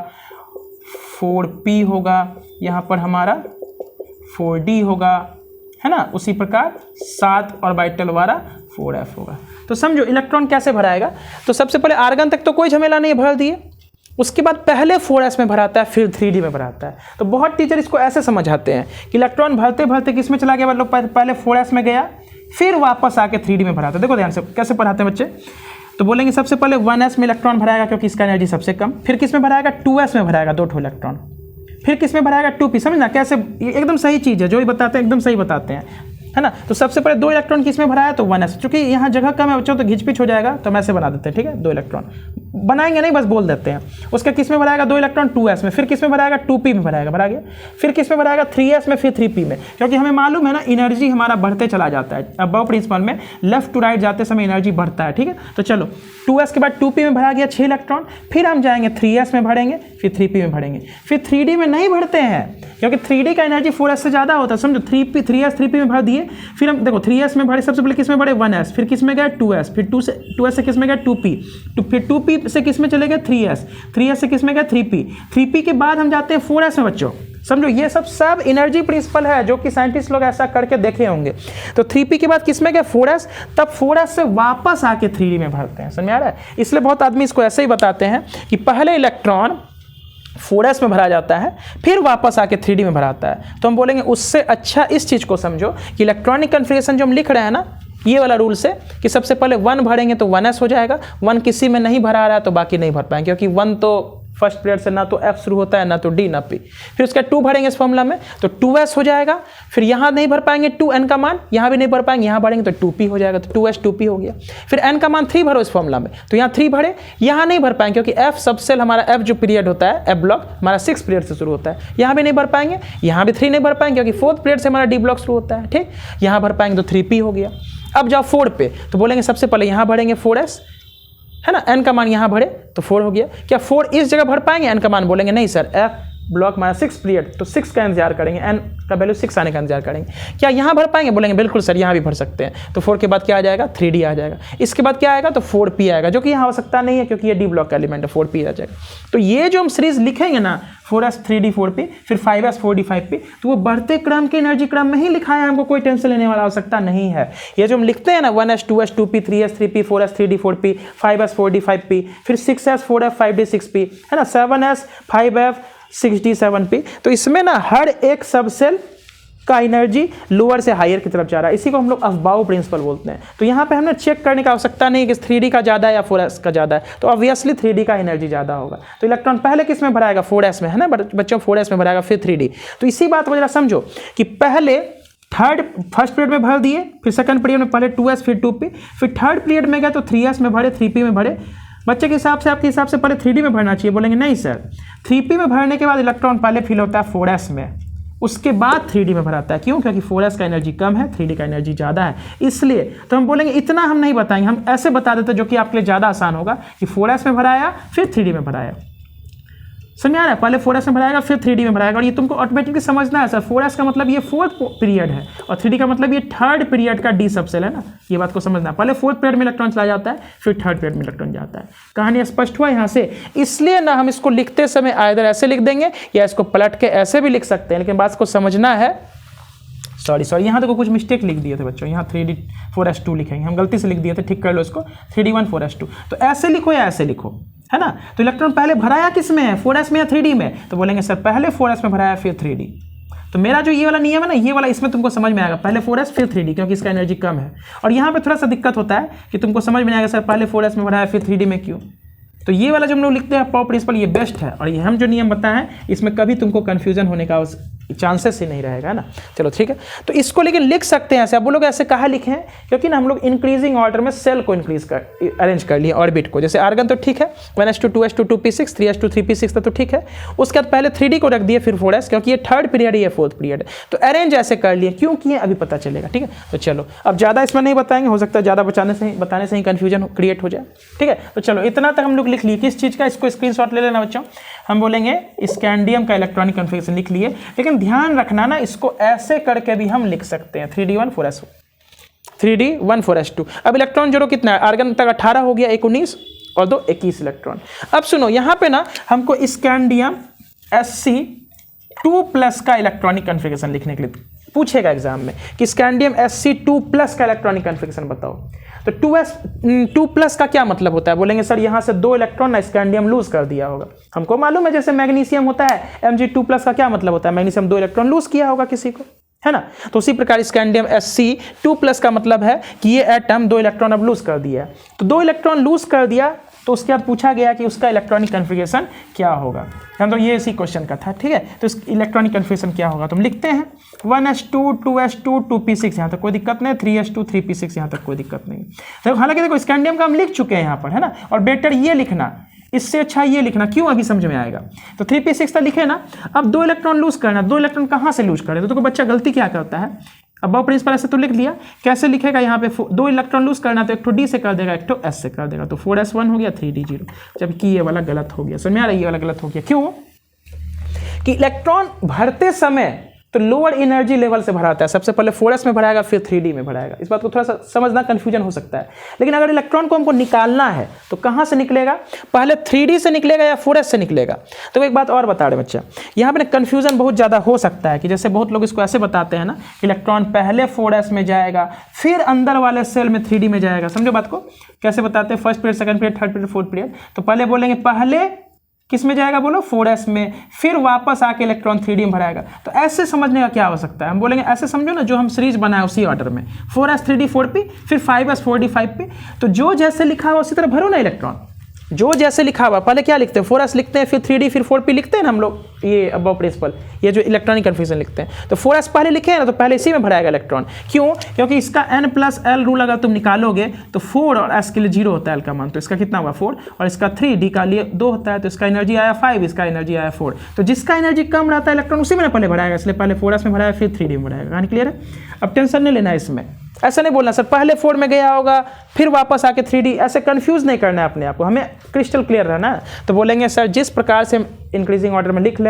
4p होगा, यहाँ पर हमारा 4d होगा, है ना। उसी प्रकार 7 ऑर्बिटल वाला 4f होगा। तो समझो इलेक्ट्रॉन कैसे भराएगा। तो सबसे पहले आर्गन तक तो कोई झमेला नहीं, भर दिए। उसके बाद पहले 4s में भराता है, फिर 3d में भराता है। तो बहुत टीचर इसको ऐसे समझाते हैं कि इलेक्ट्रॉन भरते भरते किस में चला गया, मतलब पहले 4s में गया फिर वापस आके 3d में भराता है। देखो ध्यान से कैसे पढ़ाते हैं बच्चे। तो बोलेंगे सबसे पहले 1s में इलेक्ट्रॉन भराएगा क्योंकि इसका एनर्जी सबसे कम, फिर किस में भराएगा 2s में भराएगा 2 इलेक्ट्रॉन, फिर किस में भराएगा 2p। समझना कैसे, एकदम सही चीज़ है, जो भी बताते हैं एकदम सही बताते हैं, है ना। तो सबसे पहले 2 इलेक्ट्रॉन किस में भराया तो 1s, चूंकि यहाँ जगह कम है बच्चों तो घिचपिच हो जाएगा तो हम ऐसे बना देते हैं, ठीक है। 2 इलेक्ट्रॉन बनाएंगे नहीं, बस बोल देते हैं। उसका किस में भराएगा 2 इलेक्ट्रॉन 2s में, फिर किस में भराएगा 2p में भराएगा, भरा गया। फिर किस में भराएगा 3s में, फिर 3p में, क्योंकि हमें मालूम है ना एनर्जी हमारा बढ़ते चला जाता है। अबव प्रिंसिपल में लेफ्ट टू राइट जाते समय एनर्जी बढ़ता है, ठीक है। तो चलो 2s के बाद 2p में भरा गया 6 इलेक्ट्रॉन, फिर हम जाएंगे 3s में भरेंगे, फिर 3p में भरेंगे, फिर 3d में नहीं भरते हैं क्योंकि 3d का एनर्जी 4s से ज़्यादा होता है। समझो 3s 3p में भर दिए, फिर हम देखो 3s में भरे, सबसे पहले किस में भरे 1s, फिर किस में गया 2s, फिर 2s से किस में गया 2p, फिर 2p से किस में चले गए 3s से किस में गया 3p के बाद हम जाते हैं 4s में बच्चों। समझो ये सब एनर्जी प्रिंसिपल है जो कि साइंटिस्ट लोग ऐसा करके देखे होंगे। तो 3p के बाद किस में गया 4s, तब 4s से वापस आके 3d में भरते हैं। समझ में आ रहा है। इसलिए बहुत आदमी इसको ऐसे ही बताते हैं कि पहले इलेक्ट्रॉन 4s में भरा जाता है फिर वापस आके 3d में भराता है। तो हम बोलेंगे उससे अच्छा इस चीज़ को समझो कि इलेक्ट्रॉनिक कन्फिगरेशन जो हम लिख रहे हैं ना, ये वाला रूल से कि सबसे पहले 1 भरेंगे तो 1s हो जाएगा, 1 किसी में नहीं भरा रहा है तो बाकी नहीं भर पाएंगे, क्योंकि 1 तो फर्स्ट पीरियड से ना तो f शुरू होता है ना तो d ना p। फिर उसका 2 भरेंगे इस फॉर्मूला में तो 2s हो जाएगा, फिर यहाँ नहीं भर पाएंगे 2n का मान, यहाँ भी नहीं भर पाएंगे, यहाँ भरेंगे तो 2p हो जाएगा, तो 2s 2p हो गया। फिर n का मान 3 भरो इस फॉर्मूला में, तो यहाँ 3 भरे, यहाँ नहीं भर पाएंगे क्योंकि f सब सेल हमारा f जो पीरियड होता है f ब्लॉक हमारा 6 पीरियड से शुरू होता है, यहाँ भी नहीं भर पाएंगे, यहाँ भी 3 नहीं भर पाएंगे क्योंकि 4th पीरियड से हमारा d ब्लॉक शुरू होता है, ठीक। यहाँ भर पाएंगे तो 3p हो गया। अब जाओ 4 पे, तो बोलेंगे सबसे पहले यहाँ भरेंगे 4s, है ना, n का मान यहाँ भरे तो 4 हो गया। क्या 4 इस जगह भर पाएंगे n का मान, बोलेंगे नहीं सर, f ब्लॉक हमारा 6 पीरियड तो 6 का इंतजार करेंगे, n का वैल्यू 6 आने का इंतजार करेंगे। क्या यहाँ भर पाएंगे, बोलेंगे बिल्कुल सर यहाँ भी भर सकते हैं। तो 4 के बाद क्या आ जाएगा 3d आ जाएगा, इसके बाद क्या आएगा तो 4p आएगा, जो कि यहाँ आवश्यकता नहीं है क्योंकि ये d ब्लॉक का एलिमेंट है, 4p आ जाएगा। तो ये जो हम सीरीज लिखेंगे ना 4s 3d 4p फिर 5s 4d 5p, तो वो बढ़ते क्रम के एनर्जी क्रम में ही लिखा है, हमको कोई टेंशन लेने वाला आवश्यकता नहीं है। ये जो हम लिखते हैं ना 1s 2s 2p 3s 3p 4s 3d 4p 5s 4d 5p फिर 6s 4f 5d 6p, है ना, 7s 5f 6d 7p, तो इसमें ना हर एक सब सेल का एनर्जी लोअर से हायर की तरफ जा रहा है, इसी को हम लोग अबव प्रिंसिपल बोलते हैं। तो यहाँ पे हमने चेक करने की आवश्यकता नहीं है कि 3d का ज़्यादा है या 4s का ज़्यादा है, तो ऑब्वियसली 3d का एनर्जी ज़्यादा होगा। तो इलेक्ट्रॉन पहले किस में भराएगा 4s में, है ना बच्चों, 4s में भराएगा फिर 3d। तो इसी बात को जरा समझो कि पहले फर्स्ट पीरियड में भर दिए, फिर सेकंड पीरियड में पहले 2s फिर 2p, फिर थर्ड पीरियड में गए तो 3s में भरे 3p में भरे। बच्चे के हिसाब से आपके हिसाब से पहले 3d में भरना चाहिए, बोलेंगे नहीं सर 3p में भरने के बाद इलेक्ट्रॉन पहले फिल होता है 4s में, उसके बाद 3d में भराता है। क्यों, क्योंकि 4s का एनर्जी कम है 3d का एनर्जी ज़्यादा है, इसलिए। तो हम बोलेंगे इतना हम नहीं बताएंगे, हम ऐसे बता देते जो कि आपके लिए ज़्यादा आसान होगा कि 4s में भराया फिर 3d में भराया। समझ आ रहा है, पहले 4s में भराएगा फिर 3d में भराएगा, और ये तुमको ऑटोमेटिकली समझना है सर 4s का मतलब ये 4th पीरियड है और 3d का मतलब ये 3rd पीरियड का d सबसेल है ना, ये बात को समझना है। पहले 4th पीरियड में इलेक्ट्रॉन चला जाता है फिर 3rd पीरियड में इलेक्ट्रॉन जाता है। कहानी स्पष्ट हुआ यहाँ से। इसलिए ना हम इसको लिखते समय आइदर ऐसे लिख देंगे या इसको पलट के ऐसे भी लिख सकते हैं, लेकिन बात को समझना है। सॉरी यहाँ तो कुछ मिस्टेक लिख दिए थे बच्चों, यहाँ 3d 4s2 लिखेंगे, हम गलती से लिख दिए थे, ठीक कर लो इसको, 3d1 4s2। तो ऐसे लिखो या ऐसे लिखो, है ना। तो इलेक्ट्रॉन पहले भराया किस में है 4s में या 3d में, तो बोलेंगे सर पहले 4s में भराया फिर 3d। तो मेरा जो ये वाला नियम है ना, ये वाला इसमें तुमको समझ में आएगा, पहले 4s फिर 3d, क्योंकि इसका एनर्जी कम है। और यहाँ पे थोड़ा सा दिक्कत होता है कि तुमको समझ में आएगा सर पहले 4s में भराया फिर 3d में क्यों, तो ये वाला जो हम लोग लिखते हैं पावर प्रिंसिपल ये बेस्ट है, और ये हम जो नियम बताए हैं इसमें कभी तुमको कन्फ्यूजन होने का चांसेस ही नहीं रहेगा ना। चलो ठीक है, तो इसको लेकिन लिख सकते हैं ऐसे। अब वो लोग ऐसे कहा लिखे हैं क्योंकि ना हम लोग इंक्रीजिंग ऑर्डर में सेल को अरेंज कर लिए ऑर्बिट को। जैसे आर्गन तो ठीक है 1s2 2s2 2p6 3s2 3p6 तो ठीक है, उसके बाद पहले 3d को रख दिए फिर 4s, क्योंकि ये थर्ड पीरियड है ये फोर्थ पीरियड है, तो अरेंज ऐसे कर लिए। क्यों किए अभी पता चलेगा, ठीक है। तो चलो अब ज़्यादा इसमें नहीं बताएंगे, हो सकता है ज़्यादा बताने से ही कन्फ्यूजन क्रिएट हो जाए, ठीक है। तो चलो इतना तक हम लोग लिख लिए। किस चीज़ का, इसको स्क्रीनशॉट ले लेना बच्चों। हम बोलेंगे स्कैंडियम का इलेक्ट्रॉनिक कन्फिगरेशन लिख लिए, लेकिन ध्यान रखना ना इसको ऐसे करके भी हम लिख सकते हैं 3d1 4s 3d1 4s2। अब इलेक्ट्रॉन जोड़ो कितना है, आर्गन तक 18 हो गया, 1 19 और 2 21 इलेक्ट्रॉन। अब सुनो यहाँ पे ना हमको स्कैंडियम Sc2+ का इलेक्ट्रॉनिक कन्फिगरेशन लिखने के लिए पूछेगा एग्जाम में कि स्कैंडियम Sc2+ का इलेक्ट्रॉनिक कन्फिगरेशन बताओ। तो 2+ का क्या मतलब होता है, बोलेंगे सर यहाँ से 2 इलेक्ट्रॉन ना स्कैंडियम लूज कर दिया होगा। हमको मालूम है जैसे मैग्नीशियम होता है Mg2+ का क्या मतलब होता है, मैग्नीशियम 2 इलेक्ट्रॉन लूज किया होगा किसी को, है ना। तो उसी प्रकार स्कैंडियम Sc2+ का मतलब है कि ये एटम 2 इलेक्ट्रॉन अब लूज कर दिया। तो 2 इलेक्ट्रॉन लूज कर दिया तो उसके बाद पूछा गया कि उसका इलेक्ट्रॉनिक कन्फिगरेशन क्या होगा। तो ये इसी क्वेश्चन का था, ठीक है। तो इस इलेक्ट्रॉनिक कन्फिगरेशन क्या होगा तुम लिखते हैं 1s2 2s2 2p6, यहाँ तक कोई दिक्कत नहीं, 3s2 3p6 यहाँ तक कोई दिक्कत नहीं। तो हालांकि देखो स्कैंडियम का हम लिख चुके हैं यहाँ पर, है ना, और बेटर ये लिखना, इससे अच्छा ये लिखना, क्यों अभी समझ में आएगा। तो 3p6 तो लिखे ना। अब 2 इलेक्ट्रॉन लूज करना, 2 इलेक्ट्रॉन कहाँ से लूज करें, तो देखो बच्चा गलती क्या करता है। अब पावर प्रिंसिपल ऐसे तो लिख लिया, कैसे लिखेगा यहाँ पे 2 इलेक्ट्रॉन लूज करना तो एक तो d से कर देगा, एक तो s से कर देगा, तो 4s1 हो गया 3d 0, जबकि ये वाला गलत हो गया। समझ में आ रहा है, ये वाला गलत हो गया। क्यों कि इलेक्ट्रॉन भरते समय तो लोअर एनर्जी लेवल से भराता है, सबसे पहले 4s में भराएगा फिर 3d में भराएगा। इस बात को थोड़ा सा समझना, कंफ्यूजन हो सकता है। लेकिन अगर इलेक्ट्रॉन को हमको निकालना है तो कहाँ से निकलेगा, पहले 3d से निकलेगा या 4s से निकलेगा। तो एक बात और बता रहे बच्चा, यहाँ पे कंफ्यूजन बहुत ज़्यादा हो सकता है कि जैसे बहुत लोग इसको ऐसे बताते हैं ना, इलेक्ट्रॉन पहले 4s में जाएगा फिर अंदर वाले सेल में 3d में जाएगा। समझो बात को, कैसे बताते हैं, first period second period third period fourth period. तो पहले बोलेंगे पहले किस में जाएगा, बोलो 4s में, फिर वापस आके इलेक्ट्रॉन 3d में भराएगा। तो ऐसे समझने का क्या हो सकता है, हम बोलेंगे ऐसे समझो ना, जो हम सीरीज बनाए उसी ऑर्डर में 4s 3d 4p फिर 5s 4d 5p। तो जो जैसे लिखा हुआ उसी तरह भरो ना इलेक्ट्रॉन, जो जैसे लिखा हुआ। पहले क्या लिखते हैं, 4s लिखते हैं, फिर 3d फिर 4p लिखते हैं ना हम लोग, ये अबव प्रिंसिपल, ये जो इलेक्ट्रॉनिक कन्फ्यूजन लिखते हैं। तो 4s पहले लिखे हैं ना, तो पहले इसी में भराएगा इलेक्ट्रॉन। क्यों, क्योंकि इसका n+l रूल अगर तुम निकालोगे तो 4 और s के लिए 0 होता है l का मान, तो इसका कितना हुआ 4, और इसका 3d का लिए 2 होता है, तो इसका एनर्जी आया 5, इसका एनर्जी आया 4। तो जिसका एनर्जी कम रहता है इलेक्ट्रॉन उसी में पहले भराएगा, इसलिए पहले 4s में भराएगा फिर 3d में भराएगा। कहानी क्लियर है। अब टेंशन नहीं लेना है इसमें, ऐसा नहीं बोलना सर पहले 4 में गया होगा फिर वापस आके 3d, ऐसे कंफ्यूज नहीं करना है अपने आप को, हमें क्रिस्टल क्लियर रहना है। तो बोलेंगे सर जिस प्रकार से हम इंक्रीजिंग ऑर्डर में लिख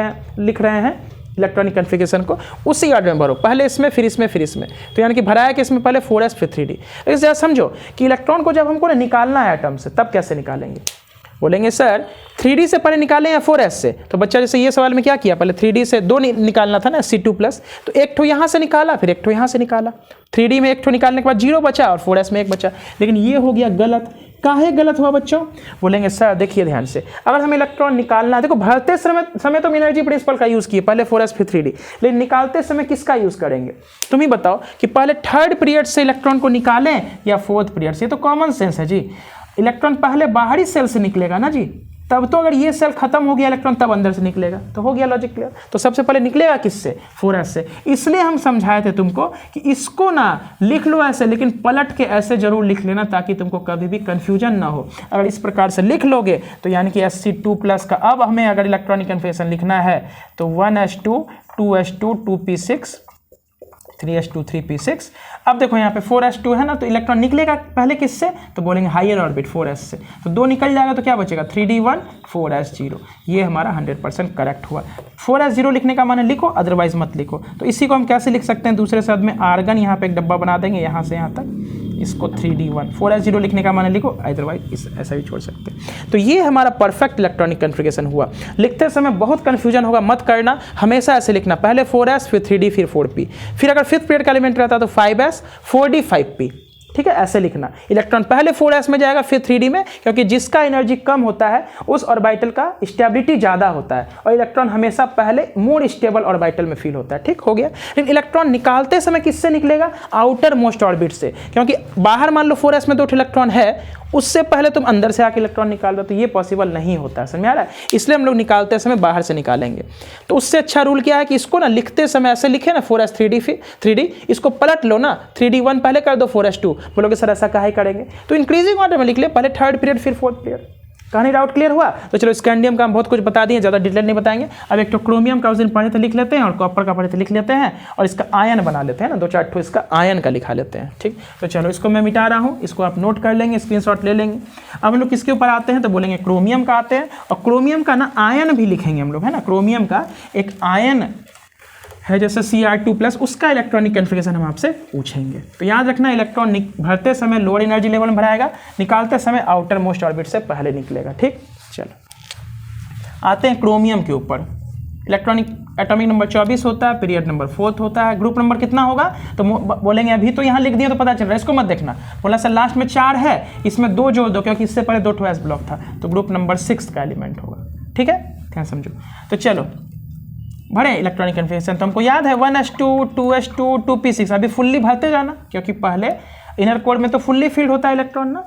रहे हैं इलेक्ट्रॉनिक कन्फिगरेशन को, उसी ऑर्डर में भरो, पहले इसमें फिर इसमें फिर इसमें। तो यानी कि भराया कि इसमें पहले 4s फिर 3d। लेकिन जरा समझो कि इलेक्ट्रॉन को जब हमको निकालना है एटम से तब कैसे निकालेंगे, बोलेंगे सर 3d से पहले निकालें या 4s से। तो बच्चा जैसे ये सवाल में क्या किया, पहले 3d से 2 निकालना था ना Sc2+, तो एक ठो यहाँ से निकाला फिर एक ठो यहाँ से निकाला, 3d में एक ठो निकालने के बाद 0 बचा और 4s में 1 बचा। लेकिन ये हो गया गलत। काहे गलत हुआ बच्चों, बोलेंगे सर देखिए ध्यान से, अगर हमें इलेक्ट्रॉन निकालना है, देखो भरते समय तो एनर्जी प्रिंसिपल का यूज़ किए, पहले 4s फिर 3d, लेकिन निकालते समय किसका यूज़ करेंगे, तुम ही बताओ कि पहले थर्ड पीरियड से इलेक्ट्रॉन को निकालें या फोर्थ पीरियड से। ये तो कॉमन सेंस है जी, इलेक्ट्रॉन पहले बाहरी सेल से निकलेगा ना जी, तब तो अगर ये सेल खत्म हो गया इलेक्ट्रॉन तब अंदर से निकलेगा, तो हो गया लॉजिक क्लियर। तो सबसे पहले निकलेगा किससे, 4s से। इसलिए हम समझाए थे तुमको कि इसको ना लिख लो ऐसे, लेकिन पलट के ऐसे जरूर लिख लेना ताकि तुमको कभी भी कंफ्यूजन ना हो। अगर इस प्रकार से लिख लोगे तो यानी कि Sc2+ का अब हमें अगर इलेक्ट्रॉनिक कन्फिगरेशन लिखना है तो 1s2 2s2 2p6 3s2 3p6। अब देखो यहाँ पे 4s2 है ना, तो इलेक्ट्रॉन निकलेगा पहले किससे, तो बोलेंगे हायर ऑर्बिट 4s से। तो 2 निकल जाएगा तो क्या बचेगा 3d1 4s0। ये हमारा 100% करेक्ट हुआ। 4s0 लिखने का माने लिखो, अदरवाइज मत लिखो। तो इसी को हम कैसे लिख सकते हैं, दूसरे शब्द में आर्गन यहाँ पे एक डब्बा बना देंगे यहाँ से यहाँ तक, इसको 3d1 4s0 लिखने का माने लिखो, अदरवाइज ऐसा भी छोड़ सकते हैं। तो ये हमारा परफेक्ट इलेक्ट्रॉनिक कन्फिगरेशन हुआ। लिखते समय बहुत कन्फ्यूजन होगा, मत करना, हमेशा ऐसे लिखना, पहले 4s फिर 3d फिर 4p, फिर अगर फिफ्थ पीरियड का एलिमेंट रहता तो 5s 4d 5p, ठीक है, ऐसे लिखना। इलेक्ट्रॉन पहले 4s में जाएगा फिर 3d में, क्योंकि जिसका एनर्जी कम होता है उस ऑर्बिटल का स्टेबिलिटी ज़्यादा होता है, और इलेक्ट्रॉन हमेशा पहले मोर स्टेबल ऑर्बिटल में फील होता है। ठीक हो गया। लेकिन इलेक्ट्रॉन निकालते समय किससे निकलेगा, आउटर मोस्ट ऑर्बिट से, क्योंकि बाहर मान लो 4s में 2 इलेक्ट्रॉन है, उससे पहले तुम अंदर से आके इलेक्ट्रॉन निकाल दो, तो ये पॉसिबल नहीं होता है, समझ में आ रहा है? इसलिए हम लोग निकालते समय बाहर से निकालेंगे। तो उससे अच्छा रूल क्या है कि इसको ना लिखते समय ऐसे लिखे ना 4s3d, इसको पलट लो ना, 3d1 पहले कर दो 4s2। बोलोगे सर ऐसा काहे करेंगे? तो इंक्रीजिंग ऑर्डर में लिख ले, पहले थर्ड पीरियड फिर फोर्थ पीरियड। कहानी डाउट क्लियर हुआ? तो चलो स्कैंडियम का हम बहुत कुछ बता दिए, ज़्यादा डिटेल नहीं बताएंगे। अब एक तो क्रोमियम का उस दिन पढ़े थे लिख लेते हैं, और कॉपर का पढ़े थे लिख लेते हैं, और इसका आयन बना लेते हैं ना, 2-4 ठो इसका आयन का लिखा लेते हैं। ठीक, तो चलो इसको मैं मिटा रहा हूँ, इसको आप नोट कर लेंगे, स्क्रीनशॉट ले लेंगे। अब हम लोग किसके ऊपर आते हैं? तो बोलेंगे क्रोमियम का आते हैं, और क्रोमियम का ना आयन भी लिखेंगे हम लोग, है ना। क्रोमियम का एक आयन है जैसे Cr2+, उसका इलेक्ट्रॉनिक कन्फिगरेशन हम आपसे पूछेंगे। तो याद रखना, इलेक्ट्रॉन भरते समय लोअर एनर्जी लेवल में भराएगा, निकालते समय आउटर मोस्ट ऑर्बिट से पहले निकलेगा। ठीक, चलो आते हैं क्रोमियम के ऊपर। इलेक्ट्रॉनिक एटॉमिक नंबर 24 होता है, पीरियड नंबर 4 होता है, ग्रुप नंबर कितना होगा? तो बोलेंगे अभी तो यहाँ लिख दिए तो पता चल रहा है, इसको मत देखना। बोला सर लास्ट में 4 है, इसमें 2 जोड़ दो, क्योंकि इससे पहले 2 ठो एस ब्लॉक था, तो ग्रुप नंबर 6 का एलिमेंट होगा। ठीक है, क्या समझो? तो चलो भरे इलेक्ट्रॉनिक कन्फिगरेशन। तो हमको याद है 1s2, 2s2, 2p6, अभी फुल्ली भरते जाना, क्योंकि पहले इनर कोर में तो फुल्ली फील्ड होता है इलेक्ट्रॉन ना।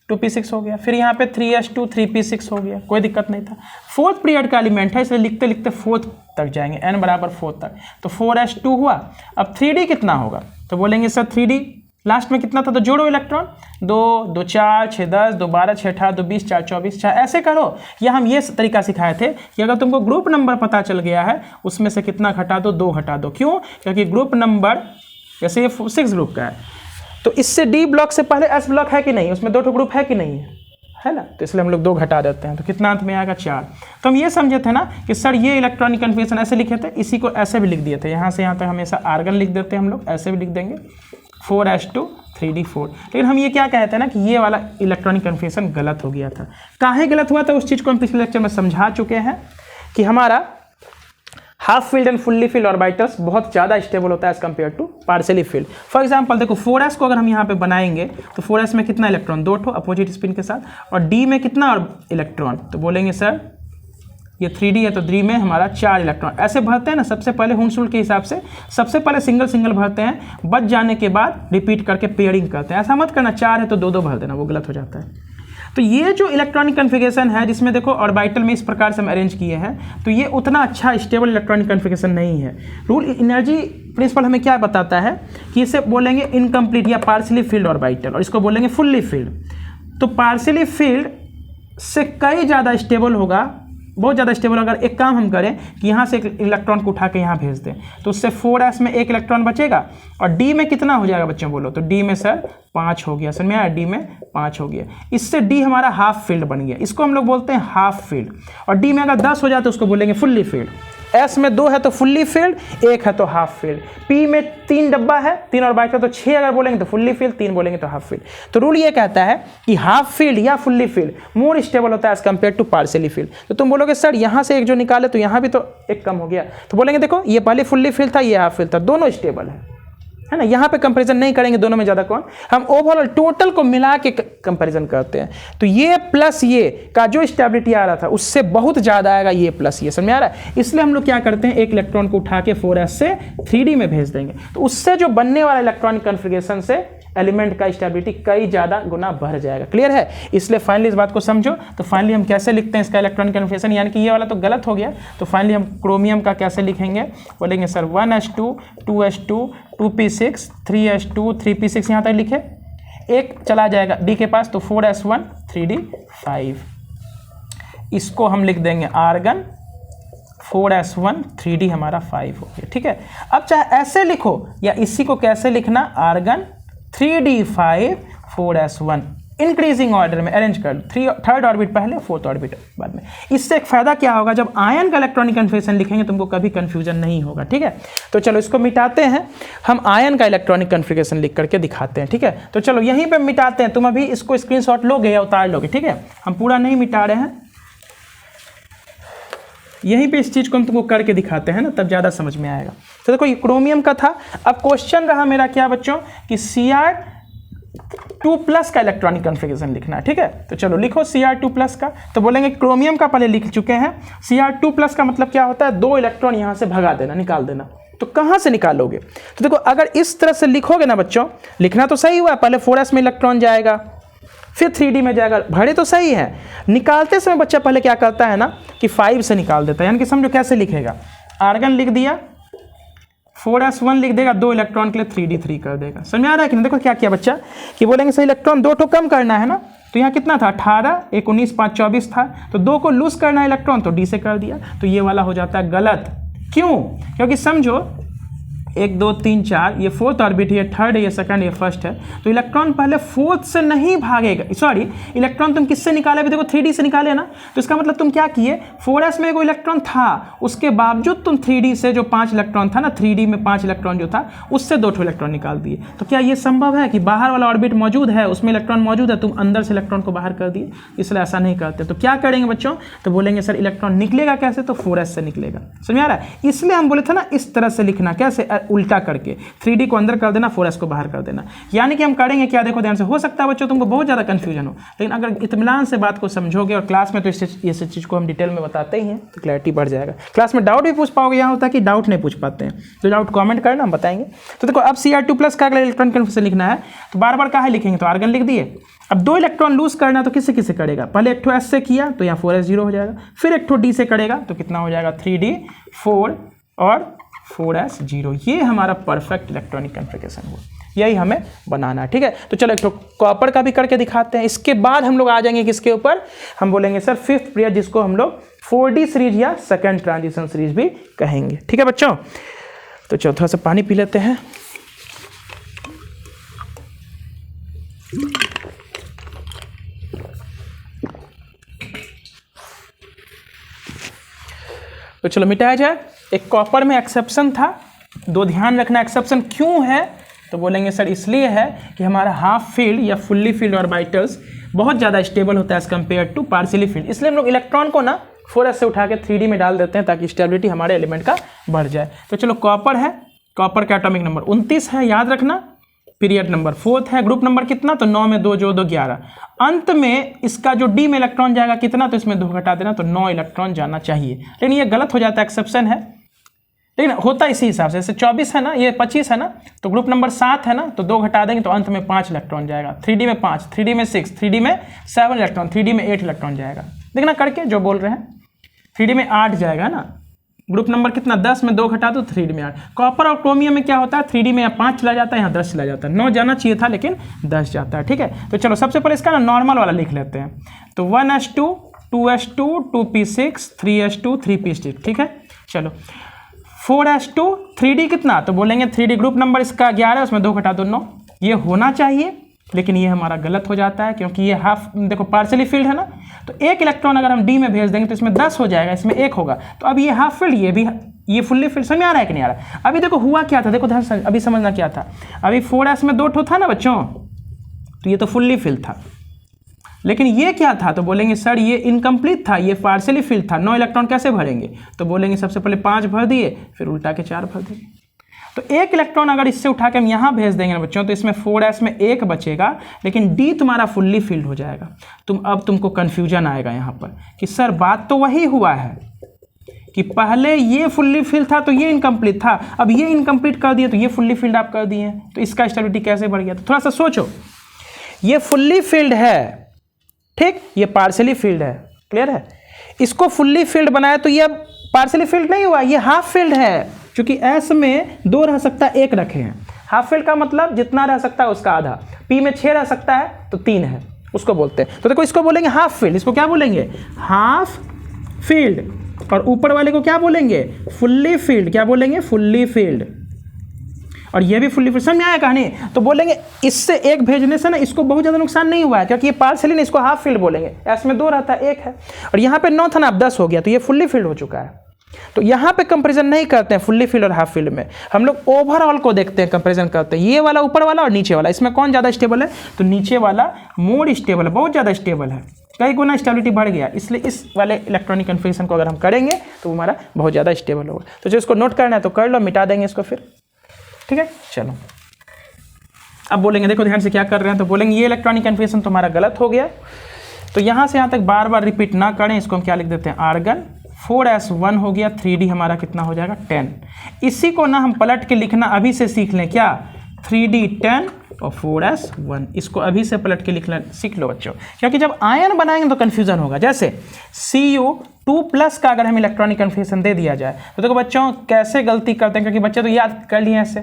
2p6 हो गया, फिर यहाँ पे 3s2, 3p6 हो गया, कोई दिक्कत नहीं था। फोर्थ पीरियड का एलिमेंट है, इसलिए लिखते लिखते फोर्थ तक जाएंगे, n बराबर 4 तक। तो 4s2 हुआ। अब 3d कितना होगा? तो बोलेंगे सर 3d लास्ट में कितना था? तो जोड़ो इलेक्ट्रॉन, 2, 2 4, 6 10, 2 12, 6 18, 2 20, 4 24, 4 ऐसे करो। या हम ये तरीका सिखाए थे कि अगर तुमको ग्रुप नंबर पता चल गया है, उसमें से कितना घटा दो? 2 घटा दो। क्यों? क्योंकि ग्रुप नंबर जैसे ये 6 ग्रुप का है, तो इससे डी ब्लॉक से पहले एस ब्लॉक है कि नहीं? उसमें 2 ठो ग्रुप है कि नहीं है ना? तो इसलिए हम लोग 2 घटा देते हैं, तो कितना अंत में आएगा? 4। तो हम ये समझे थे ना कि सर ये इलेक्ट्रॉनिक कन्फिगरेशन ऐसे लिखे थे, इसी को ऐसे भी लिख दिए थे। यहाँ से यहाँ तक हमेशा आर्गन लिख देते हैं हम लोग, ऐसे भी लिख देंगे 4s2, 3d4। लेकिन हम ये क्या कहते हैं ना कि ये वाला इलेक्ट्रॉनिक कन्फिगरेशन गलत हो गया था। काहे गलत हुआ था उस चीज़ को हम पिछले लेक्चर में समझा चुके हैं कि हमारा half filled and fully filled orbitals बहुत ज़्यादा स्टेबल होता है as compared to partially filled. For example देखो 4s को अगर हम यहाँ पे बनाएंगे तो 4s में कितना इलेक्ट्रॉन? 2 ठो अपोजिट स्पिन के साथ, और d में कितना और इलेक्ट्रॉन? तो बोलेंगे सर ये 3d है तो 3 में हमारा 4 इलेक्ट्रॉन। ऐसे भरते हैं ना, सबसे पहले हुंस रूल के हिसाब से सबसे पहले सिंगल सिंगल भरते हैं, बच जाने के बाद रिपीट करके पेयरिंग करते हैं। ऐसा मत करना 4 है तो 2-2 भर देना, वो गलत हो जाता है। तो ये जो इलेक्ट्रॉनिक कन्फिगरेशन है, जिसमें देखो ऑर्बिटल में इस प्रकार से हम अरेंज किए हैं, तो ये उतना अच्छा स्टेबल इलेक्ट्रॉनिक कन्फिगरेशन नहीं है। रूल एनर्जी प्रिंसिपल हमें क्या बताता है कि इसे बोलेंगे इनकम्प्लीट या पार्शियली फील्ड ऑर्बिटल, और इसको बोलेंगे फुल्ली फील्ड। तो पार्शियली फील्ड से कई ज़्यादा स्टेबल होगा, बहुत ज़्यादा स्टेबल। अगर एक काम हम करें कि यहाँ से एक इलेक्ट्रॉन को उठा के यहाँ भेज दें, तो उससे 4s में 1 इलेक्ट्रॉन बचेगा, और d में कितना हो जाएगा बच्चों बोलो? तो d में सर 5 हो गया, समझ में आया? d में 5 हो गया। इससे d हमारा हाफ फील्ड बन गया, इसको हम लोग बोलते हैं हाफ फील्ड। और d में अगर 10 हो जाए तो उसको बोलेंगे फुल्ली फील्ड। s में 2 है तो फुल्ली फील्ड, 1 है तो हाफ फील्ड। p में 3 डब्बा है, 3 ऑर्बिटल, तो 6 अगर बोलेंगे तो फुल्ली फील्ड, 3 बोलेंगे तो हाफ फील्ड। तो रूल ये कहता है कि हाफ फील्ड या फुल्ली फील्ड मोर स्टेबल होता है as compared to partially filled. तो तुम बोलोगे सर यहाँ से एक जो निकाले तो यहाँ भी तो एक कम हो गया, तो बोलेंगे देखो ये पहले फुल्ली फील्ड था, ये हाफ फील्ड था, दोनों स्टेबल है ना। यहाँ पे कंपैरिजन नहीं करेंगे दोनों में ज़्यादा कौन, हम ओवरऑल टोटल को मिला के कंपैरिजन करते हैं। तो ये प्लस ये का जो स्टेबिलिटी आ रहा था उससे बहुत ज़्यादा आएगा ये प्लस ये, समझ में आ रहा है? इसलिए हम लोग क्या करते हैं, एक इलेक्ट्रॉन को उठा के 4s से 3d में भेज देंगे, तो उससे जो बनने वाला इलेक्ट्रॉनिक कन्फिगरेशन से एलिमेंट का स्टेबिलिटी कई ज़्यादा गुना बढ़ जाएगा। क्लियर है? इसलिए फाइनली इस बात को समझो। तो फाइनली हम कैसे लिखते हैं इसका इलेक्ट्रॉनिक कन्फिगरेशन, यानी कि ये वाला तो गलत हो गया, तो फाइनली हम क्रोमियम का कैसे लिखेंगे? बोलेंगे sir 1s2, 2s2, 2p6, 3s2, 3p6, यहाँ तक लिखे, एक चला जाएगा d के पास, तो 4s1, 3d5। इसको हम लिख देंगे आर्गन, 4s1, 3d हमारा 5 हो गया। ठीक है, अब चाहे ऐसे लिखो या इसी को कैसे लिखना, argon 3d5, 4s1, increasing order में अरेंज कर, थर्ड ऑर्बिट पहले, फोर्थ ऑर्बिट बाद में। इससे एक फायदा क्या होगा, जब आयन का इलेक्ट्रॉनिक कन्फिगरेशन लिखेंगे तुमको कभी कंफ्यूजन नहीं होगा। ठीक है, तो चलो इसको मिटाते हैं, हम आयन का इलेक्ट्रॉनिक कन्फिगरेशन लिख करके दिखाते हैं। ठीक है, तो चलो यहीं पे मिटाते हैं, तुम अभी इसको स्क्रीनशॉट लोगे या उतार लोगे? ठीक है, हम पूरा नहीं मिटा रहे हैं, यहीं पे इस चीज़ को हम तुमको करके दिखाते हैं ना, तब ज़्यादा समझ में आएगा। तो देखो ये क्रोमियम का था। अब क्वेश्चन रहा मेरा क्या बच्चों कि Cr2+ का इलेक्ट्रॉनिक कन्फिगरेशन लिखना है। ठीक है, तो चलो लिखो Cr2+ का। तो बोलेंगे क्रोमियम का पहले लिख चुके हैं। Cr2+ का मतलब क्या होता है, 2 इलेक्ट्रॉन यहाँ से भगा देना, निकाल देना। तो कहाँ से निकालोगे? तो देखो अगर इस तरह से लिखोगे ना बच्चों, लिखना तो सही हुआ, पहले 4s में इलेक्ट्रॉन जाएगा, फिर 3D में जाएगा, भरे तो सही है, निकालते समय बच्चा पहले क्या करता है ना कि 5 से निकाल देता है, यानी कि समझो कैसे लिखेगा, आर्गन लिख दिया, 4s1 लिख देगा, 2 इलेक्ट्रॉन के लिए 3d3 कर देगा। समझ में आ रहा है कि नहीं? देखो क्या किया बच्चा कि बोलेंगे सही इलेक्ट्रॉन 2 ठो कम करना है ना, तो यहाँ कितना था 18, 1 19 5 24 था, तो 2 को लूज करना है इलेक्ट्रॉन, तो d से कर दिया, तो ये वाला हो जाता है गलत। क्यों? क्योंकि समझो 1 2 3 4 ये फोर्थ ऑर्बिट है, थर्ड है, ये सेकंड, ये फर्स्ट है, तो इलेक्ट्रॉन पहले फोर्थ से नहीं भागेगा, सॉरी इलेक्ट्रॉन तुम किससे निकाले, भी देखो 3D से निकाले ना, तो इसका मतलब तुम क्या किए, 4s में कोई इलेक्ट्रॉन था, उसके बावजूद तुम 3D से जो 5 इलेक्ट्रॉन था ना, 3D में 5 इलेक्ट्रॉन जो था उससे 2 ठो इलेक्ट्रॉन निकाल दिए। तो क्या ये संभव है कि बाहर वाला ऑर्बिट मौजूद है, उसमें इलेक्ट्रॉन मौजूद है, तुम अंदर से इलेक्ट्रॉन को बाहर कर दिए? इसलिए ऐसा नहीं करते। तो क्या करेंगे बच्चों, तो बोलेंगे सर इलेक्ट्रॉन निकलेगा कैसे, तो 4s से निकलेगा। समझ आ रहा है? इसलिए हम बोले थे ना इस तरह से लिखना, कैसे, उल्टा करके 3D को अंदर कर देना, 4s को बाहर कर देना। यानी कि हम करेंगे क्या, देखो ध्यान से, हो सकता है बच्चों तुमको बहुत ज़्यादा कंफ्यूजन हो, लेकिन अगर इत्मीनान से बात को समझोगे और क्लास में तो इस चीज़ को हम डिटेल में बताते ही हैं, तो क्लैरिटी बढ़ जाएगा। क्लास में डाउट भी पूछ पाओगे, यहाँ होता है कि डाउट नहीं पूछ पाते हैं, तो डाउट कमेंट करना, हम बताएंगे। तो देखो अब Cr2+ का अगला इलेक्ट्रॉन कन्फर्मेशन लिखना है, तो बार बार कहाँ लिखेंगे, तो आर्गन लिख दिए। अब 2 इलेक्ट्रॉन लूज करना तो किससे किससे करेगा, पहले एक ठो s से किया तो यहाँ 4s 0 हो जाएगा, फिर एक ठो d से करेगा तो कितना हो जाएगा 3d 4 और 4s 0। ये हमारा परफेक्ट इलेक्ट्रॉनिक कॉन्फ़िगरेशन हुआ, यही हमें बनाना है। ठीक है, तो चलो एक तो कॉपर का भी करके दिखाते हैं, इसके बाद हम लोग आ जाएंगे किसके ऊपर, हम बोलेंगे सर 5th पीरियड, जिसको हम लोग 4D सीरीज या सेकेंड ट्रांजिशन सीरीज भी कहेंगे। ठीक है बच्चों, तो चलो थोड़ा सा पानी पी लेते हैं। तो चलो मिटाया जाए। एक कॉपर में एक्सेप्शन था, 2 ध्यान रखना, एक्सेप्शन क्यों है, तो बोलेंगे सर इसलिए है कि हमारा हाफ फील्ड या फुल्ली फील्ड ऑर्बिटल्स बहुत ज़्यादा स्टेबल होता है as compared to partially filled, इसलिए हम लोग इलेक्ट्रॉन को ना 4s से उठा के 3D में डाल देते हैं ताकि स्टेबिलिटी हमारे एलिमेंट का बढ़ जाए। तो चलो कॉपर है, कॉपर का एटॉमिक नंबर 29 है, याद रखना, पीरियड नंबर 4th है, ग्रुप नंबर कितना, तो 9 में 2 जो 2 11, अंत में इसका जो D में इलेक्ट्रॉन जाएगा कितना, तो इसमें 2 घटा देना, तो 9 इलेक्ट्रॉन जाना चाहिए, लेकिन ये गलत हो जाता है, एक्सेप्शन है, लेकिन होता इसी हिसाब से। जैसे 24 है ना, ये 25 है ना, तो ग्रुप नंबर 7 है ना, तो 2 घटा देंगे तो अंत में 5 इलेक्ट्रॉन जाएगा, 3D में 5, 3D में 6, 3D में 7 इलेक्ट्रॉन, 3D में 8 इलेक्ट्रॉन जाएगा। देखना करके जो बोल रहे हैं, 3D में 8 जाएगा ना, ग्रुप नंबर कितना 10 में 2 घटा दो 3D में 8। कॉपर और क्रोमियम में क्या होता है, 3D में यहाँ 5 चला जाता है, यहाँ 10 चला जाता है, 9 जाना चाहिए था लेकिन 10 जाता है। ठीक है, तो चलो सबसे पहले इसका ना नॉर्मल वाला लिख लेते हैं, तो 1s2 2s2 2p6 3s2 3p6। ठीक है, चलो 4s2 3D कितना, तो बोलेंगे 3D ग्रुप नंबर इसका 11, उसमें 2 घटा दो 9, ये होना चाहिए, लेकिन ये हमारा गलत हो जाता है क्योंकि ये हाफ, देखो पार्शियली फील्ड है ना, तो 1 इलेक्ट्रॉन अगर हम D में भेज देंगे तो इसमें 10 हो जाएगा, इसमें 1 होगा, तो अब ये हाफ फील्ड, ये भी, ये फुल्ली फील्ड। समझ आ रहा है कि नहीं आ रहा है? अभी देखो हुआ क्या था, देखो ध्यान से अभी समझना क्या था, अभी 4s में 2 ठो था ना बच्चों, तो ये तो फुल्ली फील्ड था, लेकिन ये क्या था, तो बोलेंगे सर ये इनकम्प्लीट था, ये पार्शियली फील्ड था, 9 इलेक्ट्रॉन कैसे भरेंगे, तो बोलेंगे सबसे पहले 5 भर दिए, फिर उल्टा के 4 भर दिए, तो 1 इलेक्ट्रॉन अगर इससे उठा के हम यहाँ भेज देंगे ना बच्चों, तो इसमें 4s में 1 बचेगा, लेकिन D तुम्हारा फुल्ली फील्ड हो जाएगा। तुमको कन्फ्यूजन आएगा यहाँ पर कि सर बात तो वही हुआ है कि पहले ये फुल्ली फील्ड था तो ये इनकम्प्लीट था, अब ये इनकम्प्लीट कर दिए तो ये फुल्ली फील्ड आप कर दिए, तो इसका स्टेबिलिटी कैसे बढ़ गया। तो थोड़ा सा सोचो, ये फुल्ली फील्ड है, ठीक, ये पार्शियली फील्ड है, क्लियर है, इसको फुल्ली फील्ड बनाया तो ये पार्शियली फील्ड नहीं हुआ, ये हाफ फील्ड है, क्योंकि S में 2 रह सकता है, 1 रखे हैं, हाफ फील्ड का मतलब जितना रह सकता है उसका आधा, P में 6 रह सकता है तो 3 है, उसको बोलते हैं। तो देखो इसको बोलेंगे हाफ फील्ड, इसको क्या बोलेंगे, हाफ फील्ड, और ऊपर वाले को क्या बोलेंगे, फुल्ली फील्ड, क्या बोलेंगे, फुल्ली फील्ड, और ये भी फुल्ली फील्ड। समझ में आया कहानी? तो बोलेंगे इससे 1 भेजने से ना इसको बहुत ज़्यादा नुकसान नहीं हुआ है, क्योंकि ये पार्शियली नहीं, इसको हाफ फील्ड बोलेंगे, S में 2 रहता है, 1 है, और यहाँ पे 9 था ना, अब 10 हो गया, तो ये फुल्ली फील्ड हो चुका है। तो यहाँ पे कंपैरिजन नहीं करते हैं फुल्ली फील्ड और हाफ फील्ड में, हम लोग ओवरऑल को देखते हैं, कंपैरिजन करते हैं, ये वाला ऊपर वाला और नीचे वाला, इसमें कौन ज़्यादा स्टेबल है, तो नीचे वाला मोर स्टेबल है, बहुत ज़्यादा स्टेबल है, कई गुना स्टेबिलिटी बढ़ गया, इसलिए इस वाले इलेक्ट्रॉनिक कन्फिगरेशन को अगर हम करेंगे तो हमारा बहुत ज़्यादा स्टेबल होगा। तो जो इसको नोट करना है तो कर लो, मिटा देंगे इसको फिर। ठीक है, चलो अब बोलेंगे, देखो ध्यान से क्या कर रहे हैं, तो बोलेंगे ये इलेक्ट्रॉनिक कन्फिगरेशन तुम्हारा गलत हो गया, तो यहाँ से यहाँ तक बार बार रिपीट ना करें, इसको हम क्या लिख देते हैं, आर्गन 4s1 हो गया, 3D हमारा कितना हो जाएगा 10। इसी को ना हम पलट के लिखना अभी से सीख लें, क्या 3D 10 और 4s1। इसको अभी से पलट के लिखना सीख लो बच्चों, क्योंकि जब आयन बनाएंगे तो कन्फ्यूजन होगा। जैसे Cu2+ का अगर हम इलेक्ट्रॉनिक कन्फिग्रेशन दे दिया जाए तो देखो बच्चों कैसे गलती करते हैं, क्योंकि बच्चे तो याद कर लिए ऐसे।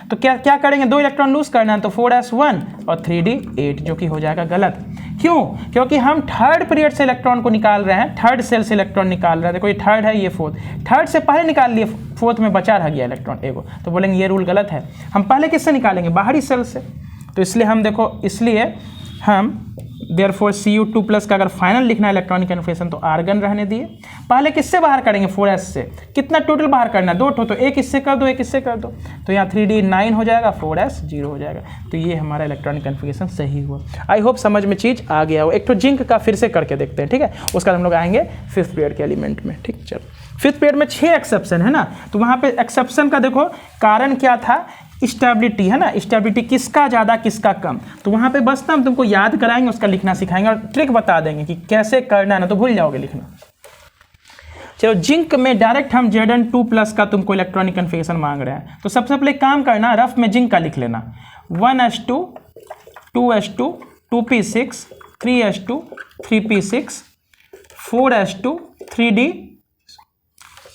तो क्या क्या करेंगे, 2 इलेक्ट्रॉन लूज करना है तो 4s1 और 3d8, जो कि हो जाएगा गलत। क्यों? क्योंकि हम थर्ड पीरियड से इलेक्ट्रॉन को निकाल रहे हैं, थर्ड सेल से इलेक्ट्रॉन निकाल रहे हैं। देखो ये थर्ड है, ये फोर्थ, थर्ड से पहले निकाल लिए, फोर्थ में बचा रह गया इलेक्ट्रॉन एगो, तो बोलेंगे ये रूल गलत है। हम पहले किससे निकालेंगे, बाहरी सेल से। तो इसलिए हम देखो, इसलिए हम देयरफॉर Cu2+ का अगर फाइनल लिखना है इलेक्ट्रॉनिक कन्फिग्रेशन तो आर्गन रहने दिए। पहले किससे बाहर करेंगे, 4s से। कितना टोटल बाहर करना है, 2 ठो, तो एक इससे कर दो, एक इससे कर दो, तो यहाँ 3d9 हो जाएगा, 4s 0 हो जाएगा। तो ये हमारा इलेक्ट्रॉनिक कन्फिग्रेशन सही हुआ। आई होप समझ में चीज़ आ गया हो। एक तो जिंक का फिर से करके देखते हैं, ठीक है। उसका हम लोग आएंगे 5th पीरियड के एलिमेंट में, ठीक। चलो 5th पीरियड में 6 एक्सेप्शन है ना, तो वहाँ पे एक्सेप्शन का देखो कारण क्या था, स्टेबिलिटी है ना, स्टेबिलिटी किसका ज़्यादा किसका कम। तो वहाँ पे बस ना हम तुमको याद कराएंगे, उसका लिखना सिखाएंगे और ट्रिक बता देंगे कि कैसे करना है ना, तो भूल जाओगे लिखना। चलो जिंक में डायरेक्ट हम Zn2+ का तुमको इलेक्ट्रॉनिक कन्फिग्रेशन मांग रहे हैं, तो सबसे पहले काम करना, रफ में जिंक का लिख लेना, 1s2 2s2 2p6 3s2 3p6 4s2 3d।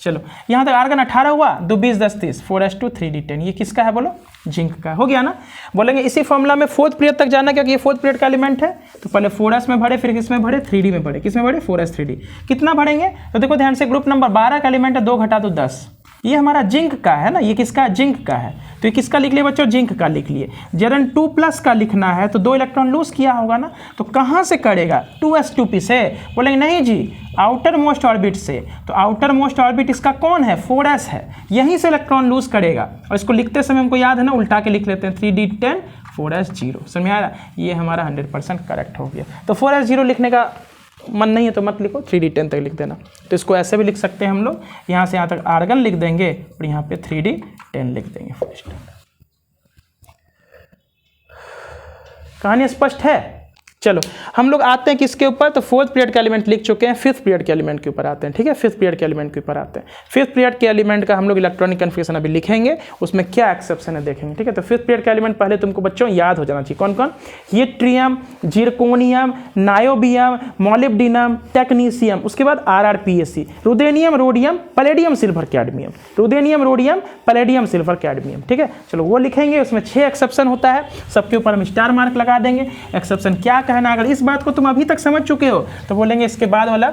चलो यहाँ तक आर्गन 18 हुआ, 2 20 10 30 4s2 3d10। ये किसका है बोलो, जिंक का। हो गया ना। बोलेंगे इसी फॉर्मूला में 4th पीरियड तक जाना, क्योंकि ये 4th पीरियड का एलिमेंट है। तो पहले 4s में भरे, फिर किस में भरे, 3d में भरे। किस में भरे, 4s 3d। कितना भरेंगे, तो देखो ध्यान से, ग्रुप नंबर 12 का एलिमेंट है, 2 घटा दो 10। ये हमारा जिंक का है ना, ये किसका, जिंक का है। तो ये किसका लिख लिए बच्चों, जिंक का लिख लिए। Zn2+ का लिखना है तो 2 इलेक्ट्रॉन लूज किया होगा ना, तो कहाँ से करेगा, 2s2p से। बोलेंगे नहीं जी, आउटर मोस्ट ऑर्बिट से। तो आउटर मोस्ट ऑर्बिट इसका कौन है, 4s है, यहीं से इलेक्ट्रॉन लूज करेगा। और इसको लिखते समय हमको याद है ना, उल्टा के लिख लेते हैं, 3d10 4s 0। समझ में आ रहा, ये हमारा 100% करेक्ट हो गया। तो 4s 0 लिखने का मन नहीं है तो मत लिखो, 3d10 तक लिख देना। तो इसको ऐसे भी लिख सकते हैं हम लोग, यहाँ से यहाँ तक आर्गन लिख देंगे और यहाँ पे 3d10 लिख देंगे फर्स्ट। कहानी स्पष्ट है। चलो हम लोग आते हैं किसके ऊपर, तो 4th पीरियड का एलिमेंट लिख चुके हैं, 5th पीरियड के एलिमेंट के ऊपर आते हैं, ठीक है। 5th पीरियड के एलिमेंट के ऊपर आते हैं। 5th पीरियड के एलिमेंट का हम लोग इलेक्ट्रॉनिक कन्फिग्रेशन अभी लिखेंगे, उसमें क्या एक्सेप्शन है देखेंगे, ठीक है। तो 5th पीरियड का एलिमेंट पहले तुमको बच्चों याद हो जाना चाहिए, कौन कौन, yttrium, zirconium, niobium, molybdenum, technetium, उसके बाद RrPSC, ruthenium, rhodium, palladium, silver, cadmium, ruthenium, rhodium, palladium, silver, cadmium, ठीक है। चलो वो लिखेंगे, उसमें 6 एक्सेप्शन होता है, सबके ऊपर हम स्टार मार्क लगा देंगे। एक्सेप्शन क्या कहना, अगर इस बात को तुम अभी तक समझ चुके हो तो बोलेंगे इसके बाद वाला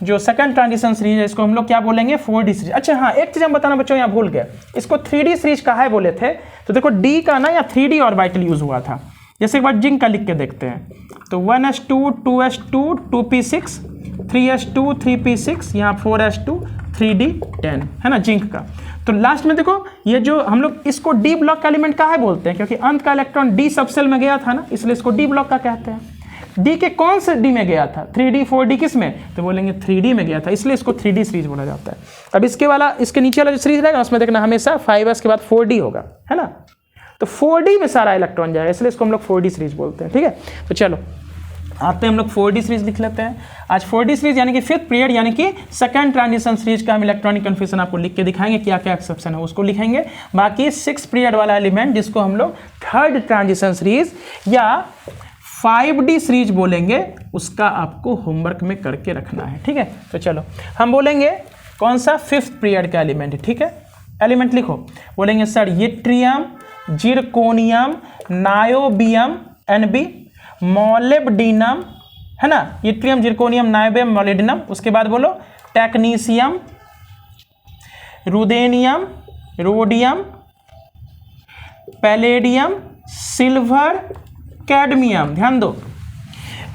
जो सेकंड ट्रांजिशन सीरीज है इसको हम लोग क्या बोलेंगे, 4D सीरीज। अच्छा हाँ, एक चीज हम बताना बच्चों, यहाँ भूल गए, इसको 3D सीरीज कहा है बोले थे, तो देखो D का ना यहाँ 3D ऑर्बिटल यूज हुआ था। जैसे एक बार जिंक का लिख के देखते हैं, तो 1s2 2s2 2p6 3s2 3p6, यहाँ 4s2 3d10 है ना, जिंक का। तो लास्ट में देखो ये जो हम लोग इसको डी ब्लॉक का एलिमेंट कहा है बोलते हैं, क्योंकि अंत का इलेक्ट्रॉन डी सबसेल में गया था ना, इसलिए इसको डी ब्लॉक का कहते हैं। डी के कौन से डी में गया था, 3D 4D किस में, तो बोलेंगे 3D में गया था, इसलिए इसको 3D सीरीज बोला जाता है। अब इसके वाला, इसके नीचे वाला जो सीरीज रहेगा उसमें देखना हमेशा 5s के बाद 4D होगा, है ना। तो 4D में सारा इलेक्ट्रॉन जाएगा, इसलिए इसको हम लोग 4D सीरीज बोलते हैं, ठीक है। तो चलो आते हैं हम लोग 4D सीरीज लिख लेते हैं। आज 4D सीरीज यानी कि 5th पीरियड यानी कि सेकंड ट्रांजिशन सीरीज का हम इलेक्ट्रॉनिक कन्फिग्रेशन आपको लिख के दिखाएंगे, क्या क्या एक्सेप्शन है उसको लिखेंगे। बाकी 6th पीरियड वाला एलिमेंट जिसको हम लोग थर्ड ट्रांजिशन सीरीज या 5D सीरीज बोलेंगे, उसका आपको होमवर्क में करके रखना है, ठीक है। तो चलो हम बोलेंगे कौन सा, 5th पीरियड का एलिमेंट, ठीक है। एलिमेंट लिखो, बोलेंगे sir yttrium, zirconium, niobium, Nb, molybdenum, है ना, यट्रियम, जिरकोनियम, नायोबियम, मोलिब्डिनम। उसके बाद बोलो technetium, ruthenium, rhodium, palladium, silver, cadmium. ध्यान दो,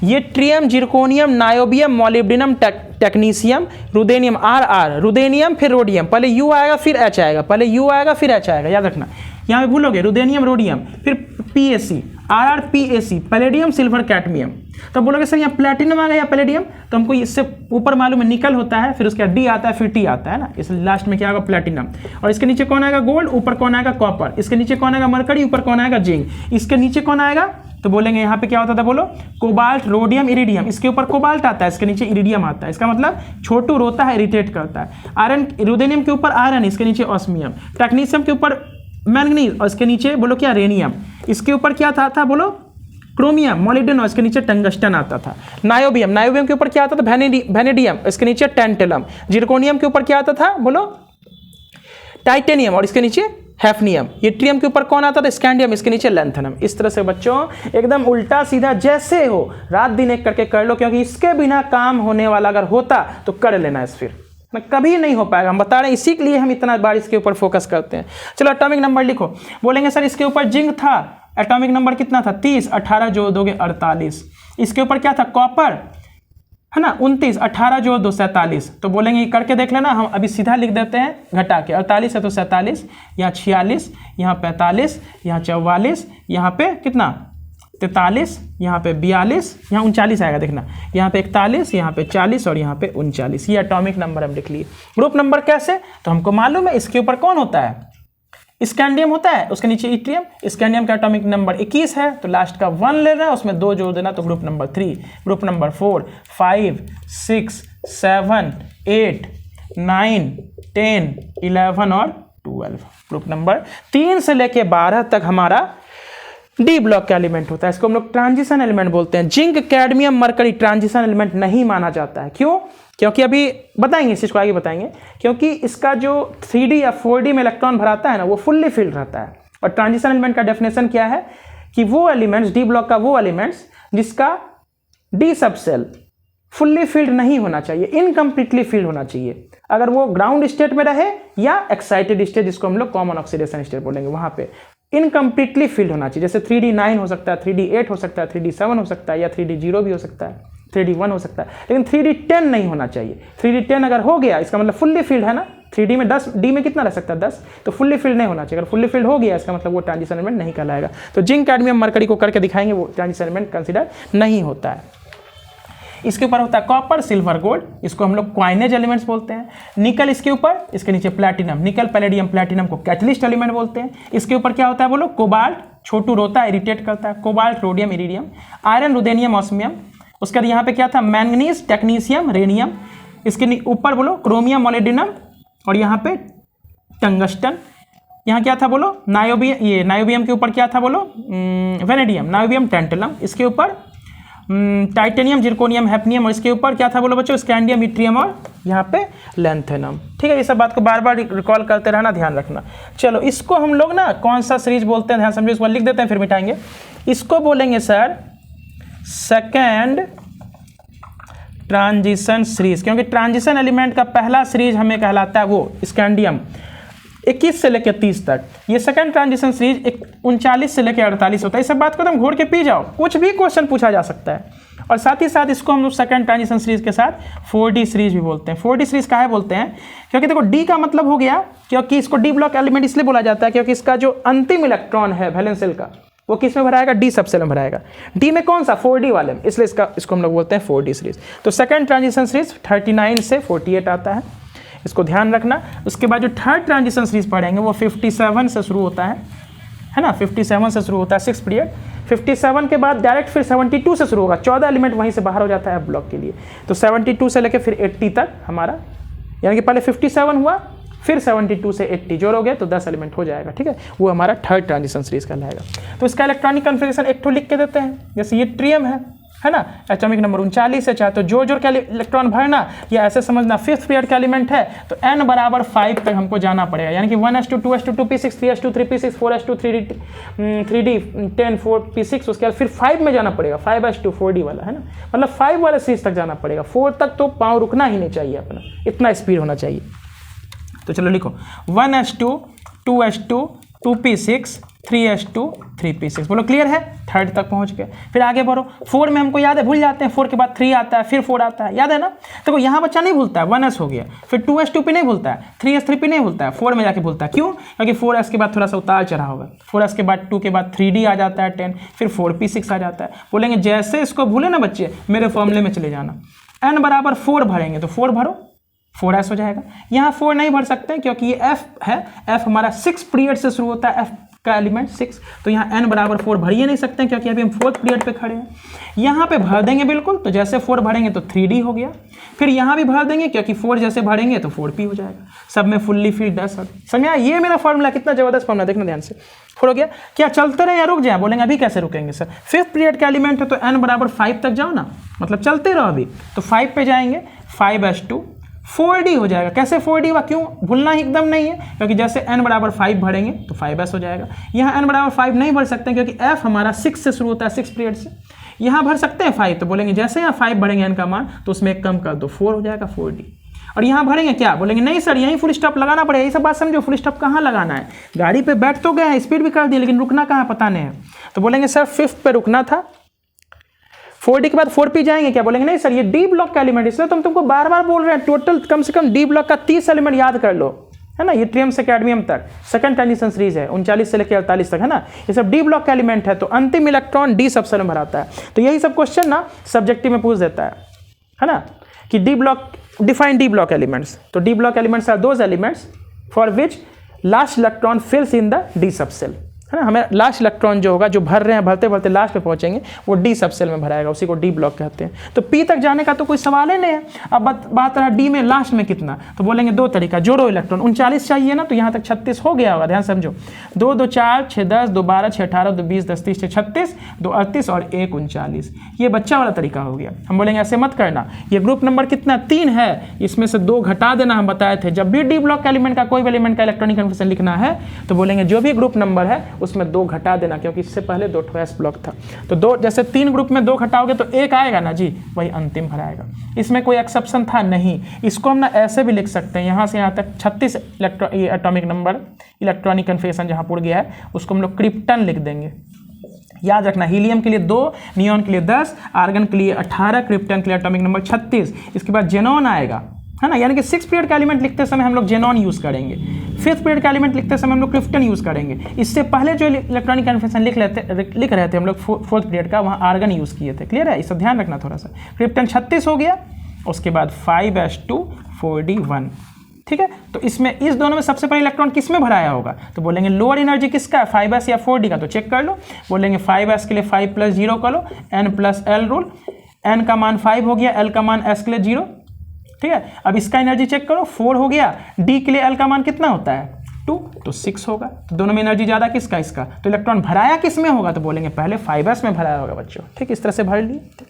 yttrium, zirconium, niobium, molybdenum, technetium, ruthenium, RR, ruthenium फिर रोडियम, पहले U आएगा फिर H आएगा, पहले U आएगा फिर H आएगा, याद रखना। यहाँ पे भूलोगे रुदेनियम, रोडियम, फिर PSC, RrPSC, palladium, silver, cadmium. तो बोलोगे सर यहाँ प्लेटिनम आ गया या पैलेडियम, तो हमको इससे ऊपर मालूम है निकल होता है, फिर उसके बाद D आता है, फिर T आता है ना, इसलिए लास्ट में क्या आएगा, प्लेटिनम। और इसके नीचे कौन आएगा, गोल्ड, ऊपर कौन आएगा, कॉपर। इसके नीचे कौन आएगा, मरकरी, ऊपर कौन आएगा, जिंक। इसके नीचे कौन आएगा, तो बोलेंगे यहाँ पे क्या होता था, बोलो कोबाल्ट, रोडियम, इरिडियम। इसके ऊपर कोबाल्ट आता है, इसके नीचे इरिडियम आता है, इसका मतलब छोटू रोता है, इरिटेट करता है। आयरन, रुदेनियम के ऊपर आयरन, इसके नीचे ऑस्मियम। टेक्नीशियम के ऊपर मैंगनीज और इसके नीचे बोलो क्या रेनियम, इसके ऊपर क्या था बोलो क्रोमियम, मोलिब्डेनम, इसके नीचे टंगस्टन आता था। नायोबियम, नायोबियम के ऊपर क्या आता था वेनेडियम, इसके नीचे टेंटेलम। जिरकोनियम के ऊपर क्या आता था बोलो टाइटेनियम और इसके नीचे हैफनियम। यट्रियम के ऊपर कौन आता था स्कैंडियम, इसके नीचे लैंथेनम। इस तरह से बच्चों एकदम उल्टा सीधा जैसे हो रात दिन एक करके कर लो, क्योंकि इसके बिना काम होने वाला अगर होता तो कर लेना इस फिर कभी नहीं हो पाएगा। हम बता रहे हैं इसी के लिए हम इतना बार इसके ऊपर फोकस करते हैं। चलो एटॉमिक नंबर लिखो। बोलेंगे सर इसके ऊपर जिंक था, एटॉमिक नंबर कितना था 30, 18 जोड़ दोगे 48। इसके ऊपर क्या था कॉपर है ना 29, 18 जोड़ दो 47। तो बोलेंगे करके देख लेना, हम अभी सीधा लिख देते हैं घटा के। 48 है तो 47, यहाँ 46, यहाँ 45, यहाँ 44, यहाँ पे कितना 43, यहाँ पे 42, यहाँ 39 आएगा देखना, यहाँ पे 41, यहाँ पे 40 और यहाँ पे 39। ये एटॉमिक नंबर हम लिख लिए। ग्रुप नंबर कैसे, तो हमको मालूम है इसके ऊपर कौन होता है स्कैंडियम होता है, उसके नीचे इट्रियम। स्कैंडियम का एटॉमिक नंबर 21 है तो लास्ट का 1 लेना है, उसमें 2 जोड़ देना तो ग्रुप नंबर 3, ग्रुप नंबर 4, 5, 6, 7, 8, 9, 10, 11 और 12। ग्रुप नंबर 3 से लेके 12 तक हमारा डी ब्लॉक का एलिमेंट होता है। इसको हम लोग ट्रांजिशन एलिमेंट बोलते हैं। Zinc, cadmium, mercury transition element नहीं माना जाता है। क्यों? क्योंकि अभी बताएंगे इस चीज़ को आगे बताएंगे, क्योंकि इसका जो 3D या 4D में इलेक्ट्रॉन भराता है ना वो फुल्ली फिल्ड रहता है। और ट्रांजिशन एलिमेंट का डेफिनेशन क्या है कि वो एलिमेंट्स डी ब्लॉक का वो एलिमेंट्स जिसका डी सब सेल फुल्ली फिल्ड नहीं होना चाहिए, इनकम्प्लीटली फिल्ड होना चाहिए। अगर वो ग्राउंड स्टेट में रहे या एक्साइटेड स्टेट जिसको हम लोग कॉमन ऑक्सीडेशन स्टेट बोलेंगे वहां पे इनकम्प्लीटली फिल्ड होना चाहिए। जैसे 3D 9 हो सकता है, 3D 8 हो सकता है, 3D 7 हो सकता है या 3D 0 भी हो सकता है, 3D 1 हो सकता है, लेकिन 3D 10 नहीं होना चाहिए। 3D 10 अगर हो गया इसका मतलब फुल्ली फिल्ड है ना। 3D में 10, D में कितना रह सकता है 10, तो फुल्ली फिल्ड नहीं होना चाहिए। अगर फुल्ली फिल्ड हो गया इसका मतलब वो ट्रांजिशन एलिमेंट नहीं कहलाएगा। तो जिंक, कैडमियम, मरकरी को करके दिखाएंगे वो ट्रांजिशन एलिमेंट कंसिडर नहीं होता है। इसके ऊपर होता है कॉपर, सिल्वर, गोल्ड, इसको हम लोग क्वाइनेज एलिमेंट्स बोलते हैं। निकल इसके ऊपर, इसके नीचे प्लैटिनम, निकल, पैलेडियम, प्लैटिनम को कैटलिस्ट एलिमेंट बोलते हैं। इसके ऊपर क्या होता है बोलो कोबाल्ट, छोटू रोता है इरिटेट करता है, cobalt, rhodium, iridium. Iron, ruthenium, osmium. उसके बाद यहाँ पे क्या था मैंगनीज, टेक्नीशियम, रेनियम। इसके ऊपर बोलो क्रोमियम, मोलिब्डेनम और यहाँ पे टंगस्टन। यहाँ क्या था बोलो नायोबियम, ये नायोबियम के ऊपर क्या था बोलो वेनेडियम, नायोबियम, टेंटेलम। इसके ऊपर टाइटेनियम, जिरकोनियम, हैफनियम और इसके ऊपर क्या था बोलो बच्चों स्कैंडियम, इट्रियम और यहाँ पे लैंथेनम। ठीक है, ये सब बात को बार बार रिकॉल करते रहना, ध्यान रखना। चलो इसको हम लोग ना कौन सा सीरीज बोलते हैं ध्यान समझो, इसको लिख देते हैं फिर मिटाएंगे। इसको बोलेंगे सर सेकेंड ट्रांजिशन सीरीज, क्योंकि ट्रांजिशन एलिमेंट का पहला सीरीज हमें कहलाता है वो स्कैंडियम 21 से लेकर 30 तक। ये सेकंड ट्रांजिशन सीरीज 39 से लेकर 48 होता है। इस सब बात को तुम घोड़ के पी जाओ, कुछ भी क्वेश्चन पूछा जा सकता है। और साथ ही साथ इसको हम लोग सेकंड ट्रांजिशन सीरीज के साथ 4D सीरीज भी बोलते हैं। 4D सीरीज काहे बोलते हैं, क्योंकि देखो डी का मतलब हो गया, क्योंकि इसको डी ब्लॉक एलिमेंट इसलिए बोला जाता है क्योंकि इसका जो अंतिम इलेक्ट्रॉन है वैलेंस शेल का वो किस में भराएगा, डी सबसेल में भराएगा। डी में कौन सा 4D वाले में, इसलिए इसको हम लोग बोलते हैं 4D सीरीज। तो सेकंड ट्रांजिशन सीरीज 39 से 48 आता है, इसको ध्यान रखना। उसके बाद जो थर्ड ट्रांजिशन सीरीज पढ़ेंगे वो 57 से शुरू होता है ना, 57 से शुरू होता है 6 पीरियड। 57 के बाद डायरेक्ट फिर 72 से शुरू होगा, 14 एलिमेंट वहीं से बाहर हो जाता है ब्लॉक के लिए। तो 72 से लेकर फिर 80 तक हमारा, यानी कि पहले 57 हुआ फिर 72 से 80 जोड़ोगे तो 10 एलिमेंट हो जाएगा। ठीक है, वो हमारा थर्ड ट्रांजिशन सीरीज कहलाएगा। तो इसका इलेक्ट्रॉनिक कन्फिगरेशन एक तो लिख के देते हैं, जैसे ये ट्रियम है ना, एटॉमिक नंबर 39 है, चाहे तो जोड़ के इलेक्ट्रॉन भरना या ऐसे समझना 5th पीरियड का एलिमेंट है तो n बराबर 5 तक हमको जाना पड़ेगा, यानी कि 1s2 2s2 2p6 3s2 3p6 4s2 3d 10 4p6, उसके बाद फिर 5 में जाना पड़ेगा, 5s2 4d वाला है ना, मतलब 5 वाले सीरीज तक जाना पड़ेगा। 4 तक तो पाँव रुकना ही नहीं चाहिए अपना, इतना स्पीड होना चाहिए। तो चलो लिखो 1s2 2s2 2p6 3s2 3p6, बोलो क्लियर है, थर्ड तक पहुंच गए। फिर आगे बढ़ो, 4 में हमको याद है, भूल जाते हैं, 4 के बाद 3 आता है, फिर 4 आता है, याद है ना। देखो यहाँ बच्चा नहीं भूलता है, 1s हो गया, फिर 2s2 पे नहीं भूलता है, 3s 3 पे नहीं भूलता है, 4 में जाके भूलता है। क्यों? क्योंकि 4s के बाद थोड़ा सा उतार चढ़ा होगा, 4s के बाद 2 के बाद 3d आ जाता है 10, फिर 4p6 आ जाता है। बोलेंगे जैसे इसको भूले ना बच्चे मेरे फॉर्मूले में चले जाना, n बराबर 4 भरेंगे तो 4 भरो 4s हो जाएगा। यहाँ 4 नहीं भर सकते क्योंकि ये f है, f हमारा 6 पीरियड से शुरू होता है, f का एलिमेंट 6, तो यहाँ n बराबर 4 भर ही नहीं सकते हैं क्योंकि अभी हम 4th पीरियड पे खड़े हैं। यहाँ पे भर देंगे बिल्कुल, तो जैसे 4 भरेंगे तो 3d हो गया, फिर यहाँ भी भर देंगे क्योंकि 4 जैसे भरेंगे तो 4p हो जाएगा, सब में फुल्ली फिल्ड है सर। समझा? ये मेरा फॉर्मूला, कितना जबरदस्त फॉर्मूला, देखना ध्यान से। 4 हो गया, क्या चलते रहे या रुक जाए? बोलेंगे अभी कैसे रुकेंगे सर, 5th पीरियड का एलिमेंट है तो n बराबर 5 तक जाओ ना, मतलब चलते रहो अभी। तो 5 पे जाएंगे, 5s2 4d हो जाएगा। कैसे 4d हुआ, क्यों भूलना ही एकदम नहीं है, क्योंकि जैसे n बराबर 5 भरेंगे तो 5s हो जाएगा। यहाँ n बराबर 5 नहीं भर सकते क्योंकि f हमारा 6 से शुरू होता है, 6 पीरियड से। यहाँ भर सकते हैं 5, तो बोलेंगे जैसे यहाँ 5 भरेंगे n का मान तो उसमें एक कम कर दो, 4 हो जाएगा 4d। और यहाँ भरेंगे क्या, बोलेंगे नहीं सर यहीं फुल स्टॉप लगाना पड़ेगा। ये सब बात समझो, फुल स्टॉप कहाँ लगाना है, गाड़ी पे बैठ तो गए हैं, स्पीड भी कर दी, लेकिन रुकना कहाँ पता नहीं है। तो बोलेंगे सर 5th पे रुकना था, 4d के बाद 4p जाएंगे, क्या बोलेंगे नहीं सर ये डी ब्लॉक का एलिमेंट, इसलिए तुमको बार बार बोल रहे हैं टोटल कम से कम डी ब्लॉक का 30 एलिमेंट याद कर लो, है ना। ये ट्रियम से कैडमियम तक सेकंड ट्रांजिशन सीरीज है, 39 से लेकर 48 तक, है ना। ये सब डी ब्लॉक का एलिमेंट है, तो अंतिम इलेक्ट्रॉन डी सबसेल में भराता है। तो यही सब क्वेश्चन ना सब्जेक्टिव में पूछ देता है ना, कि D block, define D block elements. तो D block elements are those elements for which last electron fills in the D subshell, है ना। हमें लास्ट इलेक्ट्रॉन जो होगा, जो भर रहे हैं, भरते भरते लास्ट पे पहुंचेंगे, वो डी सबसेल में भराएगा, उसी को डी ब्लॉक कहते हैं। तो पी तक जाने का तो कोई सवाल ही नहीं है। अब बात रहा डी में लास्ट में कितना, तो बोलेंगे 2 तरीका, जोड़ो इलेक्ट्रॉन। 39 चाहिए ना, तो यहाँ तक 36 हो गया होगा, ध्यान समझो। 2 2 4 6 10 2 12 6 18 2 20 10 30 6 36 2 38 और 1 39, ये बच्चा वाला तरीका हो गया। हम बोलेंगे ऐसे मत करना, ये ग्रुप नंबर कितना 3 है, इसमें से 2 घटा देना। हम बताए थे जब भी डी ब्लॉक एलिमेंट का कोई भी एलिमेंट का इलेक्ट्रॉनिक कन्फर्मेशन लिखना है तो बोलेंगे जो भी ग्रुप नंबर है उसमें 2 घटा देना, क्योंकि इससे पहले 2 एस ब्लॉक था। तो 2, जैसे 3 ग्रुप में 2 घटाओगे तो 1 आएगा ना जी, वही अंतिम भराएगा। इसमें कोई एक्सेप्शन था नहीं। इसको हम ना ऐसे भी लिख सकते हैं, यहाँ से यहाँ तक 36 एटॉमिक नंबर इलेक्ट्रॉनिक कन्फर्मेशन जहाँ पुड़ गया है उसको हम लोग क्रिप्टन लिख देंगे। याद रखना, हीलियम के लिए 2, नियॉन के लिए 10, आर्गन के लिए 18, क्रिप्टन के लिए एटॉमिक नंबर 36। इसके बाद जेनॉन आएगा, है ना। यानी कि 6th पीरियड का एलिमेंट लिखते समय हम लोग जेनॉन यूज़ करेंगे, 5th पीरियड का एलिमेंट लिखते समय हम लोग क्रिप्टन यूज़ करेंगे। इससे पहले जो इलेक्ट्रॉनिक कन्फर्मेशन लिख रहे थे हम लोग 4th पीरियड का, वहाँ आर्गन यूज़ किए थे। क्लियर है, इसे ध्यान रखना थोड़ा सा। क्रिप्टन 36 हो गया, उसके बाद 5s2 4d1, ठीक है। तो इसमें इस दोनों में सबसे पहले इलेक्ट्रॉन किस में भराया होगा, तो बोलेंगे लोअर एनर्जी किसका है, 5s या 4d का, तो चेक कर लो। बोलेंगे 5s के लिए 5 + 0 कर लो, n + l रूल, n का मान 5 हो गया, l का मान s के लिए 0, ठीक है। अब इसका एनर्जी चेक करो, 4 हो गया, d के लिए l का मान कितना होता है 2, तो 6 होगा। तो दोनों में एनर्जी ज़्यादा किसका, इसका। तो इलेक्ट्रॉन भराया किस में होगा, तो बोलेंगे पहले 5s में भराया होगा बच्चों, ठीक। इस तरह से भर लिए।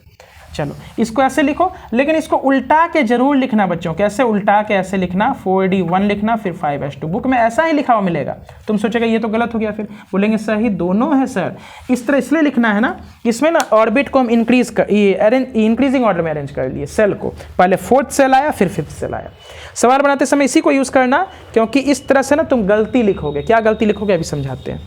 चलो इसको ऐसे लिखो, लेकिन इसको उल्टा के जरूर लिखना बच्चों। कैसे उल्टा के, ऐसे लिखना, 4d1 लिखना, फिर 5s2। बुक में ऐसा ही लिखा हुआ मिलेगा, तुम सोचेगा ये तो गलत हो गया, फिर बोलेंगे सही दोनों है सर। इस तरह इसलिए लिखना है ना, इसमें ना ऑर्बिट को हम इंक्रीजिंग ऑर्डर में अरेंज कर लिए। सेल को पहले 4th सेल आया, फिर 5th सेल आया। सवाल बनाते समय इसी को यूज़ करना, क्योंकि इस तरह से ना तुम गलती लिखोगे। क्या गलती लिखोगे अभी समझाते हैं।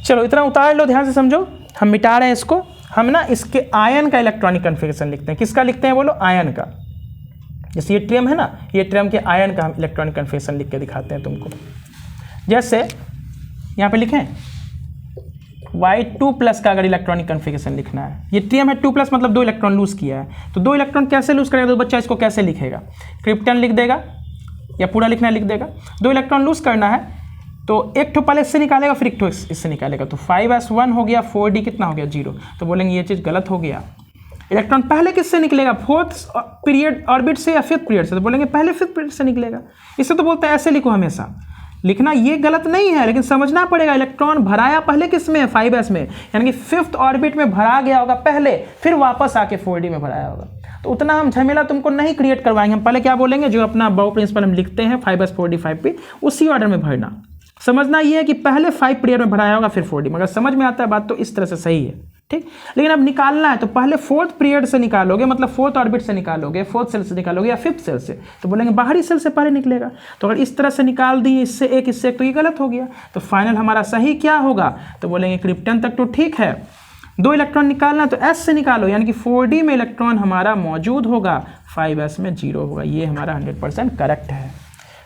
चलो इतना उतार लो, ध्यान से समझो। हम मिटा रहे हैं इसको। हम ना इसके आयन का इलेक्ट्रॉनिक कन्फिगरेशन लिखते हैं। किसका लिखते हैं बोलो, आयन का। जैसे ये ट्रियम है ना, ये ट्रियम के आयन का हम इलेक्ट्रॉनिक कन्फिगरेशन लिख के दिखाते हैं तुमको। जैसे यहाँ पे लिखें Y2+ का अगर इलेक्ट्रॉनिक कन्फिगरेशन लिखना है, ये ट्रियम है 2+, मतलब 2 इलेक्ट्रॉन लूज किया है। तो 2 इलेक्ट्रॉन कैसे लूज करेगा, तो बच्चा इसको कैसे लिखेगा, क्रिप्टन लिख देगा या पूरा लिखना लिख देगा। 2 इलेक्ट्रॉन लूज करना है तो एक ठो पहले इससे निकालेगा, फिर एक ठो इससे निकालेगा। तो 5s1 हो गया, 4d कितना हो गया 0। तो बोलेंगे ये चीज़ गलत हो गया। इलेक्ट्रॉन पहले किससे निकलेगा, 4th पीरियड ऑर्बिट से या 5th पीरियड से, तो बोलेंगे पहले 5th पीरियड से निकलेगा। इससे तो बोलते हैं ऐसे लिखो, हमेशा लिखना ये गलत नहीं है, लेकिन समझना पड़ेगा इलेक्ट्रॉन भराया पहले किस में है, 5s में, यानी कि 5th ऑर्बिट में भरा गया होगा पहले, फिर वापस आके 4d में भराया होगा। तो उतना हम झमेला तुमको नहीं क्रिएट करवाएंगे। हम पहले क्या बोलेंगे, जो अपना बाउ प्रिंसिपल हम लिखते हैं 5s 4d 5p, उसी ऑर्डर में भरना। समझना ये है कि पहले 5 पीरियड में भराया होगा, फिर 4d। मगर समझ में आता है बात, तो इस तरह से सही है, ठीक। लेकिन अब निकालना है तो पहले 4th पीरियड से निकालोगे, मतलब 4th ऑर्बिट से निकालोगे, 4th सेल से निकालोगे या 5th सेल से, तो बोलेंगे बाहरी सेल से पहले निकलेगा। तो अगर इस तरह से निकाल दिए, इससे एक इससे एक, तो ये गलत हो गया। तो फाइनल हमारा सही क्या होगा, तो बोलेंगे क्रिप्टन तक तो ठीक है। 2 इलेक्ट्रॉन निकालना तो s से निकालो, यानी कि 4d में इलेक्ट्रॉन हमारा मौजूद होगा, 5s में 0 होगा। ये हमारा 100% करेक्ट है,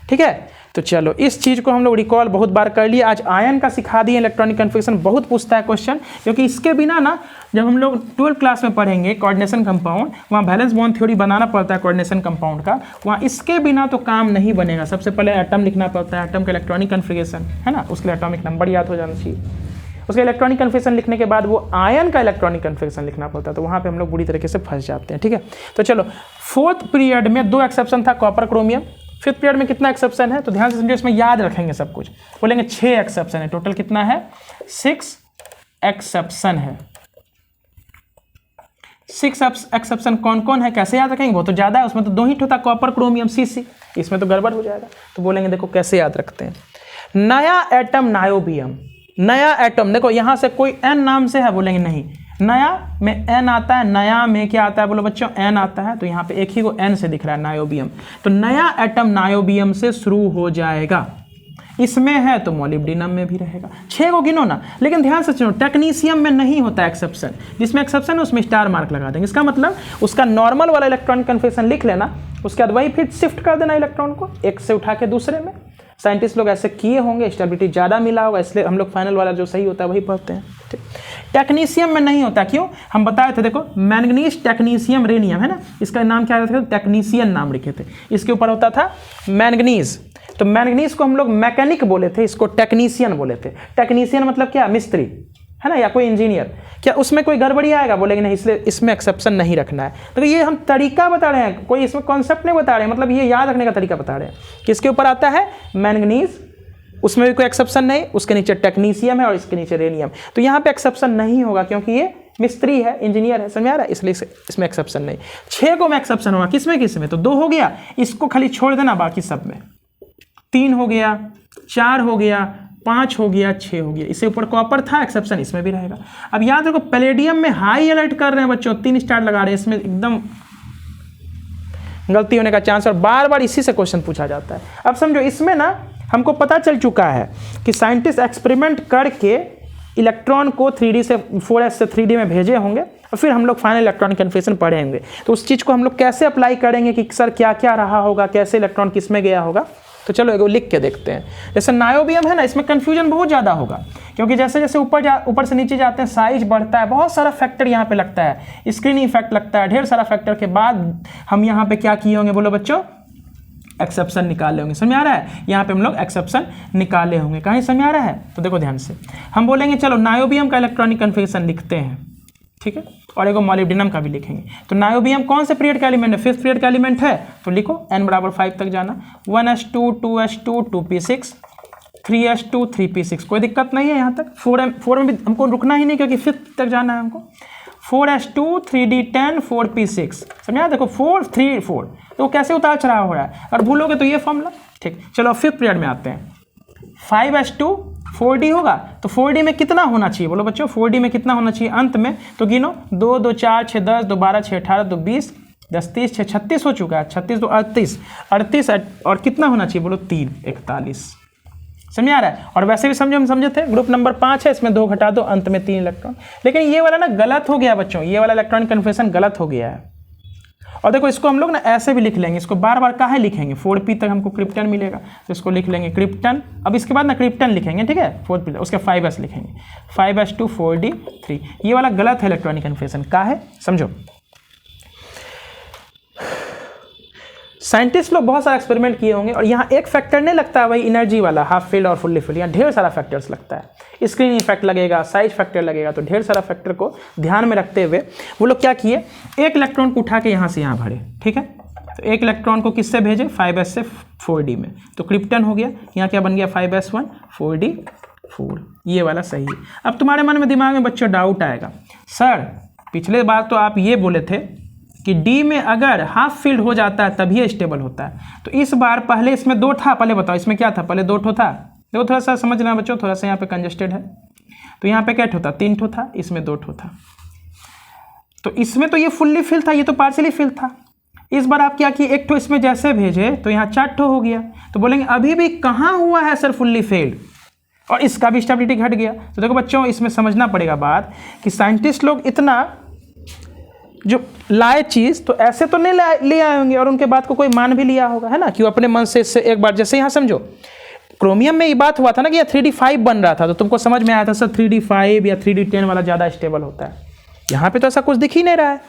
ठीक है। तो चलो इस चीज़ को हम लोग रिकॉल बहुत बार कर लिए। आज आयन का सिखा दिए इलेक्ट्रॉनिक कन्फिगरेशन। बहुत पूछता है क्वेश्चन, क्योंकि इसके बिना ना जब हम लोग 12th क्लास में पढ़ेंगे कोऑर्डिनेशन कंपाउंड, वहाँ बैलेंस बॉन्ड थ्योरी बनाना पड़ता है कोऑर्डिनेशन कंपाउंड का, वहाँ इसके बिना तो काम नहीं बनेगा। सबसे पहले एटम लिखना पड़ता है, एटम का इलेक्ट्रॉनिक कन्फिगरेशन है ना, उसके लिए एटॉमिक नंबर याद हो जाना चाहिए। उसके इलेक्ट्रॉनिक कन्फिगरेशन लिखने के बाद वो आयन का इलेक्ट्रॉनिक कन्फिगरेशन लिखना पड़ता है, तो वहाँ पे हम लोग बुरी तरीके से फंस जाते हैं। ठीक है, तो चलो 4th पीरियड में 2 एक्सेप्शन था, कॉपर क्रोमियम। 5th पीरियड में कितना एक्सेप्शन है, तो ध्यान से समझिए, इसमें याद रखेंगे सब कुछ। बोलेंगे 6 एक्सेप्शन है, टोटल कितना है, 6 एक्सेप्शन है। 6 एक्सेप्शन कौन कौन है, कैसे याद रखेंगे, वो तो ज़्यादा है, उसमें तो 2 ही होता, कॉपर क्रोमियम CC, इसमें तो गड़बड़ हो जाएगा। तो बोलेंगे देखो कैसे याद रखते हैं। नया एटम नायोबियम, नया एटम देखो यहाँ से कोई N नाम से है, बोलेंगे नहीं, नया में N आता है, नया में क्या आता है बोलो बच्चों, N आता है, तो यहाँ पे एक ही को N से दिख रहा है नायोबियम, तो नया एटम नायोबियम से शुरू हो जाएगा। इसमें है तो मोलिब्डेनम में भी रहेगा। 6 को गिनो ना, लेकिन ध्यान से सुनो, टेक्नीशियम में नहीं होता एक्सेप्शन, जिसमें एक्सेप्शन है उसमें स्टार मार्क लगा देंगे। इसका मतलब उसका नॉर्मल वाला इलेक्ट्रॉनिक कन्फिगरेशन लिख लेना, उसके बाद वही फिर शिफ्ट कर देना इलेक्ट्रॉन को एक से उठा के दूसरे में। साइंटिस्ट लोग ऐसे किए होंगे, स्टेबिलिटी ज़्यादा मिला होगा, इसलिए हम लोग फाइनल वाला जो सही होता है वही पढ़ते हैं। ठीक, टेक्नीशियम में नहीं होता, क्यों, हम बताए थे, देखो मैंगनीज टेक्नीशियम रेनियम है ना, इसका नाम क्या था, टेक्नीशियन नाम लिखे थे, इसके ऊपर होता था मैंगनीज, तो मैंगनीज को हम लोग मैकेनिक बोले थे, इसको टेक्नीशियन बोले थे। टेक्नीशियन मतलब क्या, मिस्त्री है ना, या कोई इंजीनियर, क्या उसमें कोई गड़बड़ी आएगा, बोलेंगे नहीं, इसलिए इसमें एक्सेप्शन नहीं रखना है। तो ये हम तरीका बता रहे हैं, कोई इसमें कॉन्सेप्ट नहीं बता रहे हैं, मतलब ये याद रखने का तरीका बता रहे हैं। किसके ऊपर आता है, मैंगनीज, उसमें भी कोई एक्सेप्शन नहीं, उसके नीचे टेक्नीशियम है और इसके नीचे रेनियम, तो यहाँ पे एक्सेप्शन नहीं होगा क्योंकि ये मिस्त्री है, इंजीनियर है, समझ आ रहा है, इसलिए इसमें एक्सेप्शन नहीं। 6 को में एक्सेप्शन होगा, किसमें किसमें, तो 2 हो गया, इसको खाली छोड़ देना, बाकी सब में 3 हो गया, 4 हो गया, 5 हो गया, 6 हो गया। इससे ऊपर कॉपर था, एक्सेप्शन इसमें भी रहेगा। अब याद रखो पैलेडियम में हाई अलर्ट कर रहे हैं बच्चों, 3 स्टार लगा रहे हैं, इसमें एकदम गलती होने का चांस, और बार बार इसी से क्वेश्चन पूछा जाता है। अब समझो, इसमें ना हमको पता चल चुका है कि साइंटिस्ट एक्सपेरिमेंट करके इलेक्ट्रॉन को 3D से 4s से 3D में भेजे होंगे, और फिर हम लोग फाइनल इलेक्ट्रॉनिक कन्फिगरेशन पढ़ेंगे। तो उस चीज़ को हम लोग कैसे अप्लाई करेंगे कि सर क्या क्या रहा होगा, कैसे इलेक्ट्रॉन किस में गया होगा, तो चलो एक लिख के देखते हैं। जैसे नायोबियम है ना, इसमें कन्फ्यूजन बहुत ज़्यादा होगा, क्योंकि जैसे जैसे ऊपर से नीचे जाते हैं साइज बढ़ता है, बहुत सारा फैक्टर यहाँ पे लगता है, स्क्रीनिंग इफेक्ट लगता है, ढेर सारा फैक्टर के बाद हम यहाँ पे क्या किए होंगे बोलो बच्चों, एक्सेप्शन निकाले होंगे। समझ आ रहा है, यहाँ पे हम लोग एक्सेप्शन निकाले होंगे। कहीं समझ आ रहा है, तो देखो ध्यान से, हम बोलेंगे चलो नायोबियम का इलेक्ट्रॉनिक कन्फिगरेशन लिखते हैं, ठीक है, और एक मोलिब्डेनम का भी लिखेंगे। तो नायोबियम कौन से पीरियड का एलिमेंट है, 5th पीरियड का एलिमेंट है, तो लिखो n बराबर 5 तक जाना, 1s2 2s2 2p6 3s2 3p6, कोई दिक्कत नहीं है यहाँ तक। 4 में भी हमको रुकना ही नहीं, क्योंकि 5th तक जाना है हमको। 4s2 3d10 4p6, समझा, देखो 4 3 4, तो कैसे उतार चढ़ाव हो रहा है, और भूलोगे तो ये फॉर्मूला। ठीक, चलो 5th पीरियड में आते हैं। 5s2 4d होगा, तो 4d में कितना होना चाहिए बोलो बच्चों, 4d में कितना होना चाहिए अंत में, तो गिनो, 2 2 4 6 10 2 12 6 18 2 20 10 30 6 36 हो चुका है, 36 2 38 38, और कितना होना चाहिए बोलो 3 41, समझ आ रहा है। और वैसे भी समझो, हम समझे थे ग्रुप नंबर 5 है, इसमें 2 घटा दो, अंत में 3 इलेक्ट्रॉन। लेकिन ये वाला ना गलत हो गया बच्चों, ये वाला इलेक्ट्रॉनिक कन्फिगरेशन गलत हो गया है। और देखो इसको हम लोग ना ऐसे भी लिख लेंगे, इसको बार बार काहे लिखेंगे, 4p तक हमको क्रिप्टन मिलेगा, तो इसको लिख लेंगे क्रिप्टन। अब इसके बाद ना क्रिप्टन लिखेंगे, ठीक है, 4p, उसके 5s लिखेंगे, 5s2 4d 3, ये वाला गलत है इलेक्ट्रॉनिक कन्फिगरेशन, काहे समझो। साइंटिस्ट लोग बहुत सारा एक्सपेरिमेंट किए होंगे, और यहाँ एक फैक्टर नहीं लगता है, वही एनर्जी वाला, हाफ फील्ड और फुल्ली फील्ड, यहाँ ढेर सारा फैक्टर्स लगता है, स्क्रीन इफेक्ट लगेगा, साइज फैक्टर लगेगा, तो ढेर सारा फैक्टर को ध्यान में रखते हुए वो लोग क्या किए, एक इलेक्ट्रॉन को उठा के यहाँ से यहाँ भरे, ठीक है, तो एक इलेक्ट्रॉन को किससे भेजे, 5s से 4d में, तो क्रिप्टन हो गया, यहाँ क्या बन गया 5s1 4d 4, ये वाला सही है। अब तुम्हारे मन में दिमाग में बच्चों डाउट आएगा, सर पिछले बार तो आप ये बोले थे कि D में अगर हाफ फील्ड हो जाता है तभी स्टेबल होता है, तो इस बार पहले इसमें 2 था, पहले बताओ इसमें क्या था, पहले 2 ठो था, देखो थोड़ा सा समझना बच्चों, थोड़ा सा यहाँ पे कंजेस्टेड है, तो यहाँ पे क्या ठो था, 3 ठो था, इसमें 2 ठो था, तो इसमें तो ये फुल्ली फिल था, ये तो पार्शियली फिल था। इस बार आप क्या किए, एक ठो इसमें जैसे भेजे तो यहाँ 4 ठो हो गया, तो बोलेंगे अभी भी कहाँ हुआ है सर फुल्ली फिल्ड, और इसका भी स्टेबिलिटी घट गया। तो देखो बच्चों, इसमें समझना पड़ेगा बात कि साइंटिस्ट लोग इतना जो लाए चीज़ तो ऐसे तो नहीं ले आए होंगे, और उनके बात को कोई मान भी लिया होगा, है ना, कि अपने मन से इससे एक बार, जैसे यहाँ समझो क्रोमियम में ये बात हुआ था ना कि यहाँ 3d5 बन रहा था, तो तुमको समझ में आया था सर 3d5 या 3d10 वाला ज़्यादा स्टेबल होता है, यहाँ पे तो ऐसा कुछ दिख ही नहीं रहा है,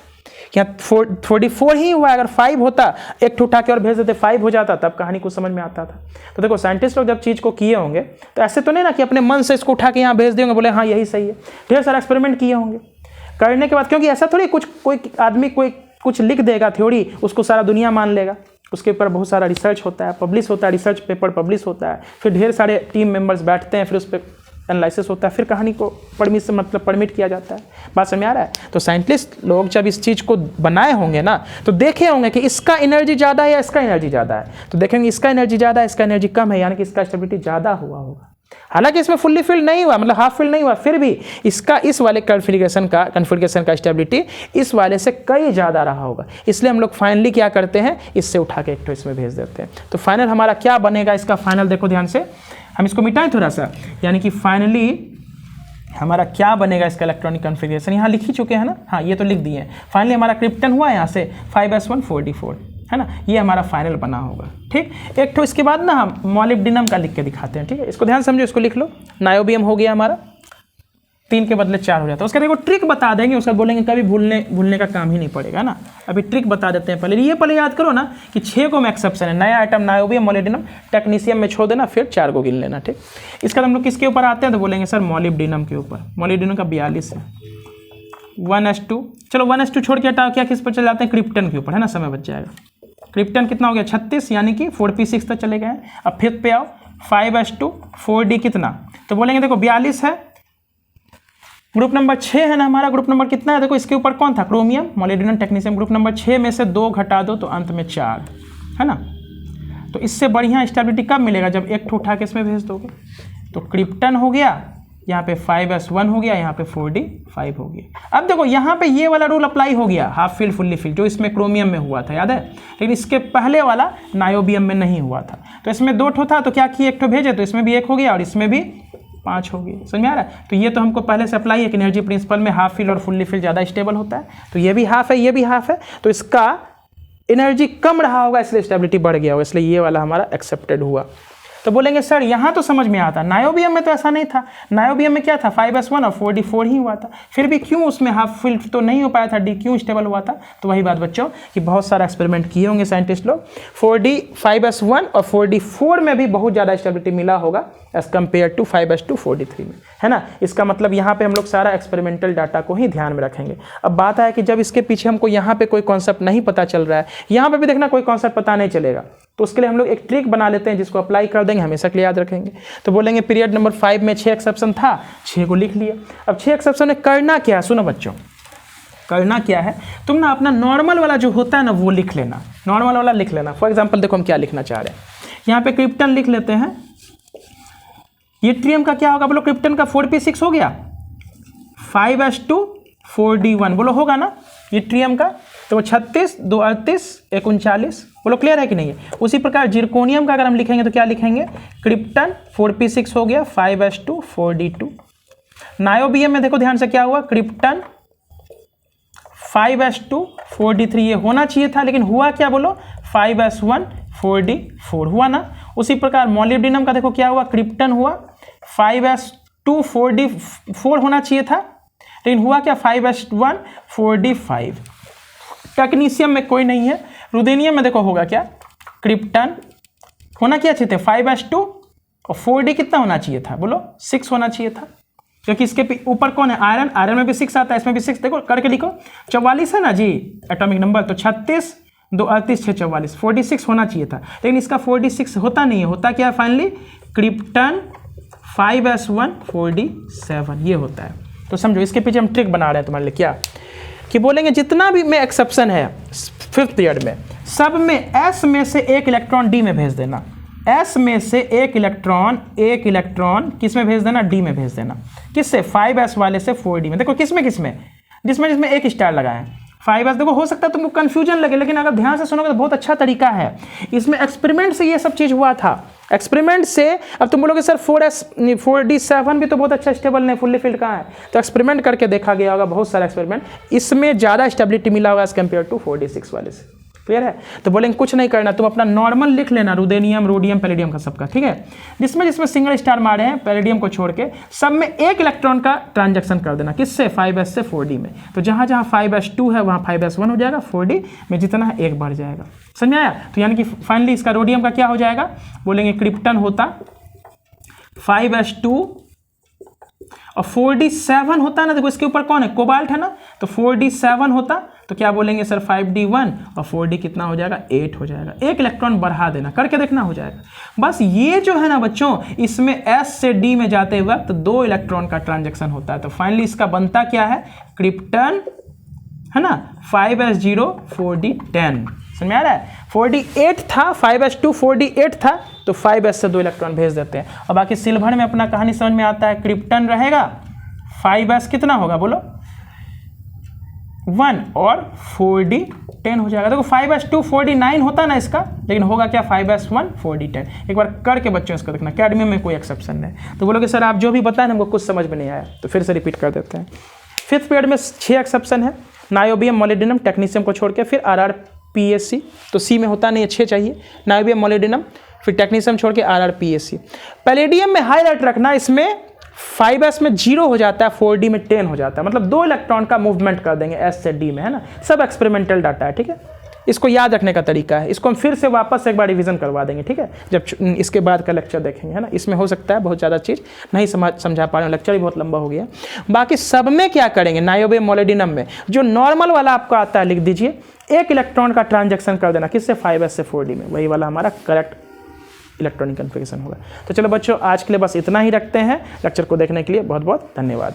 यहाँ 44 ही हुआ है। अगर 5 होता, एक उठा के और भेज देते 5 हो जाता, तब कहानी कुछ समझ में आता था। तो देखो साइंटिस्ट लोग जब चीज़ को किए होंगे तो ऐसे तो नहीं ना कि अपने मन से इसको उठा के यहाँ भेज देंगे, बोले हाँ यही सही है। ढेर सारा एक्सपेरिमेंट किए होंगे, करने के बाद, क्योंकि ऐसा थोड़ी कोई आदमी कुछ लिख देगा थ्योरी, उसको सारा दुनिया मान लेगा। उसके ऊपर बहुत सारा रिसर्च होता है, पब्लिश होता है, रिसर्च पेपर पब्लिश होता है, फिर ढेर सारे टीम मेंबर्स बैठते हैं, फिर उस पर एनालिसिस होता है, फिर कहानी को परमिट किया जाता है। बात समझ में आ रहा है? तो साइंटिस्ट लोग जब इस चीज़ को बनाए होंगे ना, तो देखे होंगे कि इसका एनर्जी ज़्यादा है या इसका एनर्जी ज़्यादा है, तो देखेंगे इसका एनर्जी ज़्यादा है, इसका एनर्जी कम है, यानी कि इसका स्टेबिलिटी ज़्यादा हुआ होगा। हालांकि इसमें फुल्ली फिल्ड नहीं हुआ, मतलब हाफ फिल्ड नहीं हुआ, फिर भी इसका इस वाले कन्फिगरेशन का स्टेबिलिटी इस वाले से कई ज़्यादा रहा होगा। इसलिए हम लोग फाइनली क्या करते हैं, इससे उठा के एक तो इसमें भेज देते हैं। तो फाइनल हमारा क्या बनेगा, इसका फाइनल देखो ध्यान से, हम इसको मिटाएं थोड़ा सा, यानी कि फाइनली हमारा क्या बनेगा इसका इलेक्ट्रॉनिक कन्फिगरेशन, यहाँ लिख ही चुके हैं ना, हाँ ये तो लिख दिए हैं। फाइनली हमारा क्रिप्टन हुआ यहाँ से 5s1 4d4, है ना, ये हमारा फाइनल बना होगा। ठीक, एक तो इसके बाद ना हम मॉलिब्डिनम का लिख के दिखाते हैं। ठीक है, इसको ध्यान समझो, इसको लिख लो। नायोबियम हो गया हमारा, 3 के बदले 4 हो जाता है। उसका देखो ट्रिक बता देंगे, उसका बोलेंगे कभी भूलने का काम ही नहीं पड़ेगा ना। अभी ट्रिक बता देते हैं पहले, ये पहले याद करो ना कि 6 को में एक्सेप्शन है, नया आइटम नायोबियम, मॉलिब्डिनम, टेक्नीशियम में छोड़ देना, फिर 4 को गिन लेना। ठीक, इसका हम लोग किसके ऊपर आते हैं, तो बोलेंगे सर मॉलिब्डिनम के ऊपर। मॉलिब्डिनम का 42 है, 1s2, चलो 1s2 छोड़ के हटाओ, क्या किस पर चले जाते हैं, क्रिप्टन के ऊपर, है ना, समय बच जाएगा। क्रिप्टन कितना हो गया 36, यानी कि 4p6 तक चले गए। अब 5th पे आओ, 5s2 4d कितना, तो बोलेंगे देखो 42 है, ग्रुप नंबर 6 है ना हमारा, ग्रुप नंबर कितना है, देखो इसके ऊपर कौन था, क्रोमियम, मॉलिब्डिनम, टेक्नीशियम। ग्रुप नंबर 6 में से 2 घटा दो तो अंत में 4, है ना। तो इससे बढ़िया स्टेबिलिटी कब मिलेगा, जब एक ठो उठा के इसमें भेज दोगे। तो क्रिप्टन हो गया, यहाँ पे 5s1 हो गया, यहाँ पे 4d5 हो गया। अब देखो यहाँ पे ये वाला रूल अप्लाई हो गया, हाफ फिल्ड फुल्ली फिल्ड, जो इसमें क्रोमियम में हुआ था, याद है, लेकिन इसके पहले वाला नायोबियम में नहीं हुआ था। तो इसमें 2 ठो था, तो क्या किए, एक ठो भेजे, तो इसमें भी 1 हो गया और इसमें भी 5 हो गया। समझ में आ रहा है? तो ये तो हमको पहले से अप्लाई है कि एनर्जी प्रिंसिपल में हाफ फिल्ड और फुल्ली फिल्ड ज़्यादा स्टेबल होता है। तो ये भी हाफ है, ये भी हाफ है, तो इसका एनर्जी कम रहा होगा, इसलिए स्टेबिलिटी बढ़ गया होगा, इसलिए ये वाला हमारा एक्सेप्टेड हुआ। तो बोलेंगे सर यहाँ तो समझ में आता, नायोबियम में तो ऐसा नहीं था। नायोबियम में क्या था, 5s1 और 4d4 ही हुआ था, फिर भी क्यों उसमें हाफ फिल्ड तो नहीं हो पाया था, डी क्यों स्टेबल हुआ था। तो वही बात बच्चों कि बहुत सारा एक्सपेरिमेंट किए होंगे साइंटिस्ट लोग, 4d 5s1 और 4d4 में भी बहुत ज़्यादा स्टेबिलिटी मिला होगा as compared to 5s2 4d3 में, है ना। इसका मतलब यहाँ पे हम लोग सारा एक्सपेरिमेंटल डाटा को ही ध्यान में रखेंगे। अब बात है कि जब इसके पीछे हमको यहाँ पे कोई कॉन्सेप्ट नहीं पता चल रहा है, यहाँ पे भी देखना कोई कॉन्सेप्ट पता नहीं चलेगा, तो उसके लिए हम लोग एक ट्रिक बना लेते हैं जिसको अप्लाई कर देंगे, हमेशा के लिए याद रखेंगे। तो बोलेंगे पीरियड नंबर 5 में 6 एक्सेप्शन था, 6 को लिख लिया। अब 6 एक्सेप्शन में करना क्या है, सुनो बच्चों, करना क्या है, तुम ना अपना नॉर्मल वाला जो होता है ना वो लिख लेना, नॉर्मल वाला लिख लेना। फॉर एग्जाम्पल देखो हम क्या लिखना चाह रहे हैं, यहाँ पे क्रिप्टन लिख लेते हैं। ये ट्रियम का क्या होगा, बोलो क्रिप्टन का 4p6 हो गया, 5s2 4d1, बोलो होगा ना ये ट्रियम का, तो 36 2 38 1 39, बोलो क्लियर है कि नहीं है। उसी प्रकार जिरकोनियम का अगर हम लिखेंगे तो क्या लिखेंगे, क्रिप्टन 4p6 हो गया, 5s2 4d2। नायोबियम में देखो ध्यान से क्या हुआ, क्रिप्टन 5s2 4d3, ये होना चाहिए था लेकिन हुआ क्या, बोलो 5s1 4d4 हुआ ना। उसी प्रकार मॉलिब्डिनम का देखो क्या हुआ, क्रिप्टन हुआ, 5s2 4d4 होना चाहिए था लेकिन हुआ क्या, 5s1 4d5। टेक्नीशियम में कोई नहीं है। रुदेनियम में देखो होगा क्या, क्रिप्टन होना क्या चाहिए थे, 5s2 और 4d कितना होना चाहिए था, बोलो 6 होना चाहिए था, क्योंकि इसके ऊपर कौन है, आयरन, आयरन में भी 6 आता है, इसमें भी 6, देखो करके लिखो, 44 है ना जी एटॉमिक नंबर, तो 36 2 38 6 44, 46 होना चाहिए था, लेकिन इसका 46 होता नहीं है, होता क्या है फाइनली, क्रिप्टन 5s1 4d7 ये होता है। तो समझो इसके पीछे हम ट्रिक बना रहे हैं तुम्हारे लिए, क्या कि बोलेंगे जितना भी में एक्सेप्शन है 5th पीरियड में, सब में s में से एक इलेक्ट्रॉन d में भेज देना, s में से एक इलेक्ट्रॉन किस में भेज देना, d में भेज देना। किससे, 5s वाले से 4d में। देखो किसमें जिसमें एक स्टार लगा है 5s। देखो हो सकता है तुमको कंफ्यूजन लगे, लेकिन अगर ध्यान से सुनोगे तो बहुत अच्छा तरीका है। इसमें एक्सपेरिमेंट से ये सब चीज़ हुआ था, एक्सपेरिमेंट से। अब तुम बोलोगे सर 4d7 भी तो बहुत अच्छा स्टेबल नहीं, फुल्ली फिल्ड कहाँ है, तो एक्सपेरिमेंट करके देखा गया होगा, बहुत सारा एक्सपेरिमेंट, इसमें ज़्यादा स्टेबिलिटी मिला होगा एज कम्पेयर टू 4d6 वाले से। क्लियर है। तो बोलेंगे कुछ नहीं करना, तुम अपना नॉर्मल लिख लेना, रुदेनियम, रोडियम, पैलेडियम का सबका, ठीक है। जिसमें जिसमें सिंगल स्टार मारे हैं पैलेडियम को छोड़ के, सब में एक इलेक्ट्रॉन का ट्रांजेक्शन कर देना, किससे, 5s से 4d में। तो जहाँ जहाँ 5s2 है वहाँ 5s1 हो जाएगा, 4d में जितना है एक बढ़ जाएगा, समझ आया। तो यानी कि फाइनली इसका रोडियम का क्या हो जाएगा, बोलेंगे क्रिप्टन होता 5s2 और 4d7 होता है ना, देखो इसके ऊपर कौन है, कोबाल्ट है ना, तो 4d7 होता तो क्या बोलेंगे सर 5d1 और 4d कितना हो जाएगा 8 हो जाएगा। एक इलेक्ट्रॉन बढ़ा देना, करके देखना हो जाएगा। बस ये जो है ना बच्चों, इसमें s से d में जाते वक्त 2 इलेक्ट्रॉन का ट्रांजेक्शन होता है। तो फाइनली इसका बनता क्या है, क्रिप्टन है ना 5s0 4d10, समझ में आ रहा है। 4d8 था, 5s2 4d8 था, तो 5s से 2 इलेक्ट्रॉन भेज देते हैं। और बाकी सिल्वर में अपना कहानी समझ में आता है, क्रिप्टन रहेगा, 5s कितना होगा बोलो 1 और 4d10 हो जाएगा। देखो 5s2 4d9 होता ना इसका, लेकिन होगा क्या 5s1 4d10। एक बार करके बच्चों इसको देखना, कैडमियम में कोई एक्सेप्शन नहीं। तो बोलोगे सर आप जो भी बताएं हमको कुछ समझ में नहीं आया, तो फिर से रिपीट कर देते हैं। 5th पीरियड में 6 एक्सेप्शन है, नायोबियम, मोलिब्डेनम, टेक्नीशियम को छोड़ के, फिर RrPSC, तो सी में होता नहीं है, 6 चाहिए, नायोबियम, मोलिब्डेनम, फिर टेक्नीशियम छोड़ के RrPSC। पैलेडियम में हाईलाइट रखना, इसमें 5s में 0 हो जाता है, 4d में 10 हो जाता है, मतलब 2 इलेक्ट्रॉन का मूवमेंट कर देंगे s से d में, है ना। सब एक्सपेरिमेंटल डाटा है, ठीक है। इसको याद रखने का तरीका है, इसको हम फिर से वापस एक बार रिवीजन करवा देंगे, ठीक है, जब इसके बाद का लेक्चर देखेंगे, है ना। इसमें हो सकता है बहुत ज़्यादा चीज़ नहीं समझा पा रहे हैं, लेक्चर भी बहुत लंबा हो गया। बाकी सब में क्या करेंगे, नायोबियम, मोलिब्डेनम में जो नॉर्मल वाला आपको आता है लिख दीजिए, एक इलेक्ट्रॉन का ट्रांजेक्शन कर देना, किससे, 5s से 4d में, वही वाला हमारा करेक्ट इलेक्ट्रॉनिक कन्फिगरेशन होगा। तो चलो बच्चों आज के लिए बस इतना ही रखते हैं। लेक्चर को देखने के लिए बहुत बहुत धन्यवाद।